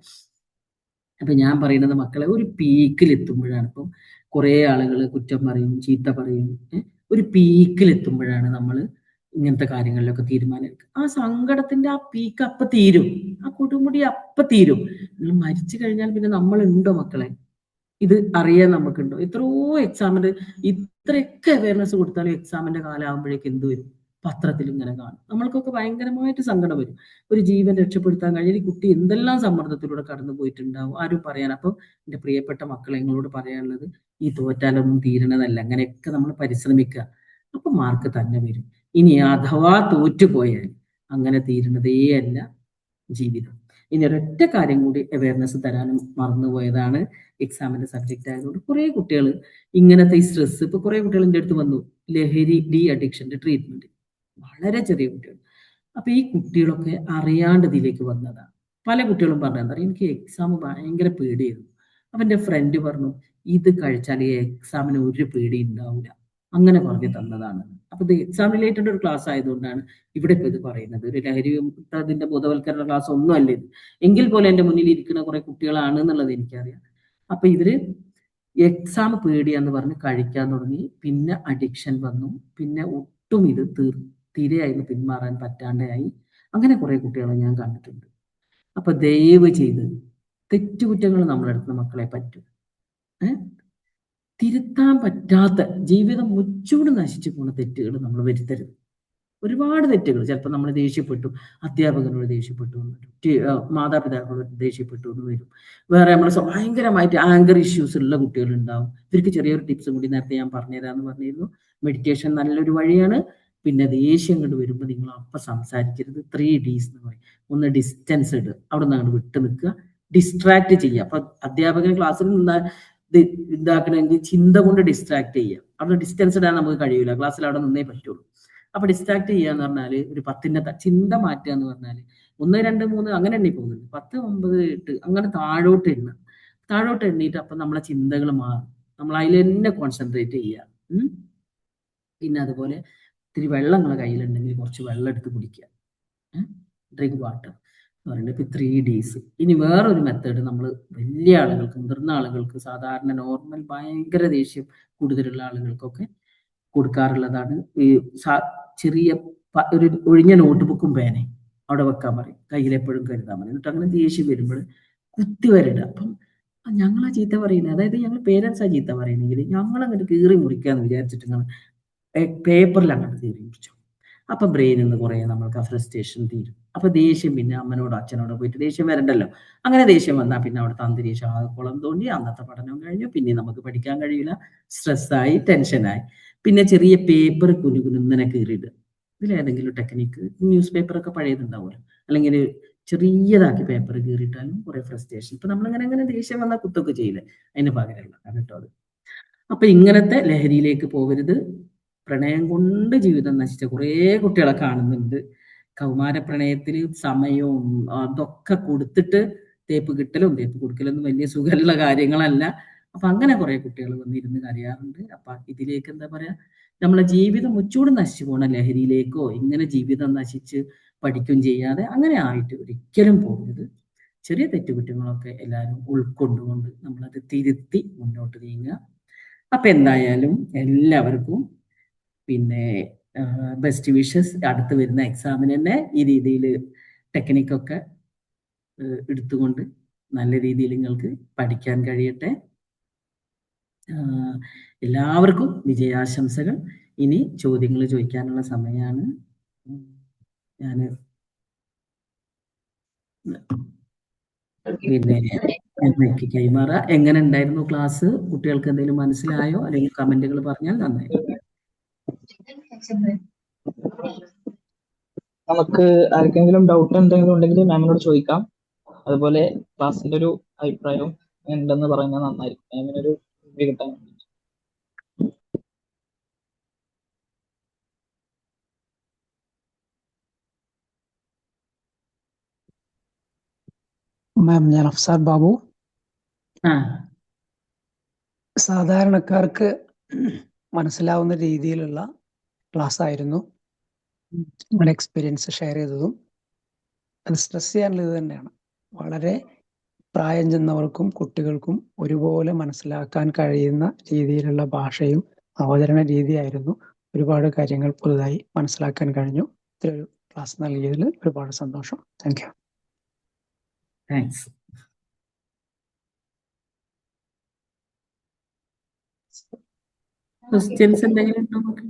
S1: അപ്പൊ ഞാൻ പറയുന്നത് മക്കളെ, ഒരു പീക്കിൽ എത്തുമ്പോഴാണ്, ഇപ്പം കുറെ ആളുകൾ കുറ്റം പറയും, ചീത്ത പറയും, ഒരു പീക്കിൽ എത്തുമ്പോഴാണ് നമ്മൾ ഇങ്ങനത്തെ കാര്യങ്ങളിലൊക്കെ തീരുമാനം എടുക്കുക. ആ സങ്കടത്തിന്റെ ആ പീക്ക് അപ്പൊ തീരും, ആ കൊടുമുടി അപ്പൊ തീരും. നിങ്ങൾ മരിച്ചു കഴിഞ്ഞാൽ പിന്നെ നമ്മളുണ്ടോ മക്കളെ? ഇത് അറിയാൻ നമുക്കുണ്ടോ? എത്രയോ എക്സാമിന് ഇത്രയൊക്കെ അവയർനെസ് കൊടുത്താലും എക്സാമിന്റെ കാലമാകുമ്പോഴേക്ക് എന്ത് വരും? പത്രത്തിൽ ഇങ്ങനെ കാണും. നമ്മൾക്കൊക്കെ ഭയങ്കരമായിട്ട് സങ്കടം വരും. ഒരു ജീവൻ രക്ഷപ്പെടുത്താൻ കഴിഞ്ഞ ഈ കുട്ടി എന്തെല്ലാം സമ്മർദ്ദത്തിലൂടെ കടന്നു പോയിട്ടുണ്ടാവും, ആരും പറയാൻ. അപ്പൊ എന്റെ പ്രിയപ്പെട്ട മക്കളെ, നിങ്ങളോട് പറയാനുള്ളത്, ഈ തോറ്റാലൊന്നും തീരണതല്ല, അങ്ങനെയൊക്കെ നമ്മൾ പരിശ്രമിക്കുക, അപ്പൊ മാർക്ക് തന്നെ വരും. ഇനി അഥവാ തോറ്റുപോയാൽ അങ്ങനെ തീരുന്നതേ അല്ല ജീവിതം. ഇനി ഒരൊറ്റ കാര്യം കൂടി അവയർനെസ് തരാനും മറന്നുപോയതാണ്, എക്സാമിന്റെ സബ്ജക്റ്റ് ആയതുകൊണ്ട് കുറെ കുട്ടികൾ ഇങ്ങനത്തെ ഈ സ്ട്രെസ്, ഇപ്പൊ കുറെ കുട്ടികൾ എൻ്റെ അടുത്ത് വന്നു, ലഹരി ഡി അഡിക്ഷന്റെ ട്രീറ്റ്മെന്റ്, വളരെ ചെറിയ കുട്ടികൾ. അപ്പൊ ഈ കുട്ടികളൊക്കെ അറിയാണ്ട് ഇതിലേക്ക് വന്നതാണ്. പല കുട്ടികളും പറഞ്ഞാൽ എന്താ, എനിക്ക് എക്സാം ഭയങ്കര പേടിയായിരുന്നു. അപ്പൊ എൻ്റെ ഫ്രണ്ട് പറഞ്ഞു, ഇത് കഴിച്ചാൽ ഈ എക്സാമിന് ഒരു പേടി ഉണ്ടാവില്ല, അങ്ങനെ പറഞ്ഞു തന്നതാണ്. അപ്പൊ ഇത് എക്സാം റിലേറ്റഡ് ഒരു ക്ലാസ് ആയതുകൊണ്ടാണ് ഇവിടെ ഇപ്പൊ ഇത് പറയുന്നത്. ഒരു ലഹരി അതിന്റെ ബോധവൽക്കരണ ക്ലാസ് ഒന്നും അല്ല ഇത്. എങ്കിൽ പോലെ എൻ്റെ മുന്നിൽ ഇരിക്കുന്ന കുറെ കുട്ടികളാണ് എന്നുള്ളത് എനിക്കറിയാം. അപ്പൊ ഇവര് എക്സാം പേടിയാന്ന് പറഞ്ഞ് കഴിക്കാൻ തുടങ്ങി, പിന്നെ അഡിക്ഷൻ വന്നു, പിന്നെ ഒട്ടും ഇത് തീരെയായിരുന്നു പിന്മാറാൻ പറ്റാണ്ടായി. അങ്ങനെ കുറെ കുട്ടികളെ ഞാൻ കണ്ടിട്ടുണ്ട്. അപ്പൊ ദയവ് ചെയ്ത് തെറ്റുകുറ്റങ്ങൾ നമ്മളെടുക്കുന്ന മക്കളെ പറ്റും, തിരുത്താൻ പറ്റാത്ത, ജീവിതം മുച്ചൂട് നശിച്ചു പോകുന്ന തെറ്റുകൾ നമ്മൾ വരുത്തരുത്. ഒരുപാട് തെറ്റുകൾ, ചിലപ്പോൾ നമ്മൾ ദേഷ്യപ്പെട്ടു, അധ്യാപകനോട് ദേഷ്യപ്പെട്ടു എന്ന് വരും, മാതാപിതാക്കളോട് ദേഷ്യപ്പെട്ടു എന്ന് വരും, വേറെ നമ്മൾ ഭയങ്കരമായിട്ട് ആങ്കർ ഇഷ്യൂസ് ഉള്ള കുട്ടികളുണ്ടാവും. ഇവർക്ക് ചെറിയൊരു ടിപ്സും കൂടി നേരത്തെ ഞാൻ പറഞ്ഞുതരാമെന്ന് പറഞ്ഞിരുന്നു. മെഡിറ്റേഷൻ നല്ലൊരു വഴിയാണ്. പിന്നെ ദേഷ്യം കൊണ്ട് വരുമ്പോൾ നിങ്ങൾ അപ്പം സംസാരിക്കരുത്. 3 Ds എന്ന് പറയും. ഒന്ന് ഡിസ്റ്റൻസ് ഇടുക, അവിടെ നിന്ന് അങ്ങോട്ട് വിട്ടു നിൽക്കുക, ഡിസ്ട്രാക്ട് ചെയ്യുക. അപ്പൊ അധ്യാപകൻ ക്ലാസ്സിൽ നിന്ന് ഇതാക്കണമെങ്കിൽ ചിന്ത കൊണ്ട് ഡിസ്ട്രാക്ട് ചെയ്യുക. അവിടെ ഡിസ്റ്റൻസ് ഇടാൻ നമുക്ക് കഴിയില്ല, ക്ലാസ്സിൽ അവിടെ നിന്നേ പറ്റുള്ളൂ. അപ്പൊ ഡിസ്ട്രാക്ട് ചെയ്യുക എന്ന് പറഞ്ഞാൽ ഒരു 10ന്റെ ചിന്ത മാറ്റുക എന്ന് പറഞ്ഞാൽ 1, 2, 3 അങ്ങനെ എണ്ണി പോകുന്നുണ്ട്, 10, 9, 8 അങ്ങനെ താഴോട്ട് എണ്ണിയിട്ട് അപ്പൊ നമ്മളെ ചിന്തകൾ മാറും. നമ്മൾ അതിൽ തന്നെ കോൺസെൻട്രേറ്റ് ചെയ്യുക. പിന്നെ അതുപോലെ ഇത്തിരി വെള്ളം നിങ്ങളെ കയ്യിലുണ്ടെങ്കിൽ കുറച്ച് വെള്ളം എടുത്ത് കുടിക്കുക, ഡ്രിങ്ക് വാട്ടർ എന്ന് പറയുന്നത്. ഇപ്പൊ 3 Ds. ഇനി വേറൊരു മെത്തേഡ് നമ്മൾ വലിയ ആളുകൾക്ക്, മുതിർന്ന ആളുകൾക്ക്, സാധാരണ നോർമൽ ഭയങ്കര ദേഷ്യം കൂടുതലുള്ള ആളുകൾക്കൊക്കെ കൊടുക്കാറുള്ളതാണ്. ഈ ചെറിയ ഒരു ഒഴിഞ്ഞ നോട്ട് ബുക്കും പേനയും അവിടെ വെക്കാൻ പറയും, കയ്യിലെപ്പോഴും കരുതാൻ പറയും. എന്നിട്ട് അങ്ങനെ ദേഷ്യം വരുമ്പോൾ കുത്തി വരിടുക. അപ്പം ഞങ്ങളാ ചീത്ത പറയുന്നത്, അതായത് ഞങ്ങൾ പേരൻസാ ചീത്ത പറയുന്നെങ്കിൽ ഞങ്ങൾ അങ്ങോട്ട് കീറി മുറിക്കാന്ന് വിചാരിച്ചിട്ട് നിങ്ങൾ പേപ്പറിൽ അങ്ങോട്ട് കീറി മുറിച്ചു. അപ്പൊ ബ്രെയിനിൽ നിന്ന് കുറേ നമ്മൾക്ക് ആ ഫ്രസ്ട്രേഷൻ തീരും. അപ്പൊ ദേഷ്യം പിന്നെ അമ്മനോടോ അച്ഛനോടോ പോയിട്ട് ദേഷ്യം വരണ്ടല്ലോ. അങ്ങനെ ദേഷ്യം വന്നാൽ പിന്നെ അവിടുത്തെ അന്തരീക്ഷം ആകുളം തോണ്ടി, അന്നത്തെ പഠനം കഴിഞ്ഞു, പിന്നെ നമുക്ക് പഠിക്കാൻ കഴിയില്ല, സ്ട്രെസ്സായി, ടെൻഷനായി. പിന്നെ ചെറിയ പേപ്പർ കുനുകുനുങ്ങനെ കീറിയിടുക. ഇതിലേതെങ്കിലും ടെക്നിക്ക്, ന്യൂസ് പേപ്പറൊക്കെ പഴയതുണ്ടാവുമല്ലോ, അല്ലെങ്കിൽ ചെറിയതാക്കി പേപ്പർ കീറിയിട്ടാലും കുറെ ഫ്രസ്ട്രേഷൻ. ഇപ്പൊ നമ്മളിങ്ങനെ ദേഷ്യം വന്നാൽ കുത്തൊക്കെ ചെയ്യില്ലേ, അതിന് പകരമുള്ള കേട്ടോ അത്. അപ്പൊ ഇങ്ങനത്തെ ലഹരിയിലേക്ക് പോകരുത്. പ്രണയം കൊണ്ട് ജീവിതം നശിച്ച കുറേ കുട്ടികളെ കാണുന്നുണ്ട്. കൗമാര പ്രണയത്തിൽ സമയവും അതൊക്കെ കൊടുത്തിട്ട് തേപ്പ് കിട്ടലും തേപ്പ് കൊടുക്കലൊന്നും വലിയ സുഖമുള്ള കാര്യങ്ങളല്ല. അപ്പൊ അങ്ങനെ കുറെ കുട്ടികൾ വന്നിരുന്ന് കരയാറുണ്ട്. അപ്പൊ ഇതിലേക്ക് എന്താ പറയാ, നമ്മളെ ജീവിതം മുച്ചൂട് നശിച്ചു പോണ ലഹരിയിലേക്കോ ഇങ്ങനെ ജീവിതം നശിച്ച് പഠിക്കും ചെയ്യാതെ അങ്ങനെ ആയിട്ട് ഒരിക്കലും പോകരുത്. ചെറിയ തെറ്റുകുറ്റങ്ങളൊക്കെ എല്ലാവരും ഉൾക്കൊണ്ടുകൊണ്ട് നമ്മളത് തിരുത്തി മുന്നോട്ട് നീങ്ങുക. അപ്പൊ എന്തായാലും എല്ലാവർക്കും പിന്നെ ബെസ്റ്റ് വിഷസ്. അടുത്ത് വരുന്ന എക്സാമിന് തന്നെ ഈ രീതിയിൽ ടെക്നിക്കൊക്കെ എടുത്തുകൊണ്ട് നല്ല രീതിയിൽ നിങ്ങൾക്ക് പഠിക്കാൻ കഴിയട്ടെ. എല്ലാവർക്കും വിജയാശംസകൾ. ഇനി ചോദ്യങ്ങൾ ചോദിക്കാനുള്ള സമയമാണ്. ഞാൻ പിന്നെ എനിക്ക് കൈമാറുക. എങ്ങനെ ഉണ്ടായിരുന്നു ക്ലാസ്? കുട്ടികൾക്ക് എന്തെങ്കിലും മനസ്സിലായോ? അല്ലെങ്കിൽ കമന്റുകൾ പറഞ്ഞാൽ നന്നായി.
S2: നമുക്ക് ആർക്കെങ്കിലും ഡൗട്ട് എന്തെങ്കിലും ഉണ്ടെങ്കിൽ മാമിനോട് ചോദിക്കാം. അതുപോലെ ക്ലാസ്സിന്റെ ഒരു അഭിപ്രായം ഉണ്ടെന്ന് പറയുന്നത് നന്നായിരിക്കും, മാമിനൊരു ഇത് കിട്ടാൻ.
S4: മാം, ഞാൻ അഫ്സാർ ബാബു. സാധാരണക്കാർക്ക് മനസ്സിലാവുന്ന രീതിയിലുള്ള ക്ലാസ് ആയിരുന്നു. നിങ്ങളുടെ എക്സ്പീരിയൻസ് ഷെയർ ചെയ്തതും അത് സ്ട്രെസ് ചെയ്യാനുള്ളത് തന്നെയാണ്. വളരെ പ്രായം ചെന്നവർക്കും കുട്ടികൾക്കും ഒരുപോലെ മനസ്സിലാക്കാൻ കഴിയുന്ന രീതിയിലുള്ള ഭാഷയും അവതരണ രീതിയായിരുന്നു ഒരുപാട് കാര്യങ്ങൾ പുതുതായി മനസ്സിലാക്കാൻ കഴിഞ്ഞു. ഇത്രയൊരു ക്ലാസ് നൽകിയതിൽ ഒരുപാട് സന്തോഷം. Thank you.
S1: താങ്ക്സ്. ക്വസ്റ്റ്യൻസ് എന്തെങ്കിലും ഉണ്ടോ നമുക്ക്?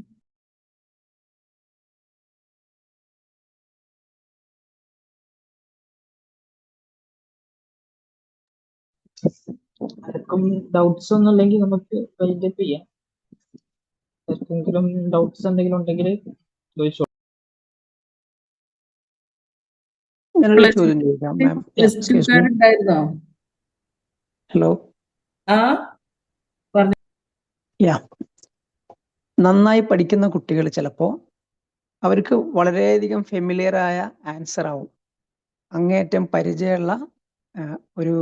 S2: ആർക്കും ഡൗട്ട്സ് ഒന്നും ഇല്ലെങ്കിൽ നമുക്ക് വൈൻഡ് അപ്പ് ചെയ്യാം. ആർക്കെങ്കിലും ഡൗട്ട്സ് എന്തെങ്കിലും ഉണ്ടെങ്കിൽ ചോദിച്ചോ.
S4: ഞാനൊരു ചോദ്യം ചോദിക്കാം മാം.
S1: പ്ലസ് ടുക്കാരുണ്ടായിരുന്നോ?
S4: ഹലോ.
S1: ആ പറഞ്ഞു.
S4: യാ, നന്നായി പഠിക്കുന്ന കുട്ടികൾ ചിലപ്പോൾ അവർക്ക് വളരെയധികം ഫെമിലിയർ ആയ ആൻസർ ആവും, അങ്ങേയറ്റം പരിചയമുള്ള ഒരു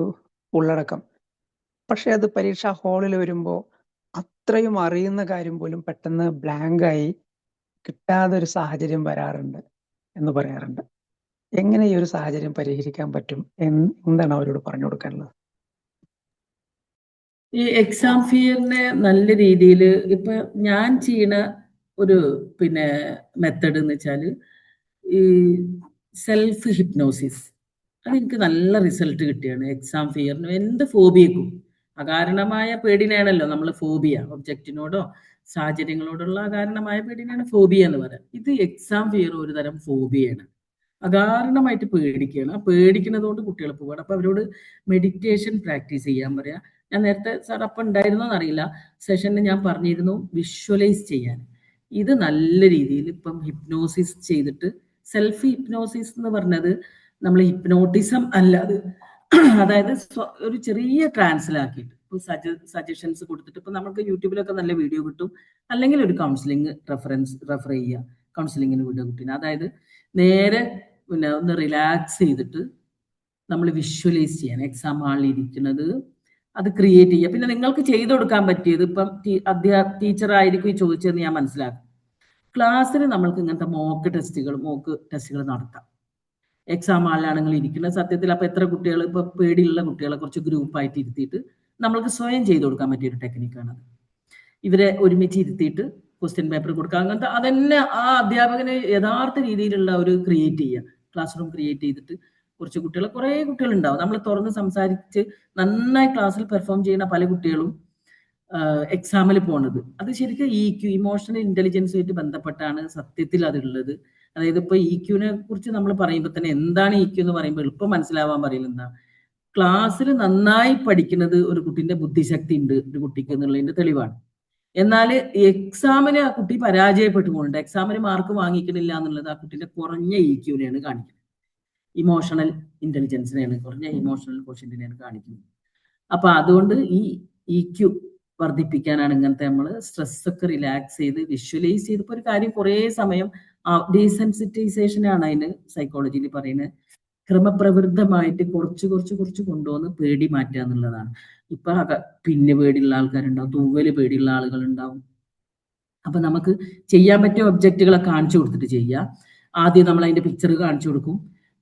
S4: ഉള്ളടക്കം. പക്ഷെ അത് പരീക്ഷാ ഹാളിൽ വരുമ്പോൾ അത്രയും അറിയുന്ന കാര്യം പോലും പെട്ടെന്ന് ബ്ലാങ്ക് ആയി കിട്ടാതെ ഒരു സാഹചര്യം വരാറുണ്ട് എന്ന് പറയാറുണ്ട്. എങ്ങനെ ഈ ഒരു സാഹചര്യം പരിഹരിക്കാൻ പറ്റും? എന്താണ് അവരോട് പറഞ്ഞു കൊടുക്കാനുള്ളത്?
S1: ഈ എക്സാം ഫിയറിനെ നല്ല രീതിയിൽ ഇപ്പൊ ഞാൻ ചെയ്യണ ഒരു മെത്തഡ് എന്ന് വെച്ചാൽ ഈ സെൽഫ് ഹിപ്നോസിസ്. അതെനിക്ക് നല്ല റിസൾട്ട് കിട്ടിയാണ് എക്സാം ഫിയറിന്, എന്ത് ഫോബിയക്കും. അകാരണമായ പേടിനാണല്ലോ നമ്മൾ ഫോബിയ, ഒബ്ജക്റ്റിനോടോ സാഹചര്യങ്ങളോടുള്ള അകാരണമായ പേടിനാണ് ഫോബിയ എന്ന് പറയാം. ഇത് എക്സാം ഫിയർ ഒരു തരം ഫോബിയാണ്, അകാരണമായിട്ട് പേടിക്കുകയാണ്. ആ പേടിക്കുന്നത് കൊണ്ട് കുട്ടികൾ പോവുകയാണ്. അപ്പൊ അവരോട് മെഡിറ്റേഷൻ പ്രാക്ടീസ് ചെയ്യാൻ പറയാം. ഞാൻ നേരത്തെ സാർ അപ്പം ഉണ്ടായിരുന്നോ എന്നറിയില്ല, സെഷനിൽ ഞാൻ പറഞ്ഞിരുന്നു വിഷ്വലൈസ് ചെയ്യാൻ. ഇത് നല്ല രീതിയിൽ ഇപ്പം ഹിപ്നോസിസ് ചെയ്തിട്ട്, സെൽഫ് ഹിപ്നോസിസ് എന്ന് പറഞ്ഞത് നമ്മൾ ഹിപ്നോട്ടിസം അല്ലാതെ, അതായത് ഒരു ചെറിയ ട്രാൻസിലാക്കിയിട്ട് ഇപ്പോൾ സജഷൻസ് കൊടുത്തിട്ട്, ഇപ്പം നമുക്ക് യൂട്യൂബിലൊക്കെ നല്ല വീഡിയോ കിട്ടും, അല്ലെങ്കിൽ ഒരു കൗൺസിലിംഗ് റെഫർ ചെയ്യുക, കൗൺസിലിങ്ങിന് വീഡിയോ കിട്ടുന്നത്. അതായത് നേരെ ഒന്ന് റിലാക്സ് ചെയ്തിട്ട് നമ്മൾ വിഷ്വലൈസ് ചെയ്യാൻ, എക്സാം ഹാളിൽ ഇരിക്കുന്നത് അത് ക്രിയേറ്റ് ചെയ്യുക. പിന്നെ നിങ്ങൾക്ക് ചെയ്തു കൊടുക്കാൻ പറ്റിയത്, ഇപ്പം ടീച്ചറായിരിക്കും ഈ ചോദിച്ചതെന്ന് ഞാൻ മനസ്സിലാക്കും. ക്ലാസ്സിൽ നമ്മൾക്ക് ഇങ്ങനത്തെ മോക്ക് ടെസ്റ്റുകൾ നടത്താം. എക്സാം ഹാളിലാണെങ്കിൽ ഇരിക്കുന്നത് സത്യത്തിൽ. അപ്പൊ എത്ര കുട്ടികൾ, ഇപ്പൊ പേടിയുള്ള കുട്ടികളെ കുറച്ച് ഗ്രൂപ്പായിട്ട് ഇരുത്തിയിട്ട് നമ്മൾക്ക് സ്വയം ചെയ്തു കൊടുക്കാൻ പറ്റിയൊരു ടെക്നിക്കാണ്. ഇവരെ ഒരുമിച്ച് ഇരുത്തിയിട്ട് ക്വസ്റ്റ്യൻ പേപ്പർ കൊടുക്കുക. അങ്ങനത്തെ അതന്നെ ആ അധ്യാപകന് യഥാർത്ഥ രീതിയിലുള്ള ഒരു ക്രിയേറ്റ് ചെയ്യുക, ക്ലാസ് റൂം ക്രിയേറ്റ് ചെയ്തിട്ട് കുറച്ച് കുട്ടികൾ, കുറേ കുട്ടികളുണ്ടാവും. നമ്മൾ തുറന്ന് സംസാരിച്ച് നന്നായി ക്ലാസ്സിൽ പെർഫോം ചെയ്യുന്ന പല കുട്ടികളും എക്സാമിൽ പോണത്. അത് ശരിക്കും EQ, ഇമോഷണൽ ഇന്റലിജൻസുമായിട്ട് ബന്ധപ്പെട്ടാണ് സത്യത്തിൽ അതുള്ളത്. അതായത് ഇപ്പൊ EQനെ കുറിച്ച് നമ്മൾ പറയുമ്പോൾ തന്നെ എന്താണ് EQ എന്ന് പറയുമ്പോൾ എളുപ്പം മനസ്സിലാവാൻ പറയുന്നത് എന്താ, ക്ലാസ്സിൽ നന്നായി പഠിക്കുന്നത് ഒരു കുട്ടിന്റെ ബുദ്ധിശക്തി ഉണ്ട് ഒരു കുട്ടിക്ക് എന്നുള്ളതിന്റെ തെളിവാണ്. എന്നാൽ എക്സാമിന് ആ കുട്ടി പരാജയപ്പെട്ടു പോകുന്നുണ്ട്, എക്സാമിന് മാർക്ക് വാങ്ങിക്കണില്ല എന്നുള്ളത് ആ കുട്ടിന്റെ കുറഞ്ഞ EQനെയാണ് കാണിക്കുന്നത്, ഇമോഷണൽ ഇന്റലിജൻസിനെയാണ്, കുറഞ്ഞ ഇമോഷണൽ ക്വസ്റ്റ്യന്റിനെയാണ് കാണിക്കുന്നത്. അപ്പൊ അതുകൊണ്ട് ഈ EQ വർദ്ധിപ്പിക്കാനാണ് ഇങ്ങനത്തെ നമ്മൾ സ്ട്രെസ് ഒക്കെ റിലാക്സ് ചെയ്ത് വിഷ്വലൈസ് ചെയ്ത്, ഇപ്പൊ ഒരു കാര്യം കുറേ സമയം ഡീസെൻസിറ്റൈസേഷൻ ആണ് അതിന് സൈക്കോളജിയിൽ പറയുന്നത്. ക്രമപ്രവൃത്തമായിട്ട് കുറച്ച് കൊണ്ടുവന്ന് പേടി മാറ്റുക എന്നുള്ളതാണ്. ഇപ്പൊ പിന്നെ പേടിയുള്ള ആൾക്കാരുണ്ടാവും, തൂവല് പേടിയുള്ള ആളുകൾ ഉണ്ടാവും. അപ്പൊ നമുക്ക് ചെയ്യാൻ പറ്റിയ ഒബ്ജക്റ്റുകളെ കാണിച്ചു കൊടുത്തിട്ട് ചെയ്യാം. ആദ്യം നമ്മൾ അതിന്റെ പിക്ചർ കാണിച്ചു കൊടുക്കും,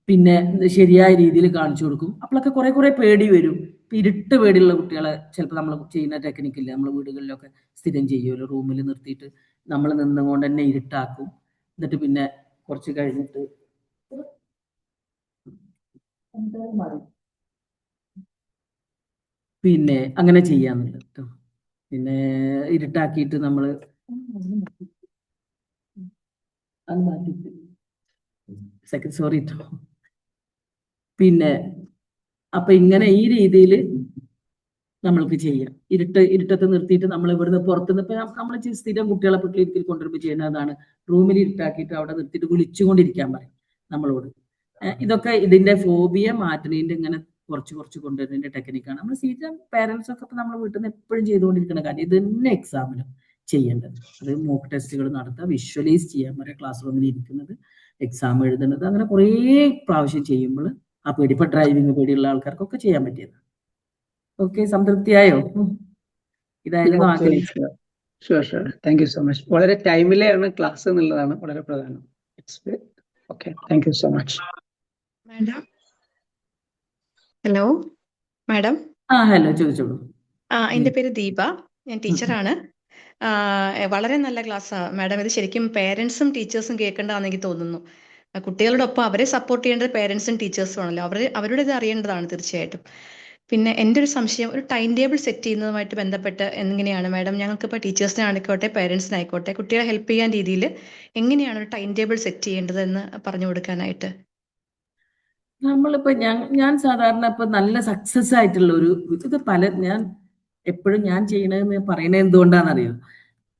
S1: പിന്നെ ശരിയായ രീതിയിൽ കാണിച്ചു കൊടുക്കും. അപ്പോഴൊക്കെ കുറെ പേടി വരും. ഇരുട്ട് പേടിയുള്ള കുട്ടികളെ ചിലപ്പോൾ നമ്മൾ ചെയ്യുന്ന ടെക്നിക്കില്ല, നമ്മൾ വീടുകളിലൊക്കെ സ്ഥിരം ചെയ്യുമല്ലോ, റൂമിൽ നിർത്തിയിട്ട് നമ്മൾ നിന്നുകൊണ്ട് തന്നെ ഇരുട്ടാക്കും. എന്നിട്ട് പിന്നെ കുറച്ച് കഴിഞ്ഞിട്ട് പിന്നെ അങ്ങനെ ചെയ്യാന്നുള്ളത് കേട്ടോ. പിന്നെ ഇരുട്ടാക്കിയിട്ട് നമ്മൾ അത് മാറ്റിട്ട് സെക്കൻഡ് സോറി കേട്ടോ. പിന്നെ അപ്പൊ ഇങ്ങനെ ഈ രീതിയിൽ നമ്മൾക്ക് ചെയ്യാം. ഇരുട്ടത്ത് നിർത്തിയിട്ട് നമ്മൾ ഇവിടുന്ന് പുറത്തുനിന്ന്, ഇപ്പൊ നമ്മൾ സ്ഥിരം കുട്ടികളെ വീട്ടിൽ കൊണ്ടുവരുമ്പോൾ ചെയ്യുന്നതാണ്, റൂമിൽ ഇരുട്ടാക്കിയിട്ട് അവിടെ നിർത്തിയിട്ട് വിളിച്ചുകൊണ്ടിരിക്കാൻ പറയും നമ്മളോട്. ഇതൊക്കെ ഇതിന്റെ ഫോബിയ മാറ്റുന്നതിന്റെ ഇങ്ങനെ കുറച്ച് കൊണ്ടുവരുന്നതിന്റെ ടെക്നിക്കാണ്. നമ്മൾ സ്ഥിരം പാരന്റ്സ് ഒക്കെ നമ്മൾ വീട്ടിൽ നിന്ന് എപ്പോഴും ചെയ്തുകൊണ്ടിരിക്കുന്ന കാര്യം ഇത് തന്നെ എക്സാമിന് ചെയ്യേണ്ടത്. അത് മോക്ക് ടെസ്റ്റുകൾ നടത്തുക, വിഷ്വലൈസ് ചെയ്യാൻ പറയാം, ക്ലാസ് റൂമിൽ ഇരിക്കുന്നത്, എക്സാം എഴുതുന്നത്, അങ്ങനെ കുറേ പ്രാവശ്യം ചെയ്യുമ്പോൾ ആ പേടി, ഇപ്പൊ ഡ്രൈവിംഗ് പേടിയുള്ള ആൾക്കാർക്കൊക്കെ ചെയ്യാൻ പറ്റിയത്. ഓക്കെ, സംതൃപ്തിയായോ? ഇതായിരുന്നു ആഗ്രഹം.
S4: Sure. Thank you so much. വളരെ ടൈമിലെയാണ് ക്ലാസ് എന്നുള്ളതാണ് വളരെ പ്രധാനം. Okay, thank you so much.
S5: Madam, hello madam.
S1: Hello, ചോദിച്ചോളൂ.
S5: എന്റെ പേര് ദീപ, ഞാൻ ടീച്ചറാണ്.
S3: വളരെ നല്ല ക്ലാസ്സാണ് മാഡം. ഇത് ശരിക്കും പേരൻസും ടീച്ചേഴ്സും കേൾക്കേണ്ടതാണെന്ന് എനിക്ക് തോന്നുന്നു. കുട്ടികളോടൊപ്പം അവരെ സപ്പോർട്ട് ചെയ്യേണ്ടത് പേരൻസും ടീച്ചേഴ്സും ആണല്ലോ. അവരുടെ ഇത് അറിയേണ്ടതാണ് തീർച്ചയായിട്ടും. പിന്നെ എൻ്റെ ഒരു സംശയം, ഒരു ടൈം ടേബിൾ സെറ്റ് ചെയ്യുന്നതുമായിട്ട് ബന്ധപ്പെട്ട് എങ്ങനെയാണ് മാഡം? ഞങ്ങൾക്കിപ്പോൾ ടീച്ചേഴ്സിനായിക്കോട്ടെ പേരൻസിനായിക്കോട്ടെ കുട്ടികളെ ഹെൽപ്പ് ചെയ്യാൻ രീതിയിൽ എങ്ങനെയാണ് ഒരു ടൈം ടേബിൾ സെറ്റ് ചെയ്യേണ്ടതെന്ന് പറഞ്ഞു കൊടുക്കാനായിട്ട്?
S1: നമ്മളിപ്പോ ഞാൻ സാധാരണ ഇപ്പൊ നല്ല സക്സസ് ആയിട്ടുള്ള ഒരു ഇത് ഞാൻ എപ്പോഴും ഞാൻ ചെയ്യണതെന്ന് പറയുന്നത് എന്തുകൊണ്ടാണെന്നറിയോ?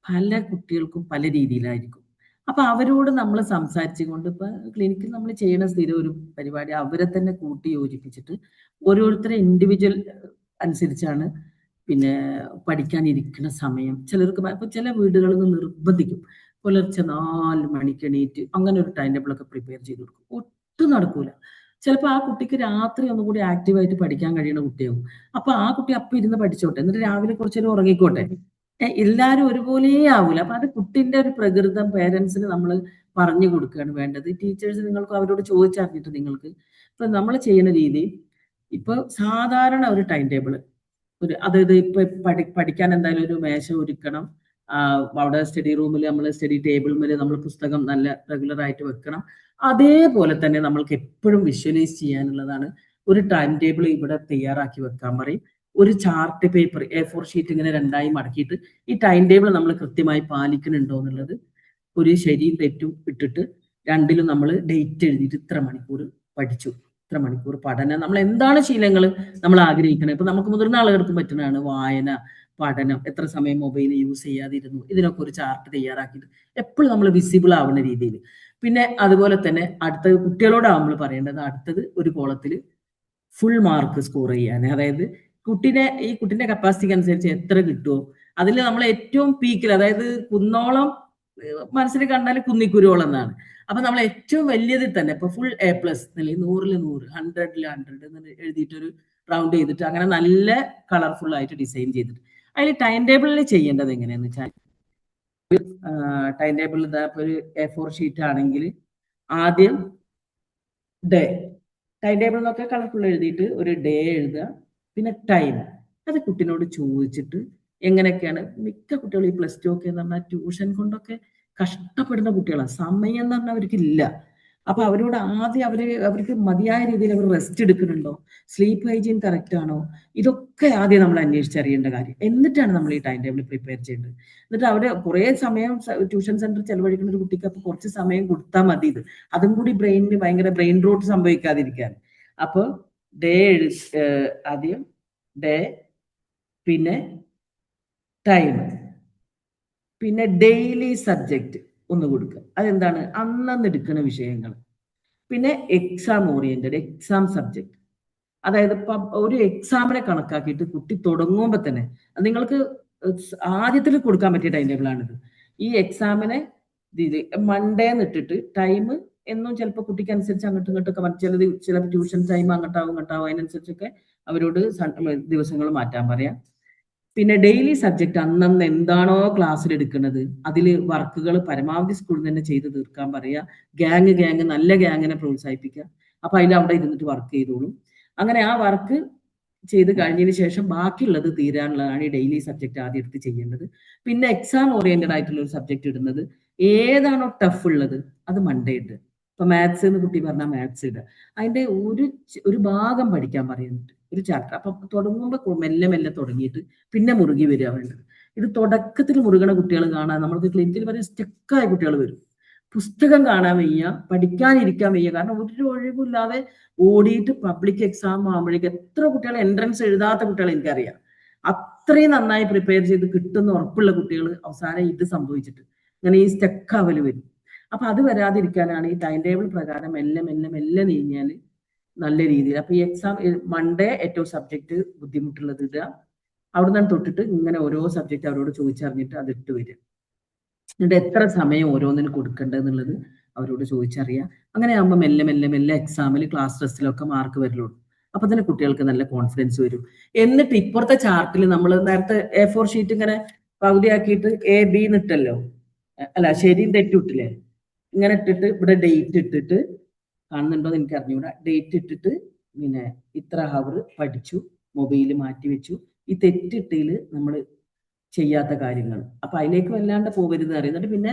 S1: പല കുട്ടികൾക്കും പല രീതിയിലായിരിക്കും. അപ്പൊ അവരോട് നമ്മൾ സംസാരിച്ചുകൊണ്ട് ഇപ്പൊ ക്ലിനിക്കിൽ നമ്മൾ ചെയ്യുന്ന സ്ഥിരം ഒരു പരിപാടി, അവരെ തന്നെ കൂട്ടി യോജിപ്പിച്ചിട്ട് ഓരോരുത്തരെ ഇൻഡിവിജ്വൽ അനുസരിച്ചാണ് പിന്നെ പഠിക്കാനിരിക്കുന്ന സമയം. ചിലർക്ക് ഇപ്പൊ ചില വീടുകളിൽ നിന്ന് നിർബന്ധിക്കും പുലർച്ചെ 4 മണിക്ക് എണീറ്റ് അങ്ങനെ ഒരു ടൈം ടേബിൾ ഒക്കെ പ്രിപ്പയർ ചെയ്ത് കൊടുക്കും. ഒട്ടും നടക്കൂല. ചിലപ്പോൾ ആ കുട്ടിക്ക് രാത്രി ഒന്നുകൂടി ആക്റ്റീവായിട്ട് പഠിക്കാൻ കഴിയുന്ന കുട്ടിയാവും. അപ്പൊ ആ കുട്ടി അപ്പം ഇരുന്ന് പഠിച്ചോട്ടെ, എന്നിട്ട് രാവിലെ കുറച്ചേരം ഉറങ്ങിക്കോട്ടെ. എല്ലാവരും ഒരുപോലെ ആവൂല. അപ്പൊ അത് കുട്ടിന്റെ ഒരു പ്രകൃതം പേരൻസിന് നമ്മൾ പറഞ്ഞു കൊടുക്കുകയാണ് വേണ്ടത്. ടീച്ചേഴ്സ് നിങ്ങൾക്ക് അവരോട് ചോദിച്ചറിഞ്ഞിട്ട് നിങ്ങൾക്ക് ഇപ്പൊ നമ്മൾ ചെയ്യുന്ന രീതി, ഇപ്പൊ സാധാരണ ഒരു ടൈം ടേബിൾ അതായത് ഇപ്പൊ പഠിക്കാൻ എന്തായാലും ഒരു മേശ ഒരുക്കണം. അവിടെ സ്റ്റഡി റൂമിൽ നമ്മൾ സ്റ്റഡി ടേബിളിൽ നമ്മൾ പുസ്തകം നല്ല റെഗുലർ ആയിട്ട് വെക്കണം. അതേപോലെ തന്നെ നമ്മൾക്ക് എപ്പോഴും വിഷ്വലൈസ് ചെയ്യാനുള്ളതാണ് ഒരു ടൈം ടേബിൾ ഇവിടെ തയ്യാറാക്കി വെക്കാൻ പറയും. ഒരു ചാർട്ട് പേപ്പർ A4 ഷീറ്റ് ഇങ്ങനെ 2ആയി മടക്കിയിട്ട് ഈ ടൈം ടേബിൾ നമ്മൾ കൃത്യമായി പാലിക്കുന്നുണ്ടോ എന്നുള്ളത് ഒരു ശരിയും തെറ്റും ഇട്ടിട്ട് രണ്ടിലും നമ്മൾ ഡേറ്റ് എഴുതിയിട്ട് ഇത്ര മണിക്കൂർ പഠിച്ചു, ഇത്ര മണിക്കൂർ പഠനം, നമ്മൾ എന്താണ് ശീലങ്ങൾ നമ്മൾ ആഗ്രഹിക്കുന്നത്. ഇപ്പൊ നമുക്ക് മുതിർന്ന ആളുകൾക്ക് പറ്റുന്നതാണ് വായന, പഠനം, എത്ര സമയം മൊബൈൽ യൂസ് ചെയ്യാതിരുന്നു, ഇതിനൊക്കെ ഒരു ചാർട്ട് തയ്യാറാക്കിയിട്ട് എപ്പോഴും നമ്മൾ വിസിബിൾ ആവുന്ന രീതിയിൽ. പിന്നെ അതുപോലെ തന്നെ അടുത്തത് കുട്ടികളോടാവുമ്പോൾ പറയേണ്ടത്, അടുത്തത് ഒരു കോളത്തിൽ ഫുൾ മാർക്ക് സ്കോർ ചെയ്യാൻ. അതായത് ഈ കുട്ടിന്റെ കപ്പാസിറ്റിക്ക് അനുസരിച്ച് എത്ര കിട്ടുമോ അതിൽ നമ്മൾ ഏറ്റവും പീക്കിൽ, അതായത് കുന്നോളം മനസ്സിൽ കണ്ടാൽ കുന്നിക്കുരുവോളം എന്നാണ്. അപ്പൊ നമ്മൾ ഏറ്റവും വലിയതിൽ തന്നെ ഇപ്പൊ ഫുൾ A+ അല്ലെങ്കിൽ 100-ൽ 100, 100-ൽ 100 എന്ന് എഴുതിയിട്ടൊരു റൗണ്ട് ചെയ്തിട്ട് അങ്ങനെ നല്ല കളർഫുൾ ആയിട്ട് ഡിസൈൻ ചെയ്തിട്ട് അതിൽ ടൈം ടേബിളിൽ ചെയ്യേണ്ടത് എങ്ങനെയാന്ന് വെച്ചാൽ, ടൈം ടേബിൾ ഇതാ ഒരു A4 ഷീറ്റ് ആണെങ്കിൽ ആദ്യം ഡേ ടൈം ടേബിൾ എന്നൊക്കെ കളർഫുൾ എഴുതിയിട്ട് ഒരു ഡേ എഴുതുക. പിന്നെ ടൈം അത് കുട്ടിനോട് ചോദിച്ചിട്ട് എങ്ങനെയൊക്കെയാണ്. മിക്ക കുട്ടികളും ഈ +2 ഒക്കെ എന്ന് പറഞ്ഞാൽ ട്യൂഷൻ കൊണ്ടൊക്കെ കഷ്ടപ്പെടുന്ന കുട്ടികളാണ്. സമയം എന്ന് പറഞ്ഞാൽ അവർക്ക് ഇല്ല. അപ്പൊ അവരോട് ആദ്യം അവർക്ക് മതിയായ രീതിയിൽ അവർ റെസ്റ്റ് എടുക്കുന്നുണ്ടോ, സ്ലീപ്പ് ഹൈജീൻ കറക്റ്റ് ആണോ, ഇതൊക്കെ ആദ്യം നമ്മൾ അന്വേഷിച്ചറിയേണ്ട കാര്യം. എന്നിട്ടാണ് നമ്മൾ ഈ ടൈം ടേബിൾ പ്രിപ്പയർ ചെയ്യേണ്ടത്. എന്നിട്ട് അവിടെ കുറെ സമയം ട്യൂഷൻ സെന്റർ ചെലവഴിക്കുന്ന ഒരു കുട്ടിക്ക് അപ്പൊ കുറച്ച് സമയം കൊടുത്താൽ മതി. അതും കൂടി ബ്രെയിനിന് ഭയങ്കര ബ്രെയിൻ റോട്ട് സംഭവിക്കാതിരിക്കാൻ. അപ്പൊ ഡേ ആദ്യം ഡേ, പിന്നെ ടൈം, പിന്നെ ഡെയിലി സബ്ജക്റ്റ് ഒന്ന് കൊടുക്കുക. അതെന്താണ് അന്നന്ന് എടുക്കുന്ന വിഷയങ്ങൾ. പിന്നെ എക്സാം ഓറിയന്റഡ് എക്സാം സബ്ജക്റ്റ്, അതായത് ഒരു എക്സാമിനെ കണക്കാക്കിയിട്ട് കുട്ടി തുടങ്ങുമ്പോൾ തന്നെ നിങ്ങൾക്ക് ആദ്യത്തിൽ കൊടുക്കാൻ പറ്റിയ ടൈം ടേബിളാണിത്. ഈ എക്സാമിനെ മൺഡേ ഇട്ടിട്ട് ടൈം എന്നും ചിലപ്പോൾ കുട്ടിക്ക് അനുസരിച്ച് അങ്ങോട്ടും ഇങ്ങോട്ടൊക്കെ ചില ട്യൂഷൻ ടൈം അങ്ങോട്ടാവും അതിനനുസരിച്ചൊക്കെ അവരോട് ദിവസങ്ങൾ മാറ്റാൻ പറയാം. പിന്നെ ഡെയിലി സബ്ജക്റ്റ് അന്നന്ന് എന്താണോ ക്ലാസ്സിൽ എടുക്കുന്നത് അതിൽ വർക്കുകൾ പരമാവധി സ്കൂളിൽ തന്നെ ചെയ്ത് തീർക്കാൻ പറയുക. ഗ്യാങ് നല്ല ഗ്യാങ്ങിനെ പ്രോത്സാഹിപ്പിക്കുക. അപ്പൊ അതിൽ അവിടെ ഇരുന്നിട്ട് വർക്ക് ചെയ്തോളും. അങ്ങനെ ആ വർക്ക് ചെയ്ത് കഴിഞ്ഞതിന് ശേഷം ബാക്കിയുള്ളത് തീരാനുള്ളതാണ് ഈ ഡെയിലി സബ്ജക്റ്റ് ആദ്യം എടുത്ത് ചെയ്യേണ്ടത്. പിന്നെ എക്സാം ഓറിയന്റഡ് ആയിട്ടുള്ള ഒരു സബ്ജക്റ്റ് ഇടുന്നത്, ഏതാണോ ടഫ് ഉള്ളത് അത് മൺഡേ ഇട്ട്. ഇപ്പൊ മാത്സ് എന്ന് കുട്ടി പറഞ്ഞാൽ മാത്സ് ഇടുക. അതിന്റെ ഒരു ഭാഗം പഠിക്കാൻ പറയുന്നുണ്ട്, ഒരു ചാപ്റ്റർ. അപ്പൊ തുടങ്ങുമ്പോൾ മെല്ലെ തുടങ്ങിയിട്ട് പിന്നെ മുറുകി വരിക വേണ്ടത്. ഇത് തുടക്കത്തിൽ മുറുകണ കുട്ടികൾ കാണാൻ നമ്മൾക്ക് ക്ലിനിക്കിൽ വരെ സ്റ്റക്കായ കുട്ടികൾ വരും. പുസ്തകം കാണാൻ വയ്യ, പഠിക്കാനിരിക്കാൻ വയ്യ. കാരണം ഒരു ഒഴിവില്ലാതെ ഓടിയിട്ട് പബ്ലിക് എക്സാം ആകുമ്പോഴേക്ക് എത്ര കുട്ടികൾ എൻട്രൻസ് എഴുതാത്ത കുട്ടികൾ എനിക്കറിയാം. അത്രയും നന്നായി പ്രിപ്പയർ ചെയ്ത് കിട്ടുന്ന ഉറപ്പുള്ള കുട്ടികൾ അവസാനം ഇത് സംഭവിച്ചിട്ട് അങ്ങനെ ഈ സ്റ്റക്കാവല് വരും. അപ്പൊ അത് വരാതിരിക്കാനാണ് ഈ ടൈം ടേബിൾ പ്രകാരം മെല്ലെ നീങ്ങിയാൽ നല്ല രീതിയിൽ. അപ്പൊ ഈ എക്സാം മൺഡേ ഏറ്റവും സബ്ജക്റ്റ് ബുദ്ധിമുട്ടുള്ളത് ഇടുക. അവിടെ നിന്ന് തൊട്ടിട്ട് ഇങ്ങനെ ഓരോ സബ്ജക്റ്റ് അവരോട് ചോദിച്ചറിഞ്ഞിട്ട് അത് ഇട്ട് വരിക. എന്നിട്ട് എത്ര സമയം ഓരോന്നിന് കൊടുക്കേണ്ടതെന്നുള്ളത് അവരോട് ചോദിച്ചറിയാം. അങ്ങനെ ആകുമ്പോൾ മെല്ലെ എക്സാമിൽ ക്ലാസ് ടെസ്റ്റിലൊക്കെ മാർക്ക് വരുള്ളൂ. അപ്പൊ തന്നെ കുട്ടികൾക്ക് നല്ല കോൺഫിഡൻസ് വരും. എന്നിട്ട് ഇപ്പുറത്തെ ചാർട്ടിൽ നമ്മൾ നേരത്തെ A4 ഷീറ്റ് ഇങ്ങനെ പകുതിയാക്കിയിട്ട് AB ഇട്ടല്ലോ, അല്ല ശരിയും തെറ്റും ഇട്ടില്ലേ, ഇങ്ങനെ ഇട്ടിട്ട് ഇവിടെ ഡേറ്റ് ഇട്ടിട്ട് കാണുന്നുണ്ടോ എന്ന് എനിക്ക് അറിഞ്ഞൂടാ. ഡേറ്റ് ഇട്ടിട്ട് പിന്നെ ഇത്ര ഹവർ പഠിച്ചു, മൊബൈൽ മാറ്റി വെച്ചു. ഈ തെറ്റിട്ടതിൽ നമ്മൾ ചെയ്യാത്ത കാര്യങ്ങൾ. അപ്പൊ അതിലേക്ക് വല്ലാണ്ട് പോകരുത് അറിയും. എന്നിട്ട് പിന്നെ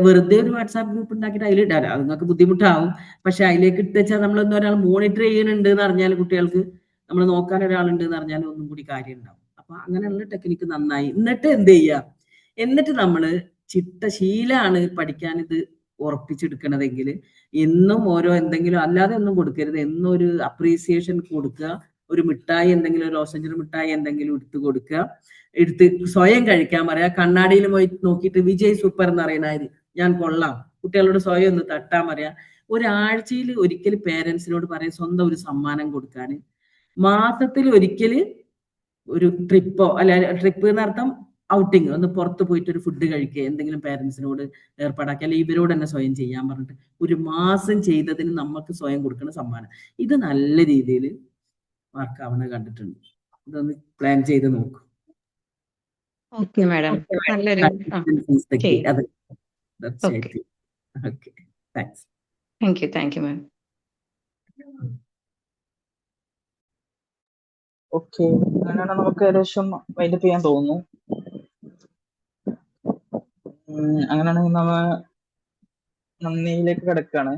S1: വെറുതെ ഒരു വാട്സാപ്പ് ഗ്രൂപ്പ് ഉണ്ടാക്കിയിട്ട് അതിലിടാലോ, അത് നിങ്ങൾക്ക് ബുദ്ധിമുട്ടാവും. പക്ഷെ അതിലേക്ക് ഇട്ടുവെച്ചാൽ നമ്മളൊന്നും ഒരാൾ മോണിറ്റർ ചെയ്യുന്നുണ്ട് എന്ന് അറിഞ്ഞാൽ, കുട്ടികൾക്ക് നമ്മൾ നോക്കാൻ ഒരാളുണ്ട് എന്ന് അറിഞ്ഞാൽ ഒന്നും കൂടി കാര്യം ഉണ്ടാവും. അപ്പൊ അങ്ങനെയുള്ള ടെക്നിക്ക് നന്നായി. എന്നിട്ട് എന്ത് ചെയ്യുക, എന്നിട്ട് നമ്മൾ ശീലാണ് പഠിക്കാൻ ഇത് ഉറപ്പിച്ചെടുക്കണതെങ്കിൽ എന്നും ഓരോ എന്തെങ്കിലും, അല്ലാതെ ഒന്നും കൊടുക്കരുത്. എന്നും ഒരു അപ്രീസിയേഷൻ കൊടുക്കുക. ഒരു മിഠായി, എന്തെങ്കിലും ഒരു ലോസഞ്ചർ മിഠായി എന്തെങ്കിലും എടുത്ത് സ്വയം കഴിക്കാൻ പറയാ. കണ്ണാടിയിൽ പോയി നോക്കിയിട്ട് വിജയ് സൂപ്പർ എന്ന് പറയുന്നത് ഞാൻ കൊള്ളാം, കുട്ടികളോട് സ്വയം ഒന്ന് തട്ടാൻ പറയാ. ഒരാഴ്ചയിൽ ഒരിക്കൽ പേരൻസിനോട് പറയാം സ്വന്തം ഒരു സമ്മാനം കൊടുക്കാൻ. മാസത്തിൽ ഒരിക്കൽ ഒരു ട്രിപ്പോ, അല്ല ട്രിപ്പ് എന്നർത്ഥം ഔട്ടിങ്, ഒന്ന് പുറത്ത് പോയിട്ട് ഒരു ഫുഡ് കഴിക്കുക, എന്തെങ്കിലും പേരൻസിനോട് ഏർപ്പാടാക്കി, അല്ലെങ്കിൽ ഇവരോട് തന്നെ സ്വയം ചെയ്യാൻ പറഞ്ഞിട്ട് ഒരു മാസം ചെയ്തതിന് നമുക്ക് സ്വയം കൊടുക്കുന്ന സമ്മാനം. ഇത് നല്ല രീതിയിൽ വർക്കാവണ കണ്ടിട്ടുണ്ട്. ഇതൊന്ന് പ്ലാൻ ചെയ്ത് നോക്കും.
S3: ഓക്കെ മാഡം, നല്ലൊരു
S1: തീർച്ചയായിട്ടും.
S3: Okay.
S1: Okay, thanks.
S3: Thank you ma'am.
S2: Okay, അങ്ങനെയാണ് നമുക്ക് ഏകദേശം വൈൻഡപ്പ് ചെയ്യാൻ തോന്നുന്നു. അങ്ങനെയാണെങ്കിൽ നമ്മ നന്ദിയിലേക്ക് കിടക്കാണ്.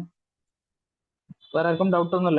S2: വേറെ ആർക്കും ഡൗട്ട് ഒന്നുമില്ല.